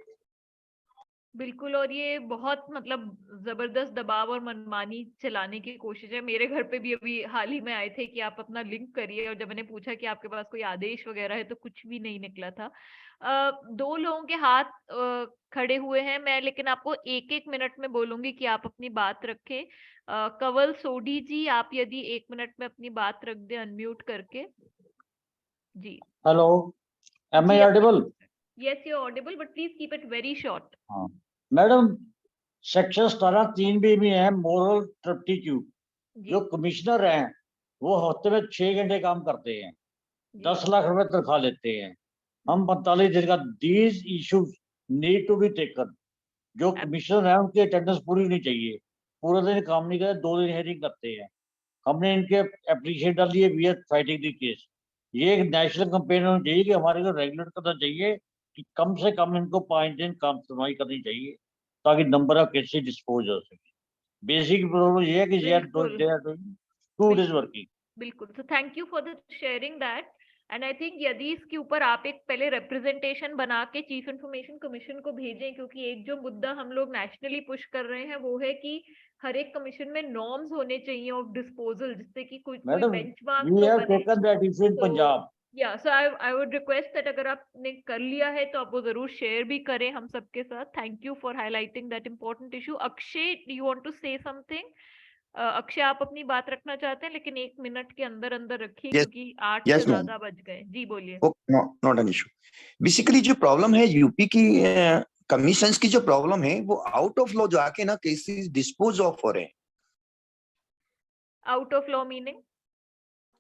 बिल्कुल, और ये बहुत मतलब जबरदस्त दबाव और मनमानी चलाने की कोशिश है। मेरे घर पे भी अभी हाल ही में आए थे कि आप अपना लिंक करिए, और जब मैंने पूछा कि आपके पास कोई आदेश वगैरह है तो कुछ भी नहीं निकला था। दो लोगों के हाथ खड़े हुए हैं, मैं लेकिन आपको एक एक मिनट में बोलूंगी कि आप अपनी बात रखें। कंवल सोडी जी, आप यदि 1 मिनट में अपनी बात रख दें अनम्यूट करके। जी, हेलो, एम आई जी, audible? Yes you audible, but please keep it very short. हाँ मैडम, सेक्शन 17(3) में है मोरल टर्पिट्यूड। जो कमिश्नर हैं वो हफ्ते में 6 घंटे काम करते हैं, 10 लाख रुपए तनख्वाह लेते हैं। हम 45 दिन का, these issues need to be taken. जो कमिश्नर है उनकी अटेंडेंस पूरी होनी चाहिए, पूरा दिन काम नहीं करते, 2 दिन हेयरिंग करते हैं। हमने इनके एप्लीकेशन डाल दिए, we are fighting the case. ये एक नेशनल कंपेन होनी चाहिए कि हमारे को रेगुलेट करना चाहिए कि कम से कम इनको 5 दिन काम सुनवाई करनी चाहिए, ताकि नंबर ऑफ केसेस डिस्पोज हो सके। बेसिक प्रॉब्लम ये है कि they are doing 2 days working. बिल्कुल, so thank you for the sharing that, and I think यदि इसके ऊपर आप एक पहले रिप्रेजेंटेशन बना के चीफ इंफॉर्मेशन कमीशन को भेजें, क्योंकि एक जो मुद्दा हम लोग नेशनली पुश कर रहे हैं वो है कि हर एक कमीशन में नॉर्म्स होने चाहिए ऑफ डिस्पोजल, जिससे कि कोई बेंचमार्क वी तो हैव बने। Taken that issue in Punjab. या सो आई वुड रिक्वेस्ट दैट अगर आपने कर लिया है तो आप वो जरूर शेयर भी करें हम सबके साथ। Thank you for highlighting that important issue. Akshay, do you want to say something? Akshay, आप अपनी बात रखना चाहते हैं, लेकिन 1 मिनट के अंदर अंदर रखिए, क्योंकि 8 से ज्यादा बज गए। जी बोलिए। Not an issue. बेसिकली जो प्रॉब्लम है यूपी की कमीशंस की, जो प्रॉब्लम है वो आउट ऑफ लॉ जाके ना केसेस डिस्पोज ऑफ हो रहे हैं। Out of law meaning?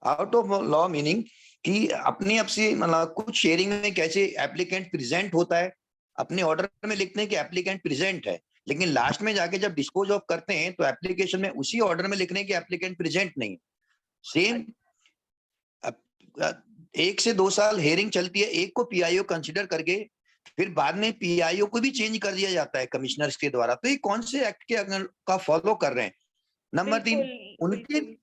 Out of law meaning कि अपने आप से, मतलब कुछ शेयरिंग में कैसे एप्लीकेंट प्रेजेंट होता है, अपने ऑर्डर में लिखते हैं कि एप्लीकेंट प्रेजेंट है, लेकिन लास्ट में जाके जब डिस्पोज ऑफ करते हैं तो एप्लीकेशन में उसी ऑर्डर में लिखने की एप्लीकेंट प्रेजेंट नहीं। सेम 1 से 2 साल हेयरिंग चलती है, एक को पीआईओ कंसिडर करके फिर बाद में पीआईओ को भी चेंज कर दिया जाता है कमिश्नर्स के द्वारा। तो ये कौन से एक्ट के का फॉलो कर रहे हैं? नंबर 3,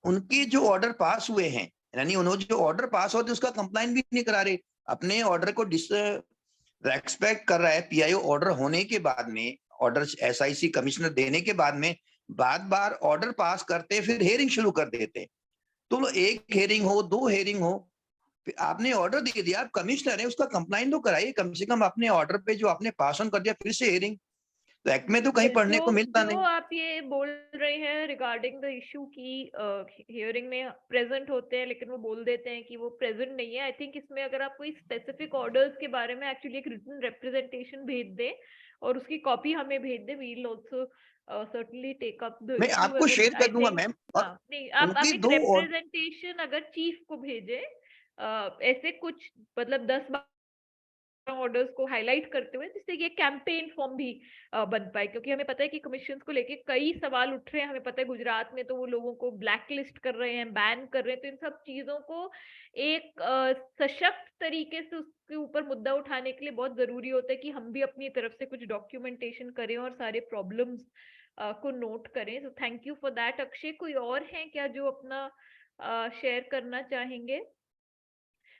उनके जो ऑर्डर पास हुए हैं, यानी उन्होंने जो ऑर्डर पास होते उसका कंप्लाइन भी नहीं करा रहे, अपने ऑर्डर को रेस्पेक्ट कर रहा है पीआईओ ऑर्डर होने के बाद में, ऑर्डर एसआईसी कमिश्नर देने के बाद में बार ऑर्डर पास करते फिर हेयरिंग शुरू कर देते। तो 1 हेयरिंग हो, 2 हेयरिंग हो, आपने ऑर्डर दे दिया, आप कमिश्नर है, उसका कंप्लाइन तो कराइए कम से कम। अपने ऑर्डर पे जो आपने पास ऑन कर दिया फिर से हेयरिंग, तो एक्ट में तो कहीं पढ़ने को मिलता नहीं। आप ये बोल रहे हैं रिगार्डिंग द इशू की हियरिंग में प्रेजेंट होते हैं, लेकिन वो बोल देते हैं कि वो प्रेजेंट नहीं है। आई थिंक इसमें अगर आप कोई स्पेसिफिक ऑर्डर्स के बारे में एक्चुअली एक रिटन रिप्रेजेंटेशन भेज दें और उसकी कॉपी हमें भेज दें, we will also certainly take up the main issue. आपको शेयर कर दूंगा मैम। नहीं, आप एक रिप्रेजेंटेशन अगर चीफ को भेजें, ऐसे कुछ मतलब 10 ऑर्डर्स को हाईलाइट करते हुए, जिससे ये कैंपेन फॉर्म भी बन पाए, क्योंकि हमें पता है कि कमीशन को लेके कई सवाल उठ रहे हैं। हमें पता है गुजरात में तो वो लोगों को ब्लैक लिस्ट कर रहे हैं, बैन कर रहे हैं। तो इन सब चीजों को एक सशक्त तरीके से उसके ऊपर मुद्दा उठाने के लिए बहुत जरूरी होता है कि हम भी अपनी तरफ से कुछ डॉक्यूमेंटेशन करें और सारे प्रॉब्लम्स को नोट करें। सो thank you for that. Akshay, कोई और है क्या जो अपना शेयर करना चाहेंगे?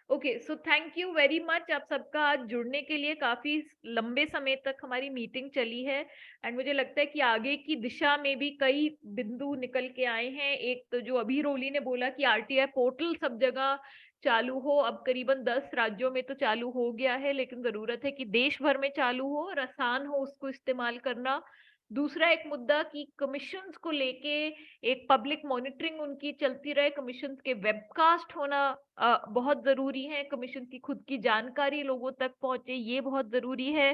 Okay, so thank you very much आप सबका आज जुड़ने के लिए। काफी लंबे समय तक हमारी मीटिंग चली है एंड मुझे लगता है कि आगे की दिशा में भी कई बिंदु निकल के आए हैं। एक तो जो अभी रोली ने बोला कि आरटीआई पोर्टल सब जगह चालू हो, अब करीबन 10 राज्यों में तो चालू हो गया है, लेकिन जरूरत है कि देश भर में चालू हो और आसान हो उसको इस्तेमाल करना। दूसरा एक मुद्दा कि कमीशंस को लेके एक पब्लिक मॉनिटरिंग उनकी चलती रहे, कमीशंस के वेबकास्ट होना बहुत जरूरी है, कमीशन की खुद की जानकारी लोगों तक पहुंचे, ये बहुत जरूरी है।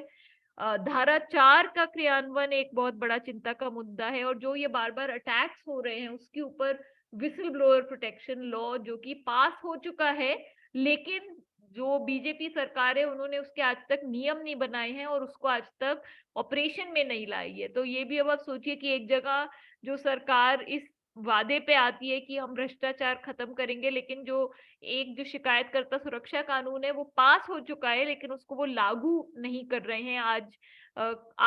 धारा 4 का क्रियान्वयन एक बहुत बड़ा चिंता का मुद्दा है, और जो ये बार बार अटैक्स हो रहे हैं उसके ऊपर विसल ब्लोअर प्रोटेक्शन लॉ जो कि पास हो चुका है, लेकिन जो बीजेपी सरकार है उन्होंने उसके आज तक नियम नहीं बनाए हैं और उसको आज तक ऑपरेशन में नहीं लाई है। तो ये भी अब आप सोचिए कि एक जगह जो सरकार इस वादे पे आती है कि हम भ्रष्टाचार खत्म करेंगे, लेकिन जो एक जो शिकायतकर्ता सुरक्षा कानून है वो पास हो चुका है, लेकिन उसको वो लागू नहीं कर रहे हैं। आज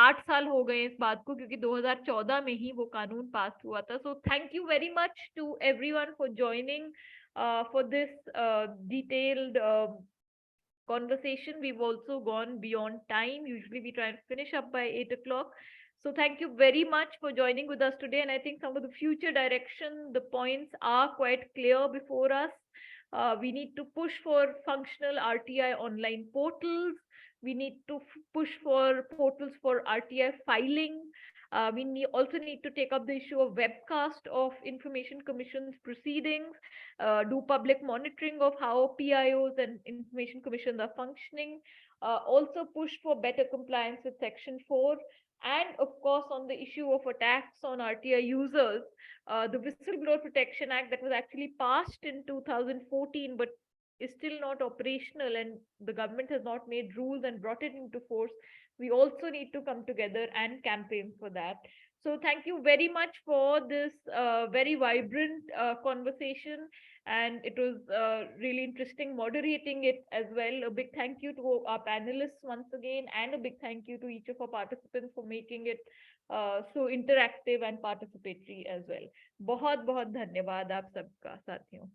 8 साल हो गए इस बात को, क्योंकि 2014 में ही वो कानून पास हुआ था। So thank you very much to everyone for joining for this detailed conversation. We've also gone beyond time. Usually we try and finish up by 8 o'clock. So thank you very much for joining with us today. And I think some of the future direction, the points are quite clear before us. We need to push for functional RTI online portals. We need to push for portals for RTI filing. We also need to take up the issue of webcast of Information Commission's proceedings, do public monitoring of how PIOs and Information Commissions are functioning, also push for better compliance with Section 4, and of course on the issue of attacks on RTI users, the Whistleblower Protection Act that was actually passed in 2014 but is still not operational, and the government has not made rules and brought it into force. We also need to come together and campaign for that. So thank you very much for this very vibrant conversation, and it was really interesting moderating it as well. A big thank you to our panelists once again, and a big thank you to each of our participants for making it so interactive and participatory as well. बहुत बहुत धन्यवाद आप सबका साथियों।